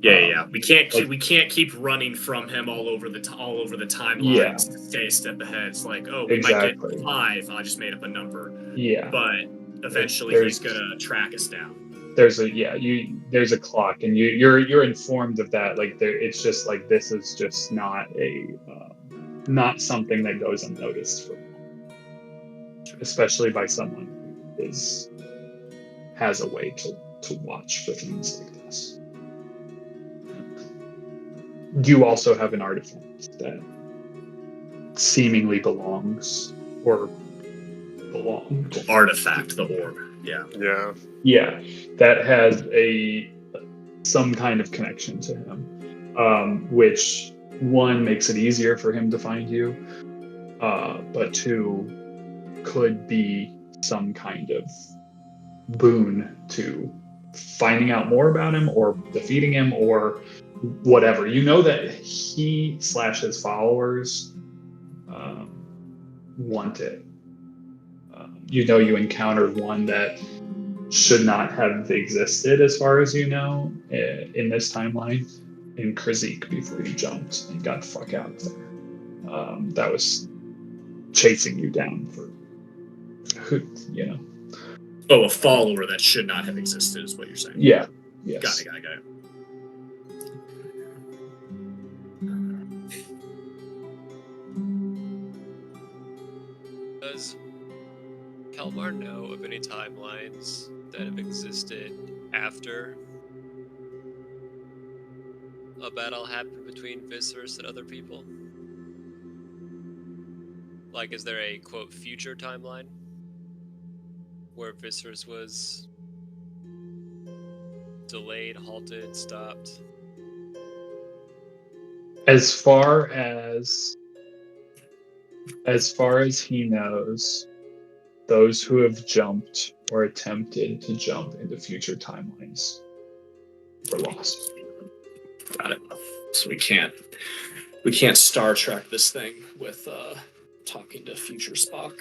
Yeah. We can't like- we can't keep running from him all over the timelines to stay a step ahead. It's like, oh, we might Exactly. get 5. I just made up a number. Yeah. But eventually There's- he's gonna track us down. There's a clock, and you're informed of that. Like it's just like this is just not not something that goes unnoticed for long, especially by someone who has a way to watch for things like this. You also have an artifact that seemingly belongs or belonged. Artifact, the orb. Yeah. Yeah. Yeah, that has some kind of connection to him, which one makes it easier for him to find you, but two could be some kind of boon to finding out more about him or defeating him or whatever. You know that he / his followers want it. You know you encountered one that should not have existed, as far as you know, in this timeline, in Krazik before you jumped and got the fuck out of there. That was chasing you down for who, you know. Oh, a follower that should not have existed is what you're saying. Yeah. Yes. Got it. Does Kalmar know of any timelines that have existed after a battle happened between Viserys and other people? Like, is there a, quote, future timeline where Viserys was delayed, halted, stopped? As far as he knows, those who have jumped or attempted to jump into future timelines were lost. Got it. So we can't Star Trek this thing with talking to future Spock.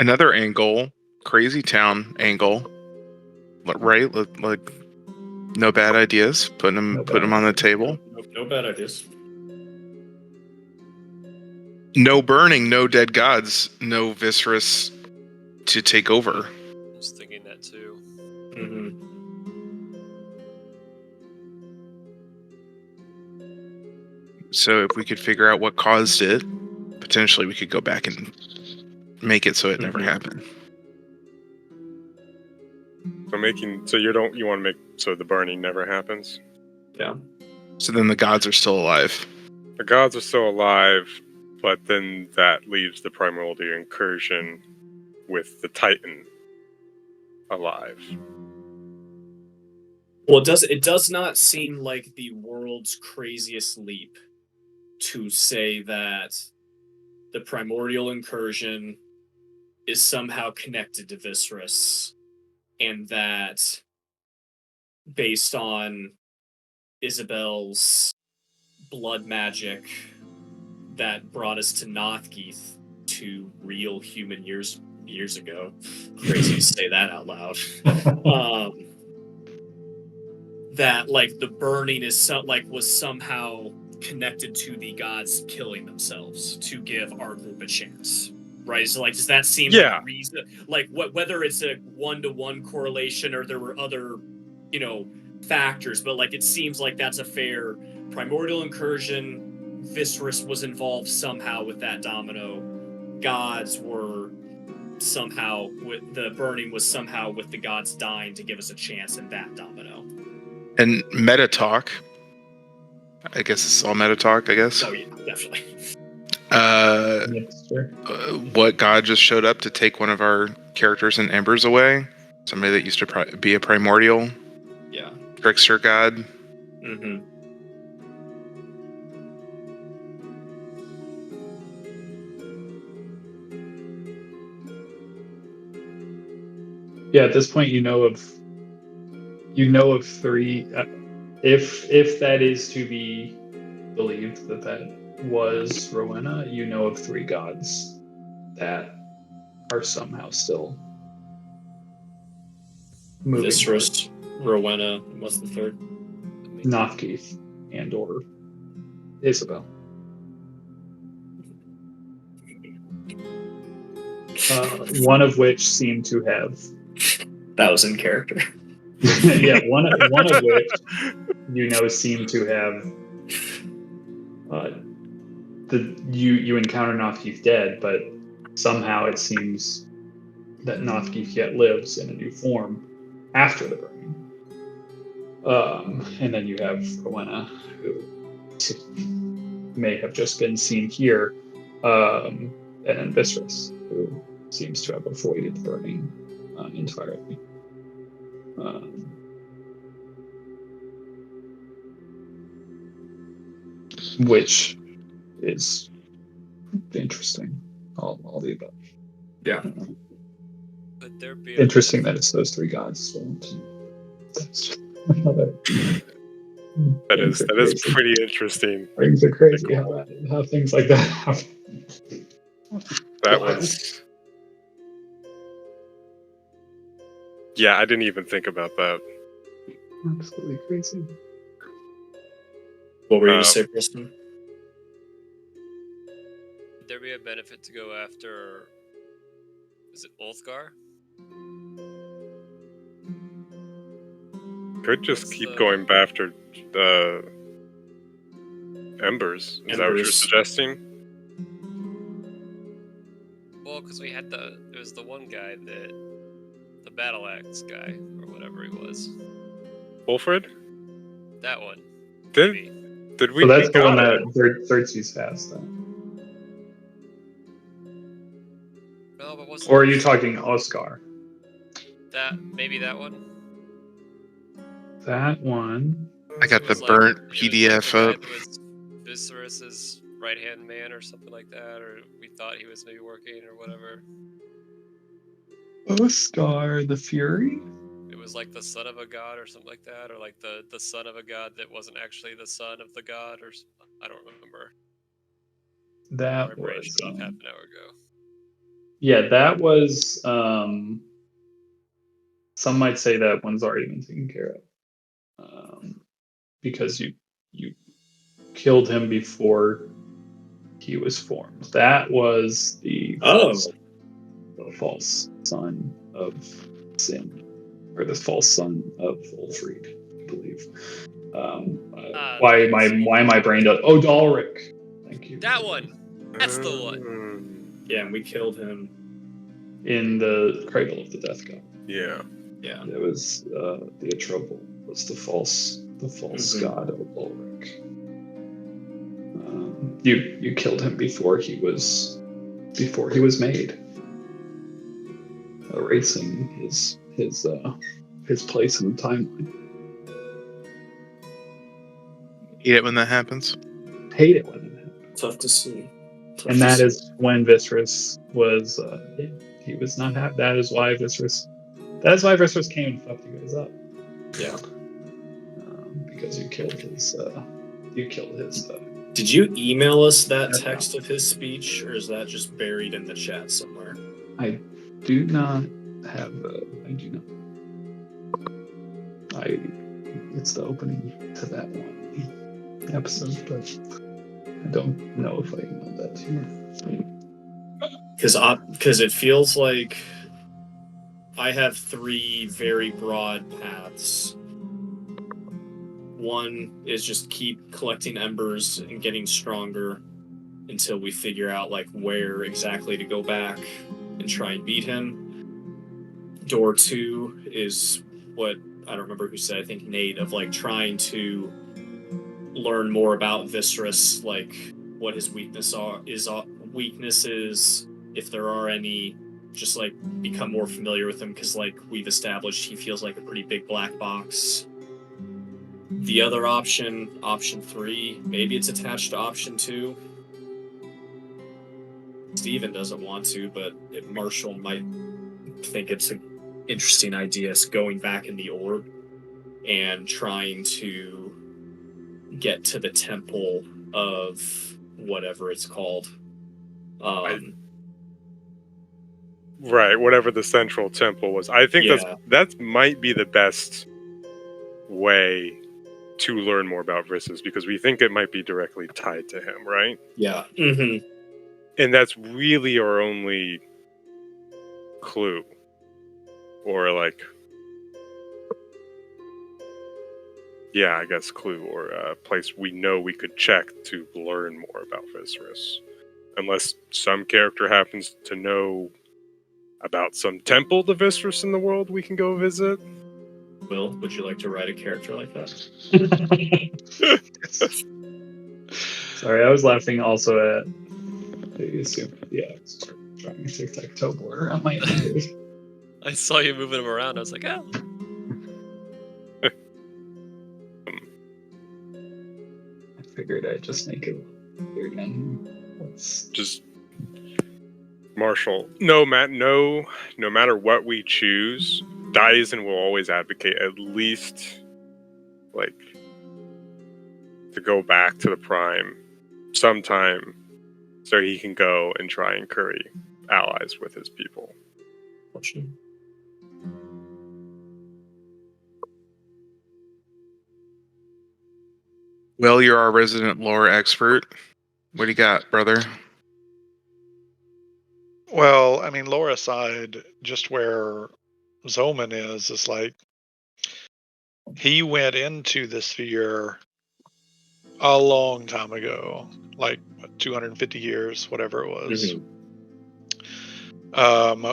Another angle, crazy town angle, right? Like no bad ideas. Put them on the table. No bad ideas. No burning, no dead gods, no Viserys to take over. I was thinking that too. Mm-hmm. So if we could figure out what caused it, potentially we could go back and make it so it never happened. So you want to make so the burning never happens? Yeah. So then the gods are still alive. The gods are still alive, but then that leaves the primordial incursion with the Titan alive. Well, it does not seem like the world's craziest leap to say that the primordial incursion is somehow connected to Viserys, and that based on Isabel's blood magic that brought us to Nothgeath 2 real human years ago. Crazy to say that out loud. That like the burning was somehow connected to the gods killing themselves to give our group a chance. Right? So like does that seem like a reason, like whether it's a 1-to-1 correlation or there were other, factors, but like it seems like that's a fair primordial incursion. Viserys was involved somehow with that domino. Gods were somehow with the burning was somehow with the gods dying to give us a chance in that domino. And meta talk. I guess it's all meta talk, I guess. Oh yeah, definitely. What god just showed up to take one of our characters in Embers away? Somebody that used to be a primordial. Yeah. Trickster god. Mm-hmm. Yeah, at this point, you know of 3. If that is to be believed that was Rowena, you know of 3 gods that are somehow still moving. Viscerus, Rowena, and what's the third? Nothkeith and or Isabel. One of which seemed to have. That was in character. Yeah, one of which seemed to have. You encounter Nothkeith dead, but somehow it seems that Nothkeith yet lives in a new form after the burning. And then you have Rowena, who may have just been seen here, and then Viscerus, who seems to have avoided the burning entirely. Which is interesting. All the above. Yeah. Could there be Interesting that it's those 3 gods. So that's another. That is pretty interesting. Things are crazy how things like that happen. That was. Yeah, I didn't even think about that. Absolutely crazy. What were you going to say, Preston? Would there be a benefit to go after? Is it Ulthgar? Could just keep going after the Embers. Is that what you're suggesting? Well, because we had there was the one guy the battle axe guy or whatever he was. Wilfred? That one. Did we? So that's the one that Xerxes has, then. No, but what's? Or are you talking Oscar? Maybe that one. That one. I got the burnt PDF up. It was Viscerus's right-hand man or something like that, or we thought he was maybe working or whatever. Oscar the Fury? It was like the son of a god or something like that, or like the son of a god that wasn't actually the son of the god, or I don't remember. That was half an hour ago. Yeah, that was. Some might say that one's already been taken care of, because you killed him before he was formed. That was the false son of Sin, or the false son of Ulfried, I believe. Why my brain does? Oh, Dalric. Thank you. That one. That's the one. Yeah, and we killed him in the Cradle of the Death God. Yeah. Yeah. It was the Atrobal was the false god of Ulrich. You killed him before he was made, erasing his place in the timeline. Hate it when that happens. Hate it when it happens. Tough to see. And that is when Viscerus was. He was not happy. That is why Viscerus came and fucked you guys up. Yeah. Because you killed his. Did you email us that text of his speech, or is that just buried in the chat somewhere? I do not have. I do not. It's the opening to that one episode, but I don't know if I emailed that to you. Because it feels like I have 3 very broad paths. One is just keep collecting embers and getting stronger until we figure out like where exactly to go back and try and beat him. Door 2 is what I don't remember who said, I think Nate, of like trying to learn more about Viscerus, like what his weaknesses, if there are any, just like become more familiar with him, because like we've established he feels like a pretty big black box. The other option, option 3, maybe it's attached to option 2. Steven doesn't want to, but Marshall might think it's an interesting idea, going back in the orb and trying to get to the temple of whatever it's called. Right, whatever the central temple was. I think that might be the best way to learn more about Vissus, because we think it might be directly tied to him, right? Yeah. Mm-hmm. And that's really our only clue. Or like... Yeah, I guess clue, or a place we know we could check to learn more about Viscerus. Unless some character happens to know about some temple to Viscerus in the world we can go visit. Will, would you like to write a character like that? Sorry, I was laughing also at... I assume, start drawing a tic-tac-toe board around my ears. I saw you moving him around. I was like, oh. I figured I'd just make it weird and just Marshall. No matter what we choose, Dyson will always advocate at least like to go back to the Prime sometime so he can go and try and curry allies with his people. Well, you're our resident lore expert. What do you got, brother? Well, I mean, lore aside, just where Zoman is like, he went into the sphere a long time ago, like 250 years, whatever it was,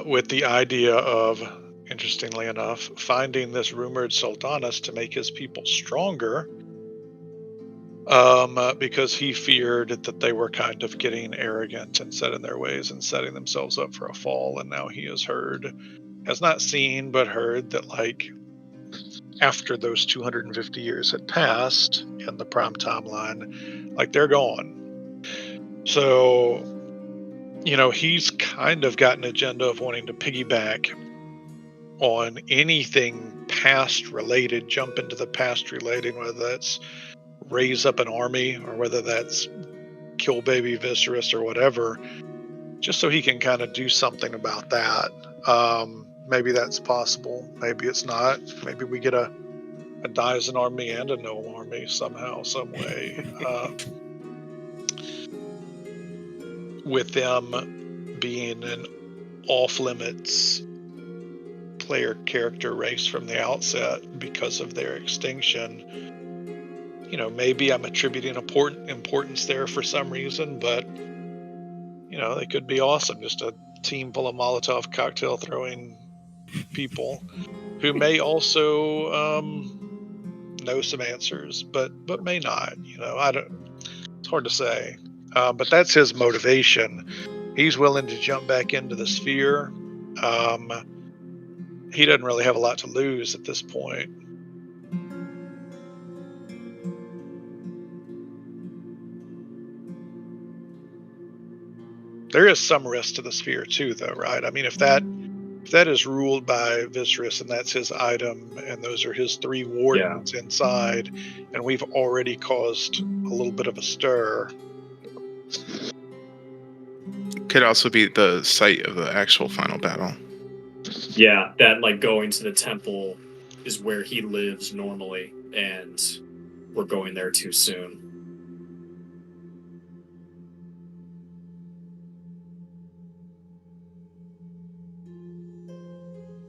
with the idea of, interestingly enough, finding this rumored Sultanas to make his people stronger, because he feared that they were kind of getting arrogant and set in their ways and setting themselves up for a fall. And now he has not seen, but heard that, like, after those 250 years had passed in the Prime timeline, like, they're gone. So, he's kind of got an agenda of wanting to piggyback on anything past related, jump into the past relating, whether that's raise up an army or whether that's kill baby Viscerus or whatever, just so he can kind of do something about that. Maybe that's possible. Maybe it's not. Maybe we get a Dyson army and a Gnome army somehow, some way. With them being an off-limits player character race from the outset because of their extinction. Maybe I'm attributing importance there for some reason, but they could be awesome. Just a team full of Molotov cocktail throwing people who may also know some answers, but may not. It's hard to say. But that's his motivation. He's willing to jump back into the sphere. He doesn't really have a lot to lose at this point. There is some risk to the sphere too, though, right? I mean, if that is ruled by Viscerus and that's his item, and those are his 3 wardens inside, and we've already caused a little bit of a stir. Could also be the site of the actual final battle. Yeah, that, like, going to the temple is where he lives normally, and we're going there too soon.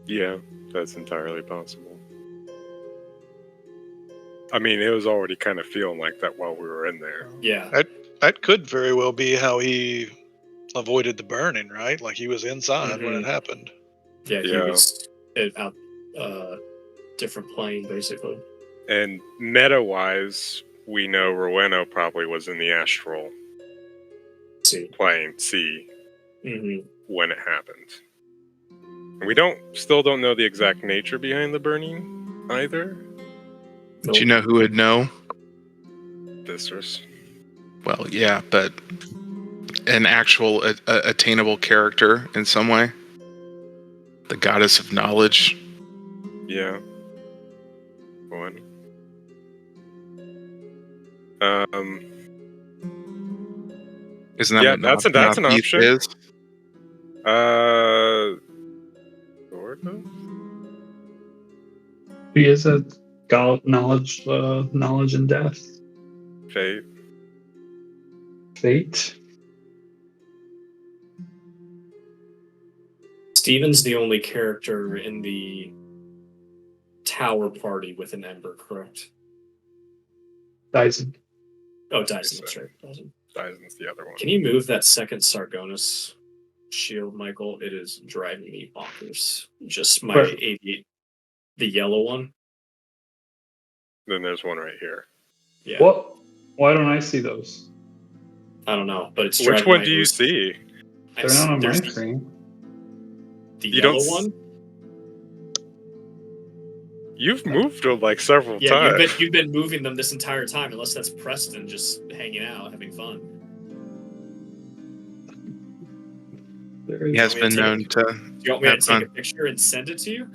Yeah, that's entirely possible. I mean, it was already kind of feeling like that while we were in there. Yeah. That could very well be how he avoided the burning, right? Like, he was inside when it happened. Yeah, he was out different plane, basically. And meta-wise, we know Rowena probably was in the astral plane, C, when it happened. And we still don't know the exact nature behind the burning either. Do you know who would know? Mistress. Well, yeah, but an actual attainable character in some way. The goddess of knowledge. Yeah. One. Isn't that Yeah, what that's an Nafith option. is? Gordo? He is a god knowledge and death. Fate. Fate. Steven's the only character in the tower party with an ember, correct? Dyson. Oh, Dyson, that's right. Dyson. Dyson's the other one. Can you move that second Sargonis shield, Michael? It is driving me bonkers. Just my Where? 88, the yellow one. Then there's one right here. Yeah. What? Why don't I see those? I don't know, but it's Which driving one my do you OC see? They're not on my there's screen. the You yellow don't one. You've moved them like several Yeah, times. you've been moving them this entire time, unless that's Preston just hanging out, having fun. There He is, has been known to. Do you want me to Have take fun. a picture and send it to you?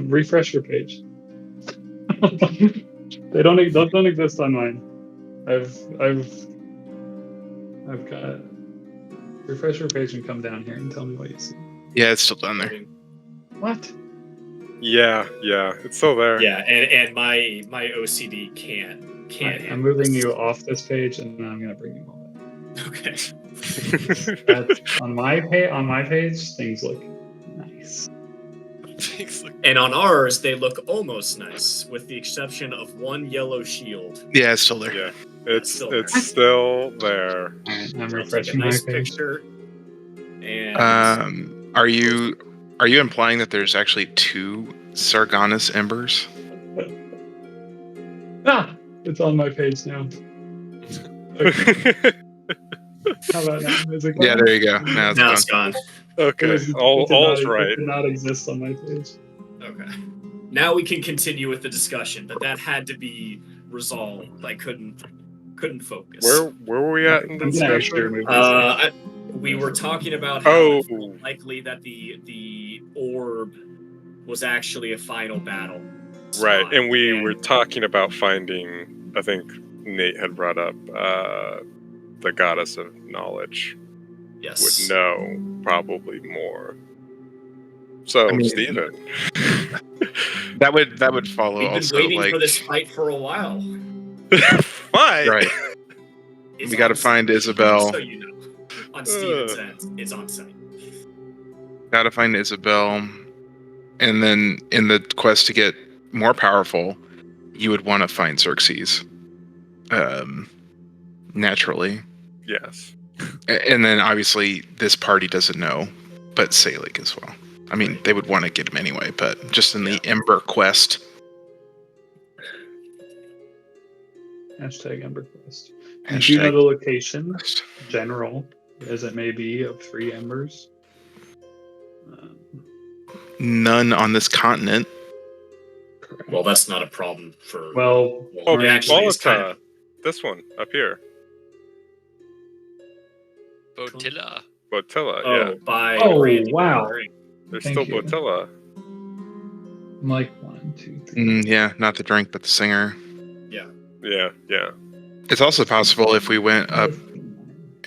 refresh your page. They don't exist on mine. I've got refresh your page and come down here and tell me what you see. Yeah, it's still down there. What? Yeah, it's still there. Yeah, and my OCD can't. I'm handle moving this. you off this page, and then I'm gonna bring you all back. Okay. That's on my page. Things look nice. And on ours, they look almost nice, with the exception of one yellow shield. Yeah, it's still there. Yeah, it's still there. still there. Alright, I'm I'll take a refreshing nice my page. picture. And Are you implying that there's actually 2 Sargonis embers? Ah, it's on my page now. Okay. How about now? Is it Yeah, gone? there you go. Now now it's it's gone. Okay, It all's It right. did not exist on my page. Okay. Now we can continue with the discussion, but that had to be resolved. I couldn't focus. Where were we at in the I'm gonna actually discussion? remove this. We were talking about how Oh, it's likely that the orb was actually a final battle. right. spot, And we were talking about finding. I think Nate had brought up the goddess of knowledge Yes. would know probably more. So, I mean, Steven. that would follow We've been also waiting like for this fight for a while. Why? right. It's We got to on find site. Isabel. So you know, on Steven's end, it's on site. Got to find Isabel, and then in the quest to get more powerful, you would want to find Xerxes. Naturally, Yes. and then obviously this party doesn't know, but Salig as well. I mean, they would want to get him anyway, but just in the Ember quest. Hashtag Ember Quest. And do you know Hashtag the location, quest. general, as it may be, of 3 embers? None on this continent. Correct. Well, that's not a problem for. Well, Oh, it actually is kind of. this one up here. Botilla. Botilla, Oh, yeah. by Oh, Randy wow. Waring. There's thank still you. Botilla. I'm like 1, 2, 3. Yeah, not the drink, but the singer. Yeah. It's also possible if we went up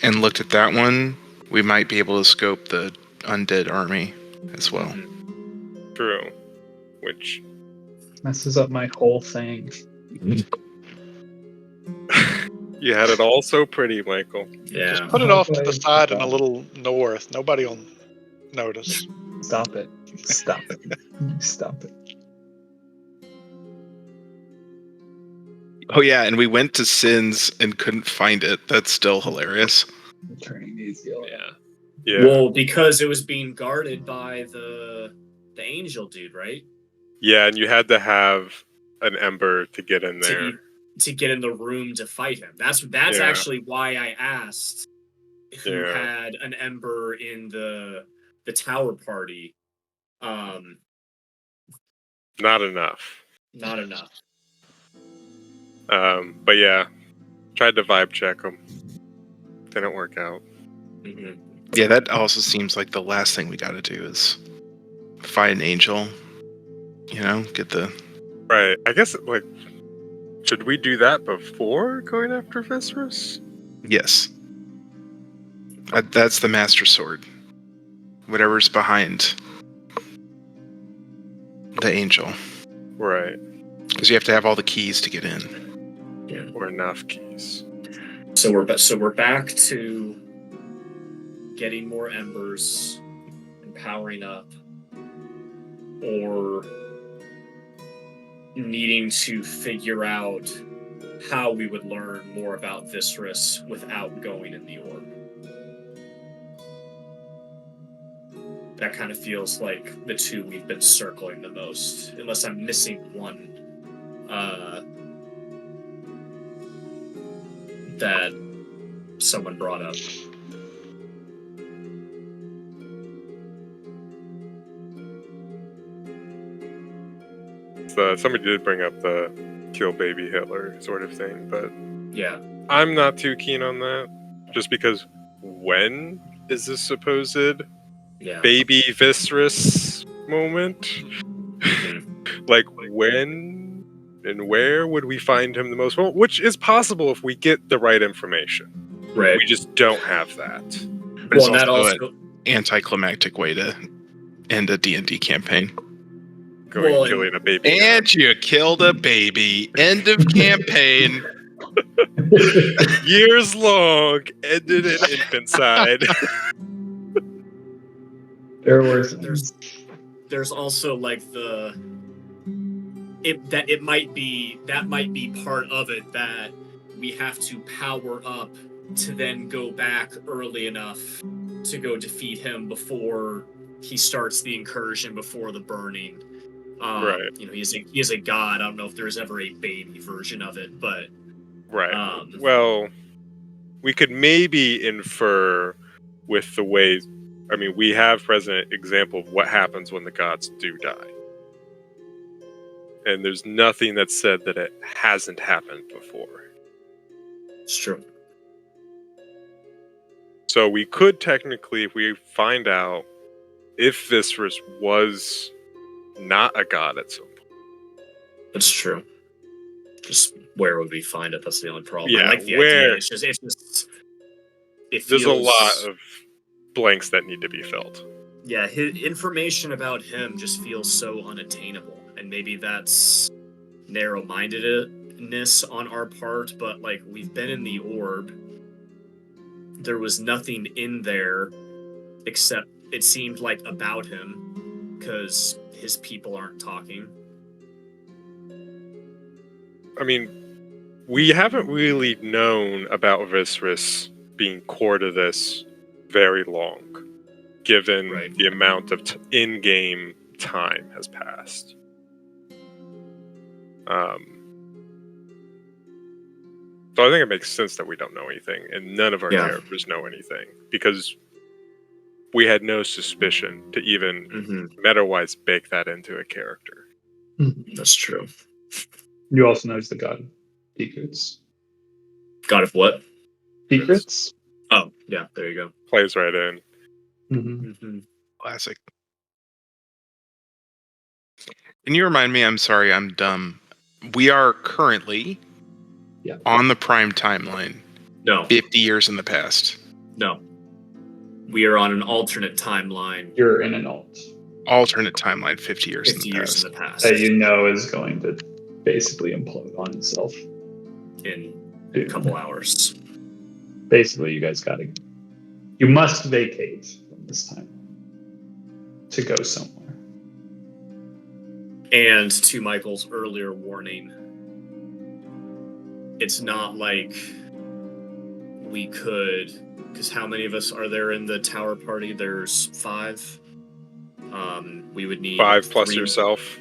and looked at that one, we might be able to scope the undead army as well. True. Which Messes up my whole thing. you had it all so pretty, Michael. Yeah. Just put it off to the Okay. side and a little north. Nobody will notice. Stop it. Stop it. Stop it. Oh yeah, and we went to Sins and couldn't find it. That's still hilarious. I'm turning these yellow. Yeah. Yeah. Well, because it was being guarded by the angel dude, right? Yeah, and you had to have an ember to get in there. To get in the room to fight him. That's Yeah. actually why I asked who Yeah. had an ember in the tower party. Not enough. Not enough. But yeah, tried to vibe check them. Didn't work out. Mm-hmm. Yeah, that also seems like the last thing we got to do is fight an angel. You know, get the. Right. I guess, like, should we do that before going after Viscerus? Yes. That's the Master Sword. Whatever's behind the angel. Right. Because you have to have all the keys to get in. Yeah. Or enough keys. So we're back to getting more embers and powering up, or needing to figure out how we would learn more about Viscerus without going in the orb. That kind of feels like the two we've been circling the most, unless I'm missing one that someone brought up. So somebody did bring up the kill baby Hitler sort of thing, but Yeah. I'm not too keen on that. Just because when is this supposed baby Viscerus moment? Like, when and where would we find him the most? Well, which is possible if we get the right information. Right. We just don't have that. But it's Well, that also also an anticlimactic way to end a D&D campaign. Going Well, killing a baby. And you killed a baby. End of campaign. Years long, ended in infanticide. There were there's also like it might be part of it, that we have to power up to then go back early enough to go defeat him before he starts the incursion, before the burning. Right. You know, he is a god. I don't know if there's ever a baby version of it, but Right. Well, we could maybe infer with the way. I mean, we have present example of what happens when the gods do die. And there's nothing that said that it hasn't happened before. it's true. So we could technically, if we find out if Viscerus was not a god at some point. That's true. Just where would we find it? That's the only problem. Yeah, I like the where? idea. It There's feels, a lot of blanks that need to be filled. Yeah, his information about him just feels so unattainable, and maybe that's narrow-mindedness on our part. But like, we've been in the orb. There was nothing in there except it seemed like about him, because his people aren't talking. I mean, we haven't really known about Viscerus being core to this very long, given the amount of in-game time has passed. So I think it makes sense that we don't know anything, and none of our characters know anything, because we had no suspicion to even meta-wise bake that into a character. That's true. You also know he's the god of secrets. God of what? Secrets? Oh, yeah, there you go. Plays right in. Mm-hmm. Classic. Can you remind me? I'm sorry, I'm dumb. We are currently on the prime timeline. No. 50 years in the past. No. We are on an alternate timeline. You're in an alternate timeline 50 years 50 in the years past. in the past. That you know is going to basically implode on itself. In a couple hours. Basically, you must vacate from this time to go somewhere. And to Michael's earlier warning, it's not like we could, because how many of us are there in the tower party? There's 5. We would need 5 plus 3 yourself.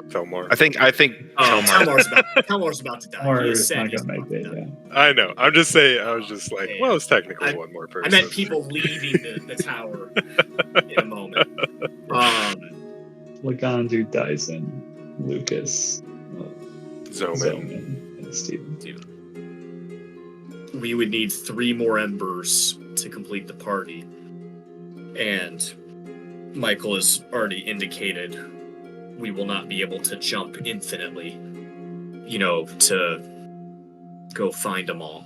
Telmar. I think Telmar's about to die. Telmar's not gonna make it. Yeah. I know. I'm just saying. I was just like, well, it's technically one more person. I meant people leaving the tower in a moment. Lagandu, Dyson, Lucas, Zoman. Zoman, and Steven. We would need 3 more embers to complete the party. And Michael has already indicated we will not be able to jump infinitely, to go find them all.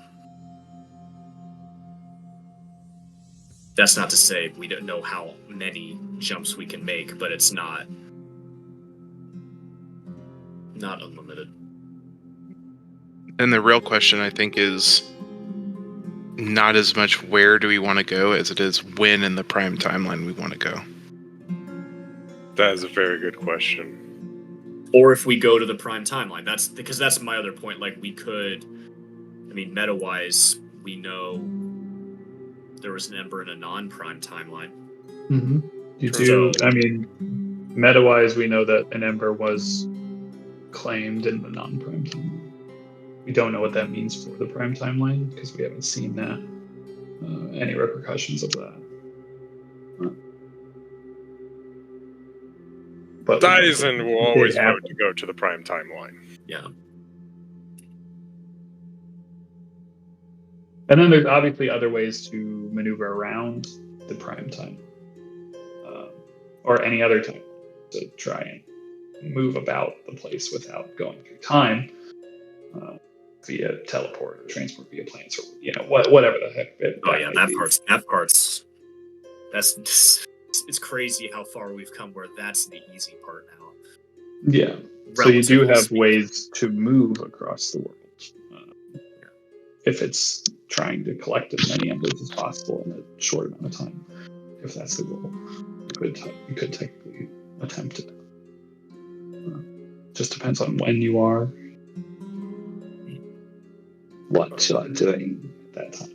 That's not to say we don't know how many jumps we can make, but it's not unlimited. And the real question, I think, is not as much where do we want to go as it is when in the prime timeline we want to go. That is a very good question. Or if we go to the prime timeline. That's because that's my other point. Like, we could, meta-wise, we know there was an Ember in a non-prime timeline. Mm-hmm. You do. Meta-wise, we know that an Ember was claimed in the non-prime timeline. We don't know what that means for the prime timeline because we haven't seen that. Any repercussions of that. But Dyson will always happen. vote to go to the prime timeline. Yeah. And then there's obviously other ways to maneuver around the prime time, or any other time, to try and move about the place without going through time, via teleport or transport via planes, or whatever the heck. That part's. It's crazy how far we've come. Where that's the easy part now. Yeah. So you do have ways to move across the world. If it's trying to collect as many embers as possible in a short amount of time, if that's the goal, you could technically attempt it. Just depends on when you are, what you are doing at that time.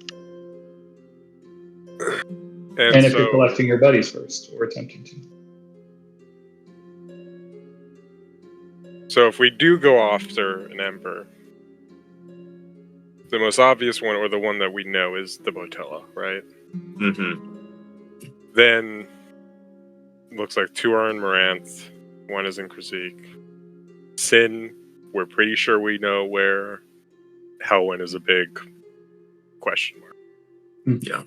And if you're collecting your buddies first, or attempting to. So if we do go after an Ember, the most obvious one, or the one that we know, is the Botella, right? Mm-hmm. Then, looks like 2 are in Moranth, 1 is in Krasik. Sin, we're pretty sure we know where. Helwyn is a big question mark. Yeah.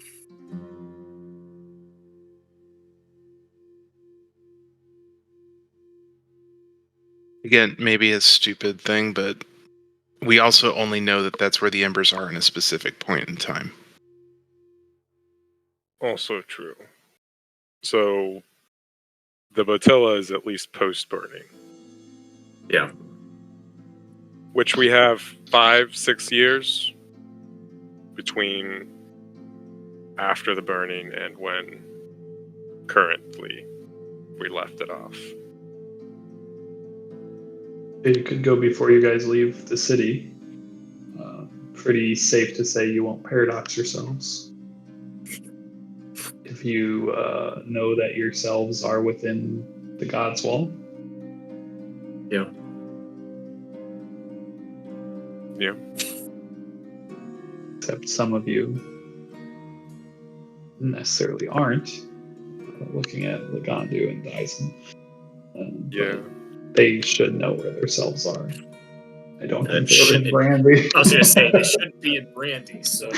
Again, maybe a stupid thing, but we also only know that that's where the embers are in a specific point in time. Also true. So, the Botella is at least post-burning. Yeah. Which we have 5-6 years between after the burning and when currently we left it off. It could go before you guys leave the city. Pretty safe to say you won't paradox yourselves. If you know that yourselves are within the God's Wall. Yeah. Yeah. Except some of you necessarily aren't. Looking at Lagandu and Dyson. Yeah. They should know where their selves are. I don't think they're in Brandy. I was going to say, they shouldn't be in Brandy, so...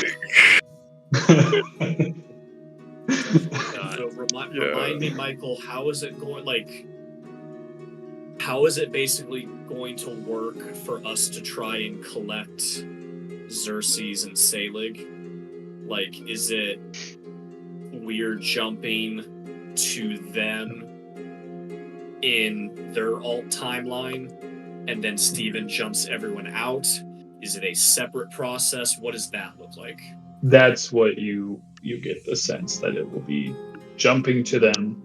So remind me, Michael, how is it going, how is it basically going to work for us to try and collect Xerxes and Salig? Is it we're jumping to them in their alt timeline, and then Steven jumps everyone out? Is it a separate process? What does that look like? That's what you get the sense that it will be jumping to them.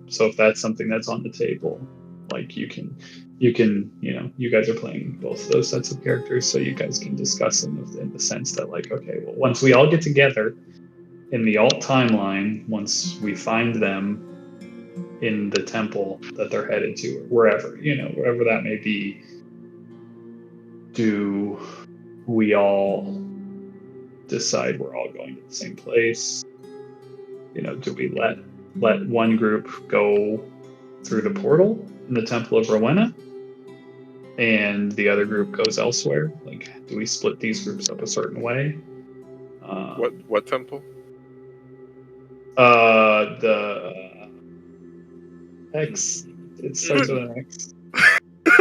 So if that's something that's on the table, you can, you guys are playing both of those sets of characters, so you guys can discuss them in the sense that okay, well, once we all get together in the alt timeline, once we find them in the temple that they're headed to, or wherever that may be, do we all decide we're all going to the same place? Do we let let one group go through the portal in the Temple of Rowena, and the other group goes elsewhere? Like, do we split these groups up a certain way? What temple? The X. It starts with an X.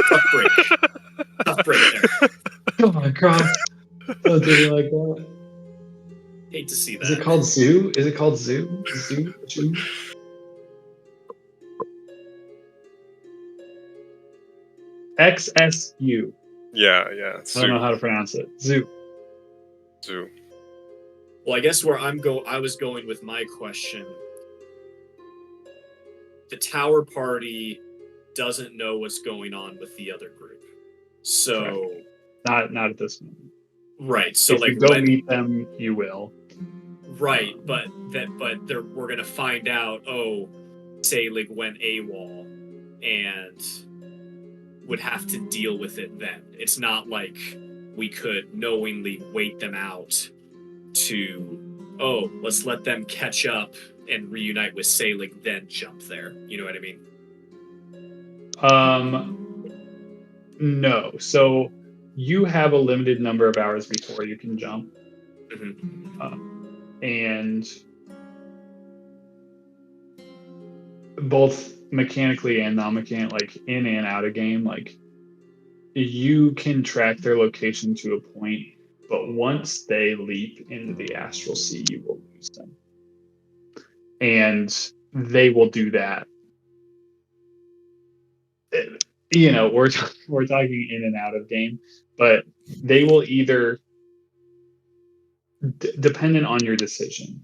Tough break. Tough break there. Oh my god! Don't do me like that. Hate to see that. Is it called Zoo? Is it called Zoo? Zoo? XSU. Yeah. I don't know how to pronounce it. Zoo. Zoo. Well, I guess where I was going with my question. The tower party doesn't know what's going on with the other group, so not at this moment. Right. So if like you go when, meet them, you will. Right, but we're gonna find out. Oh, Salig went AWOL, and would have to deal with it then. It's not like we could knowingly wait them out to, oh, let's let them catch up and reunite with Salig, then jump there. You know what I mean? No. So you have a limited number of hours before you can jump. And both mechanically and non-mechanically, like in and out of game, like you can track their location to a point, but once they leap into the astral sea, you will lose them. And they will do that. You know, we're talking in and out of game, but they will either, dependent on your decision,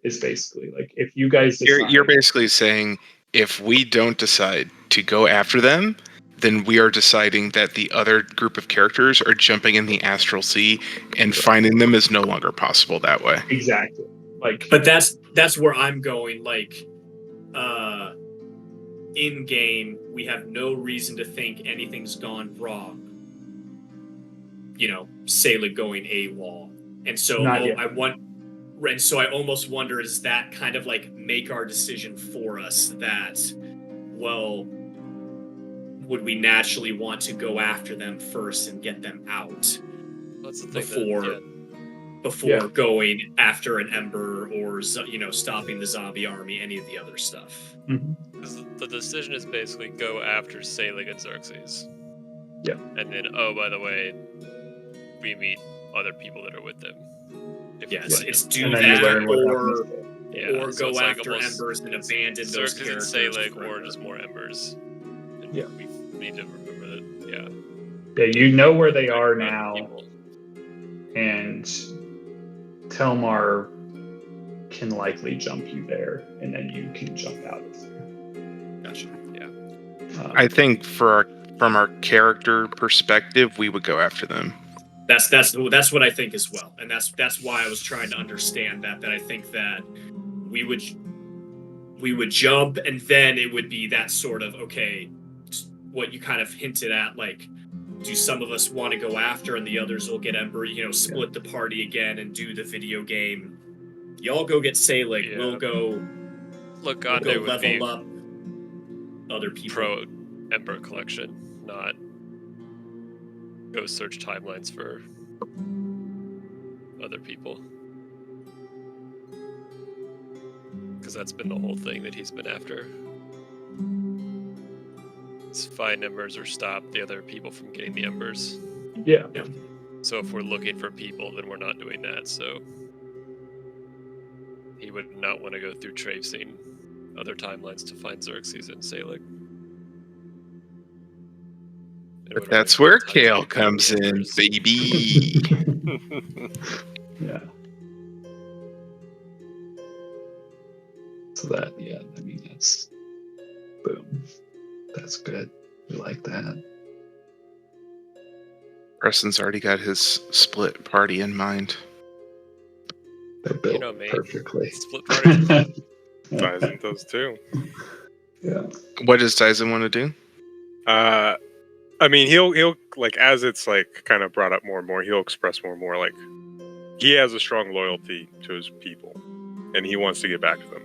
is basically like if you guys decide. You're basically saying if we don't decide to go after them, then we are deciding that the other group of characters are jumping in the astral sea, and finding them is no longer possible that way. Exactly. Like, but that's where I'm going. Like, in game, we have no reason to think anything's gone wrong. You know, Salig going AWOL, and so I almost wonder, does that kind of like make our decision for us? That, well, would we naturally want to go after them first and get them out before going after an Ember or, you know, stopping the zombie army, any of the other stuff? Mm-hmm. The decision is basically go after Salig and Xerxes. Yeah. And then, oh, by the way, we meet other people that are with them. Yes, it's do and that, then you learn what or so go like after Embers and abandon those Xerxes characters. and Salig, or just more Embers. And yeah. We need to remember that, Yeah, you know where they are now. And Telmar can likely jump you there, and then you can jump out of there. Gotcha. Yeah. I think from our character perspective, we would go after them. That's what I think as well, and that's why I was trying to understand that I think that we would jump, and then it would be that sort of, okay, what you kind of hinted at, like, do some of us want to go after and the others will get Ember, you know, split the party again and do the video game. Y'all go get Salig, we'll go level up other people. Pro Ember collection, not go search timelines for other people. Because that's been the whole thing that he's been after. It's find Embers or stop the other people from getting the Embers. Yeah. So if we're looking for people, then we're not doing that, so he would not want to go through tracing other timelines to find Xerxes and Salig. But that's where Kale comes in, baby. Yeah. So that, I mean, that's boom. That's good. We like that. Preston's already got his split party in mind. They're built, you know me, perfectly. Split party. Dyson does too. Yeah. What does Dyson want to do? I mean, he'll like, as it's like kind of brought up more and more, he'll express more and more like he has a strong loyalty to his people, and he wants to get back to them.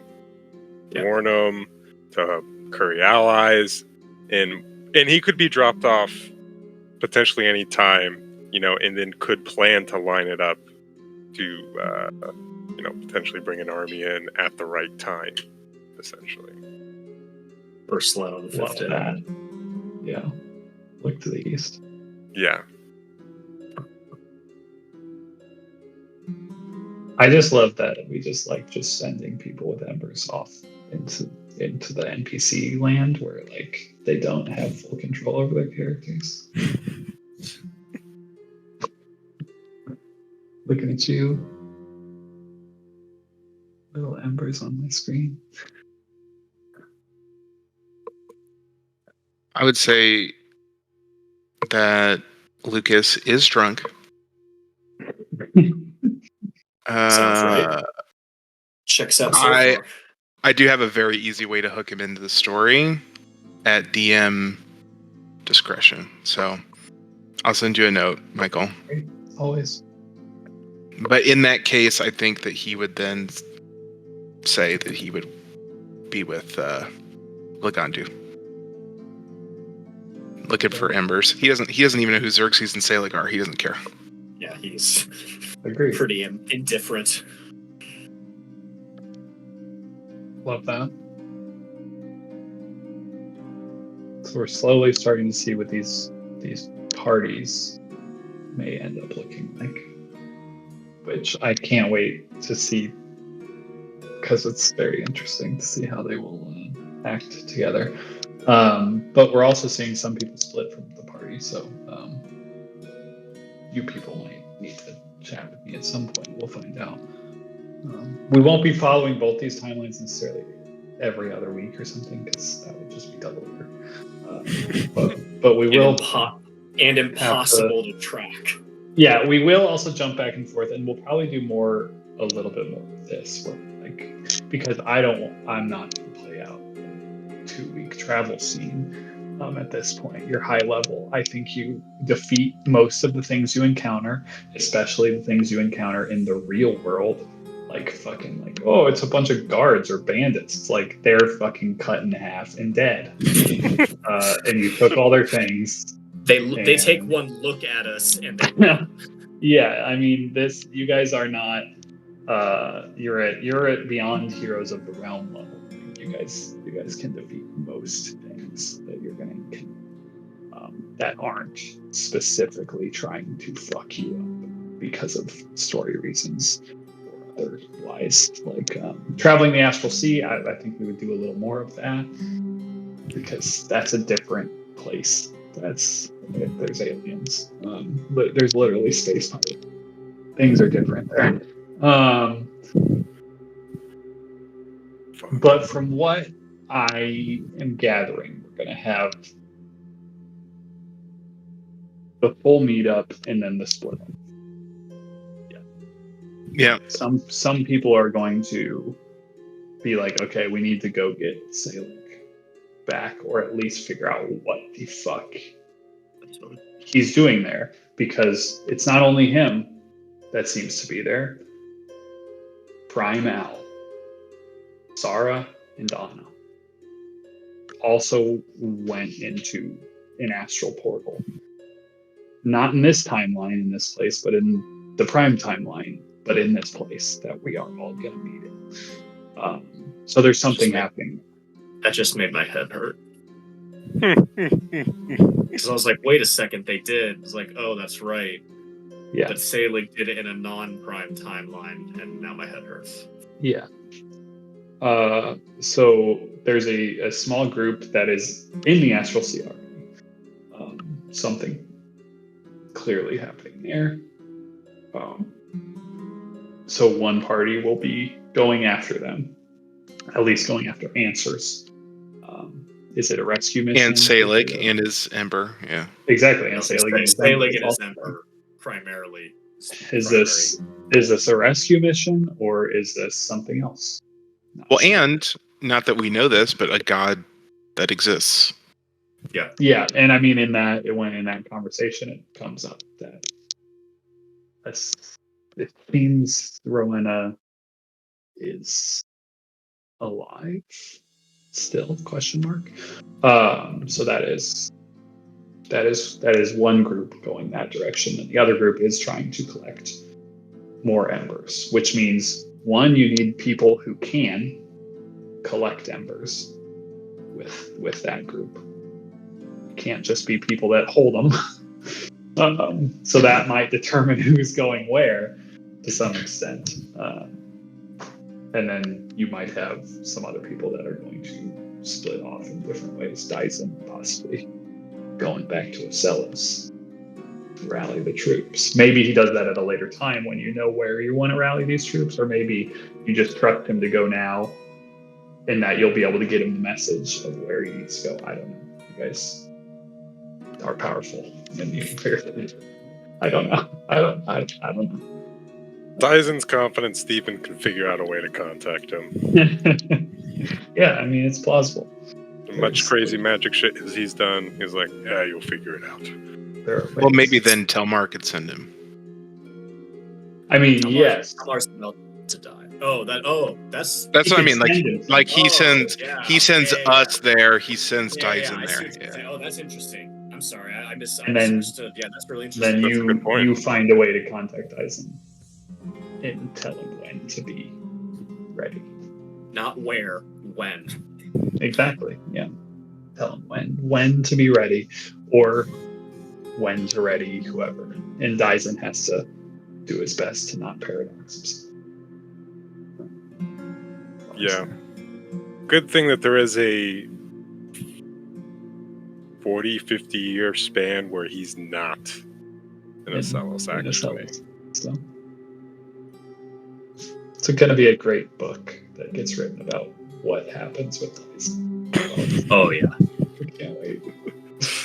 warn him, to curry allies, and he could be dropped off potentially any time, and then could plan to line it up to potentially bring an army in at the right time, essentially. First sled on the Love fifth day. that. Yeah. Look to the east. Yeah. I just love that we just like just sending people with embers off into the NPC land where like they don't have full control over their characters. Looking at you. Little embers on my screen. I would say that Lucas is drunk. Sounds right. Checks out so far. I do have a very easy way to hook him into the story at DM discretion. So I'll send you a note, Michael. Always. But in that case, I think that he would then say that he would be with Lagandu. Looking for embers. He doesn't even know who Xerxes and Salig are. He doesn't care. Yeah, he's Agreed. pretty indifferent. Love that. So we're slowly starting to see what these parties may end up looking like, which I can't wait to see because it's very interesting to see how they will act together. But we're also seeing some people split from the party, so you people might need to chat with me at some point. We'll find out. We won't be following both these timelines necessarily every other week or something, because that would just be double work. But we will. And impossible to track. Yeah, we will also jump back and forth, and we'll probably do a little bit more with this, because I'm not going to play out a 2-week travel scene at this point. You're high level. I think you defeat most of the things you encounter, especially the things you encounter in the real world. Oh, it's a bunch of guards or bandits. It's like they're fucking cut in half and dead. And you took all their things. They take one look at us and they run. Yeah, I mean, you guys are not. You're at beyond Heroes of the Realm level. You guys can defeat most things that you're gonna that aren't specifically trying to fuck you up because of story reasons. Otherwise, traveling the astral sea, I think we would do a little more of that, because that's a different place. There's aliens, but there's literally space pirates. Things are different there. But from what I am gathering, we're going to have the full meetup and then the split up. Yeah. Some people are going to be like, okay, we need to go get Salig back, or at least figure out what the fuck he's doing there, because it's not only him that seems to be there. Prime Al, Sarah, and Donna also went into an astral portal. Not in this timeline, in this place, but in the Prime timeline, but in this place that we are all going to meet in. So there's something happening. That just made my head hurt. Because I was like, wait a second, they did. I was like, oh, that's right. Yeah. But Salig did it in a non-Prime timeline, and now my head hurts. Yeah. So there's a small group that is in the Astral Sea already. Something clearly happening there. So one party will be going after them, at least going after answers. Is it a rescue mission? And Salig and his Ember, yeah. Exactly, and Salig and his Ember primarily. Is this a rescue mission, or is this something else? Well, and not that we know this, but a god that exists. Yeah. Yeah, and I mean, in that conversation, it comes up that it seems Rowena is alive still? Question mark. So that is one group going that direction, and the other group is trying to collect more embers, which means one, you need people who can collect embers with that group. It can't just be people that hold them. So that might determine who's going where to some extent. And then you might have some other people that are going to split off in different ways. Dyson possibly going back to Ocelos to rally the troops. Maybe he does that at a later time when you know where you want to rally these troops, or maybe you just trust him to go now, and that you'll be able to get him the message of where he needs to go. I don't know. You guys are powerful, and you I don't know. I don't know. Dyson's confident Stephen can figure out a way to contact him. Yeah, I mean, it's plausible. As much crazy magic shit as he's done, he's like, yeah, you'll figure it out. Well, maybe then Telmar could send him. I mean, yes. Telmar's about to die. That's what I mean. Like he sends us there. He sends Dyson I there. Yeah. Oh, that's interesting. I'm sorry, I And misunderstood. Yeah, that's really interesting. Then you find a way to contact Dyson and tell him when to be ready. Not where, when. Exactly. Yeah. Tell him when to be ready, or when to ready whoever. And Dyson has to do his best to not paradox himself. Yeah. Good thing that there is a 40, 50 year span where he's not in Ocelos, actually. So it's going to be a great book that gets written about what happens with Dyson. Oh yeah. I can't wait.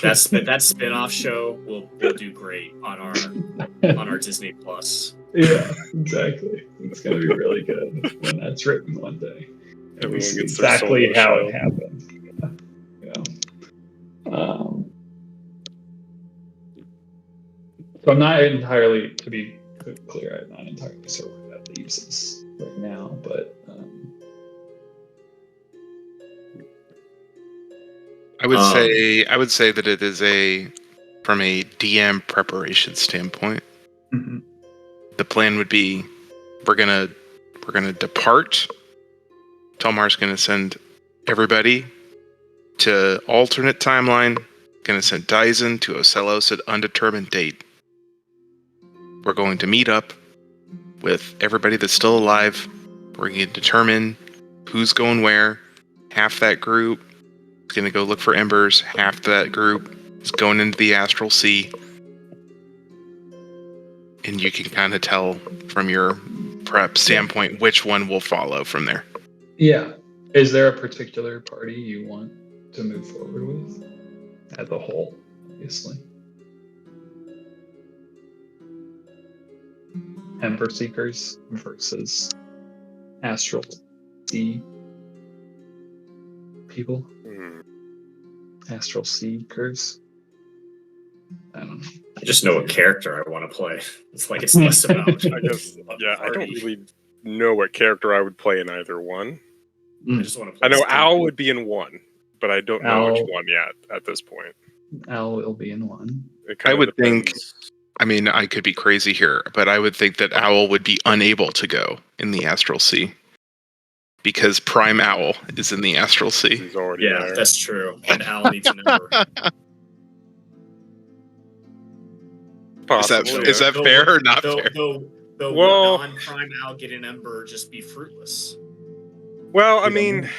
That spin-off show will do great on our Disney Plus. Yeah, exactly. It's going to be really good when that's written one day. And we see exactly how it happened. Yeah. So I'm not entirely, to be clear, I'm not entirely sure where that leaves us right now, but I would say that it is from a DM preparation standpoint. Mm-hmm. The plan would be we're gonna depart. Telmar's gonna send everybody to alternate timeline. Gonna send Dyson to Ocelos at undetermined date. We're going to meet up with everybody that's still alive. We're going to determine who's going where. Half that group is going to go look for embers. Half that group is going into the astral sea. And you can kind of tell from your prep standpoint which one will follow from there. Yeah. Is there a particular party you want to move forward with? As a whole, obviously. Ember Seekers versus Astral Sea people. Astral Seekers. I don't know. I just know what character I want to play. It's like it's less about. I don't really know what character I would play in either one. I just want to play. I know Al would be in one, but I don't know which one yet at this point. Al will be in one. I would think. I mean, I could be crazy here, but I would think that Owl would be unable to go in the Astral Sea because Prime Owl is in the Astral Sea. He's already there. That's true. And Owl needs an ember. Is that fair or not fair? Though non-Prime Owl get an ember just be fruitless. Well, I mean,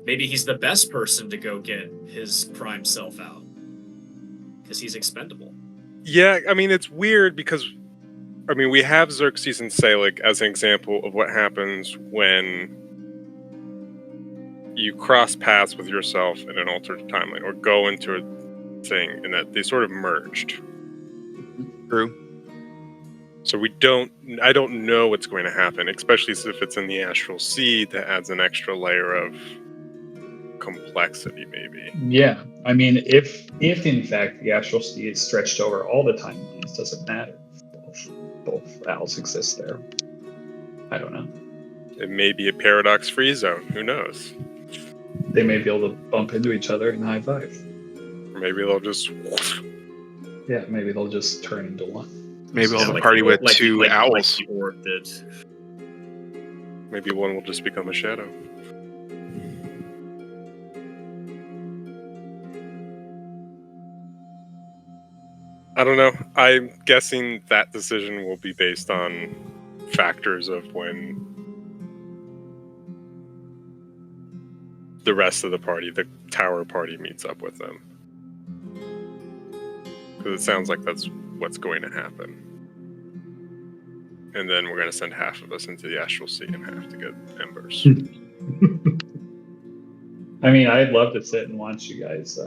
maybe he's the best person to go get his Prime self out because he's expendable. Yeah, I mean, it's weird because, I mean, we have Xerxes and Salig as an example of what happens when you cross paths with yourself in an alternate timeline or go into a thing and that they sort of merged. True. So I don't know what's going to happen, especially if it's in the Astral Sea. That adds an extra layer of complexity, maybe. Yeah, I mean, if in fact the Astral Sea is stretched over all the timelines, doesn't matter. Both owls exist there. I don't know. It may be a paradox-free zone. Who knows? They may be able to bump into each other and high five. Or maybe they'll just. Yeah, maybe they'll just turn into one. Maybe we'll Yeah, have a like party the- with like- two like owls. the orc did. Maybe one will just become a shadow. I don't know. I'm guessing that decision will be based on factors of when the rest of the party, the tower party, meets up with them. Because it sounds like that's what's going to happen. And then we're going to send half of us into the Astral Sea and half to get embers. I mean, I'd love to sit and watch you guys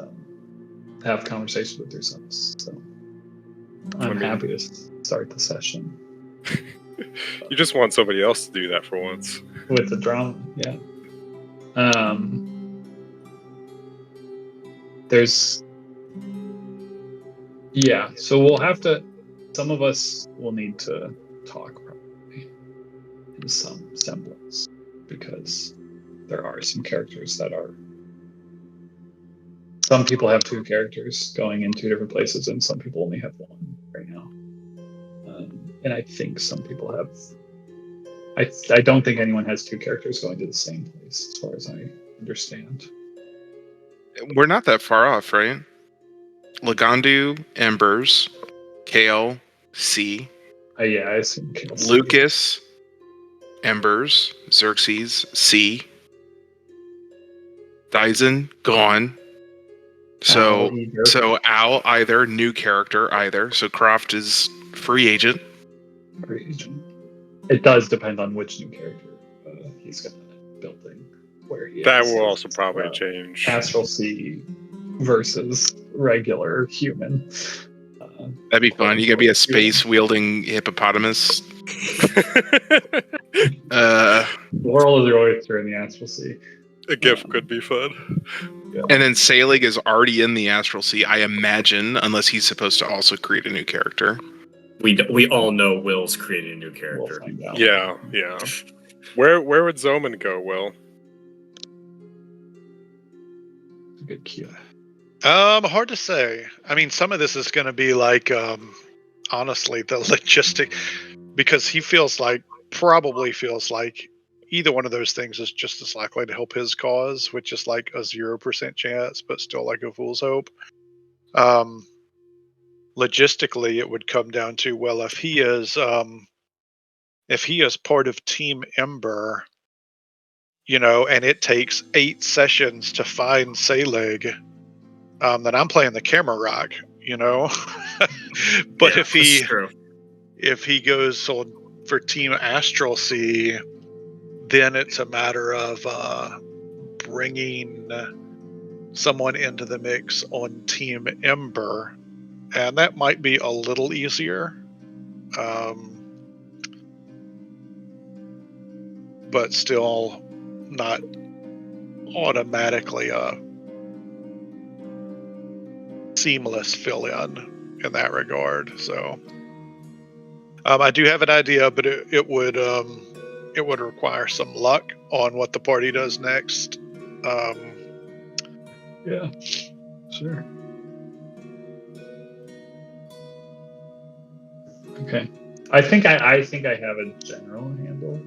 have conversations with yourselves. So I'm happy to start the session. You just want somebody else to do that for once. With the drama, yeah. So we'll have to, some of us will need to talk probably in some semblance, because there are some characters that are, some people have two characters going in two different places, and some people only have one right now. And I think some people have, I don't think anyone has two characters going to the same place, as far as I understand. We're not that far off, right? Lagandu, Embers, Kale, C. Yeah, I assume Kale's Lucas, Embers, Xerxes, C. Dyson, gone. So Al either, new character either. So Croft is free agent. Free agent. It does depend on which new character he's going to building, where he That is. will also probably change. Astral Sea versus regular human. That'd be fun. You could be a space wielding hippopotamus. The world is your oyster in the Astral Sea. A gift could be fun. Yeah. And then Salig is already in the Astral Sea, I imagine, unless he's supposed to also create a new character. We all know Will's creating a new We'll character. find out. Yeah. Where would Zoman go, Will? Good cue. Hard to say. I mean, some of this is going to be like, honestly, the logistic, because he probably feels like either one of those things is just as likely to help his cause, which is like a 0% chance, but still like a fool's hope. Logistically, it would come down to, well, if he is part of Team Ember, and it takes 8 sessions to find Salig, then I'm playing the camera rock, But Yeah, if he goes on for Team Astral Sea, then it's a matter of bringing someone into the mix on Team Ember, and that might be a little easier. But still not automatically a seamless fill-in in that regard. So I do have an idea, but it would require some luck on what the party does next. Yeah, sure. Okay. I think I have a general handle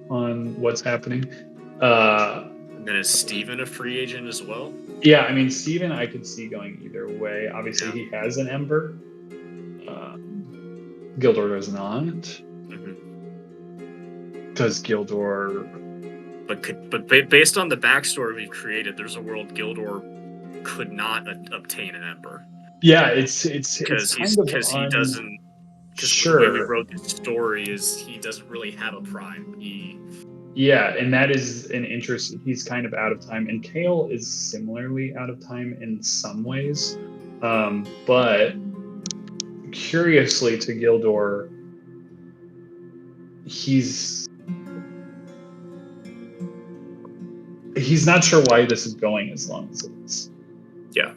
on what's happening. And then is Steven a free agent as well? Yeah, I mean, Steven I could see going either way. Obviously, he has an Ember. Gildor does not. Mm-hmm. Does Gildor... But based on the backstory we've created, there's a world Gildor could not obtain an Ember. Yeah, it's because he doesn't. Because the way we wrote this story is he doesn't really have a prime. Yeah, and that is an interest. He's kind of out of time, and Kale is similarly out of time in some ways. But curiously to Gildor, he's not sure why this is going as long as it is. Yeah.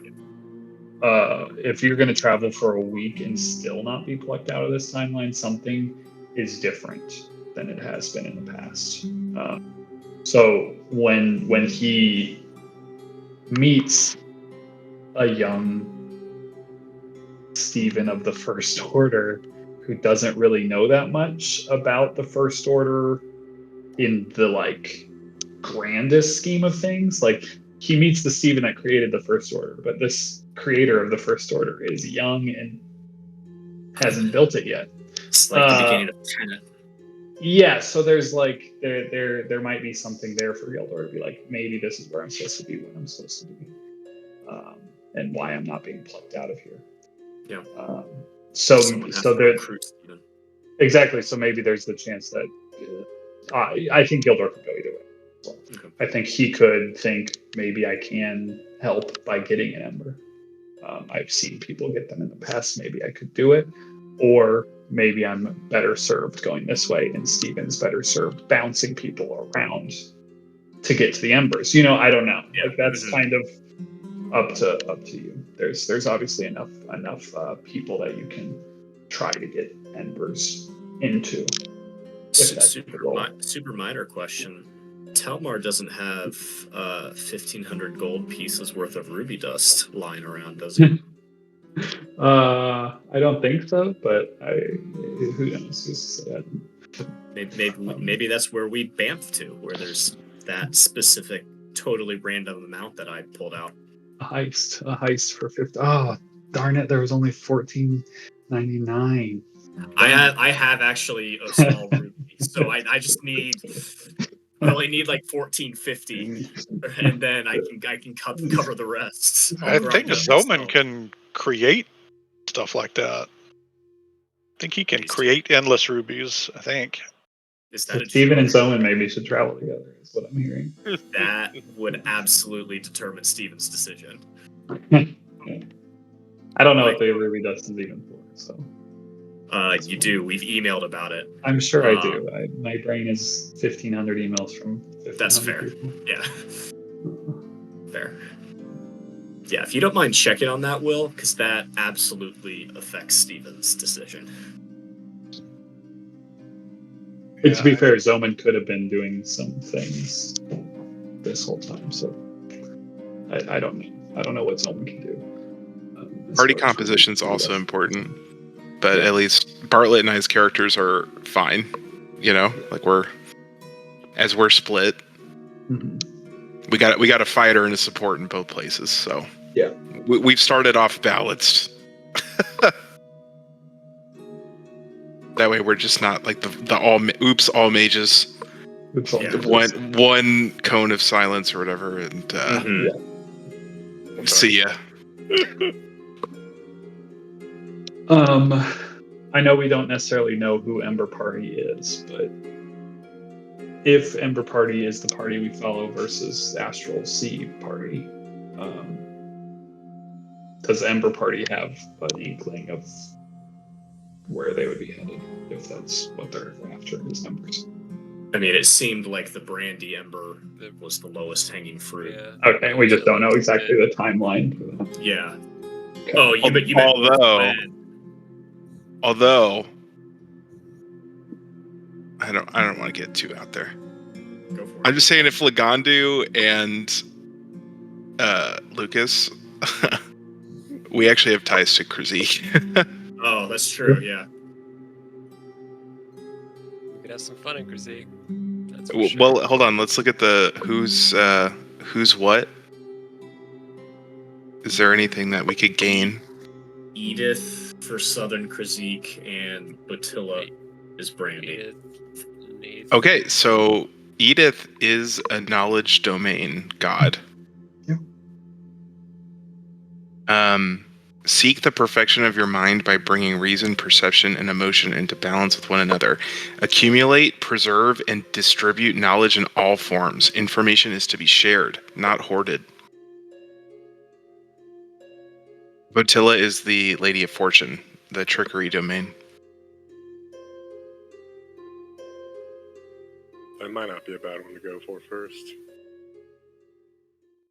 If you're going to travel for a week and still not be plucked out of this timeline, something is different. than it has been in the past. So when he meets a young Stephen of the First Order who doesn't really know that much about the First Order in the like grandest scheme of things, like he meets the Stephen that created the First Order, but this creator of the First Order is young and hasn't built it yet. It's like the beginning of Tenet. Yeah, so there's like there might be something there for Gildor to be like, maybe this is where I'm supposed to be when I'm supposed to be, and why I'm not being plucked out of here. Yeah. So there recruit Stephen. exactly. So maybe there's the chance that I think Gildor could go either way. Well, Okay. I think he could think maybe I can help by getting an ember. I've seen people get them in the past. Maybe I could do it, or maybe I'm better served going this way, and Steven's better served bouncing people around to get to the embers. You know, I don't know. Yeah. Like that's kind of up to you. There's obviously enough people that you can try to get embers into. If that's the goal. Super minor question. Telmar doesn't have 1,500 gold pieces worth of ruby dust lying around, does he? I don't think so, but who knows? Who's to say that? Maybe that's where we bamf to, where there's that specific, totally random amount that I pulled out. A heist for 50. Oh, darn it! There was only 14.99. I have actually a small ruby, so I just need. I only need like 1450, and then I can cover the rest. I think Zoman can create stuff like that. I think he can create endless rubies. I think. Is that Steven and Zoman maybe should travel together? Is what I'm hearing. That would absolutely determine Steven's decision. I don't know what the ruby dust is even for. So. You do. We've emailed about it. I'm sure I do. My brain is 1,500 emails from 1,500 That's fair. people. Yeah. Fair. Yeah, if you don't mind checking on that, Will, because that absolutely affects Steven's decision. And to be fair, Zoman could have been doing some things this whole time, so I don't know. I don't know what Zoman can do. Party composition's also important. But at least Bartlett and I's characters are fine, you know. Like we're split. Mm-hmm. We got a fighter and a support in both places. So yeah, we've started off balanced. That way we're just not like the all mages. One cone of silence or whatever, and see ya. I know we don't necessarily know who Ember Party is, but if Ember Party is the party we follow versus Astral Sea Party, does Ember Party have an inkling of where they would be headed if that's what they're after as members? I mean, it seemed like the Brandy Ember was the lowest hanging fruit. Yeah. Okay, we just don't know exactly the timeline. Yeah. Okay. Oh, you meant although I don't want to get too out there. Go for it. I'm just saying if Lagandu and Lucas, we actually have ties to Krzik. Oh, that's true. Yeah. We could have some fun in Krzik. Well, hold on. Let's look at the who's what. Is there anything that we could gain? Edith for Southern Krzik and Batilla is Brandy. Okay, so Edith is a knowledge domain god. Yeah. Seek the perfection of your mind by bringing reason, perception, and emotion into balance with one another. Accumulate, preserve, and distribute knowledge in all forms. Information is to be shared, not hoarded. Botilla is the Lady of Fortune, the trickery domain. That might not be a bad one to go for first.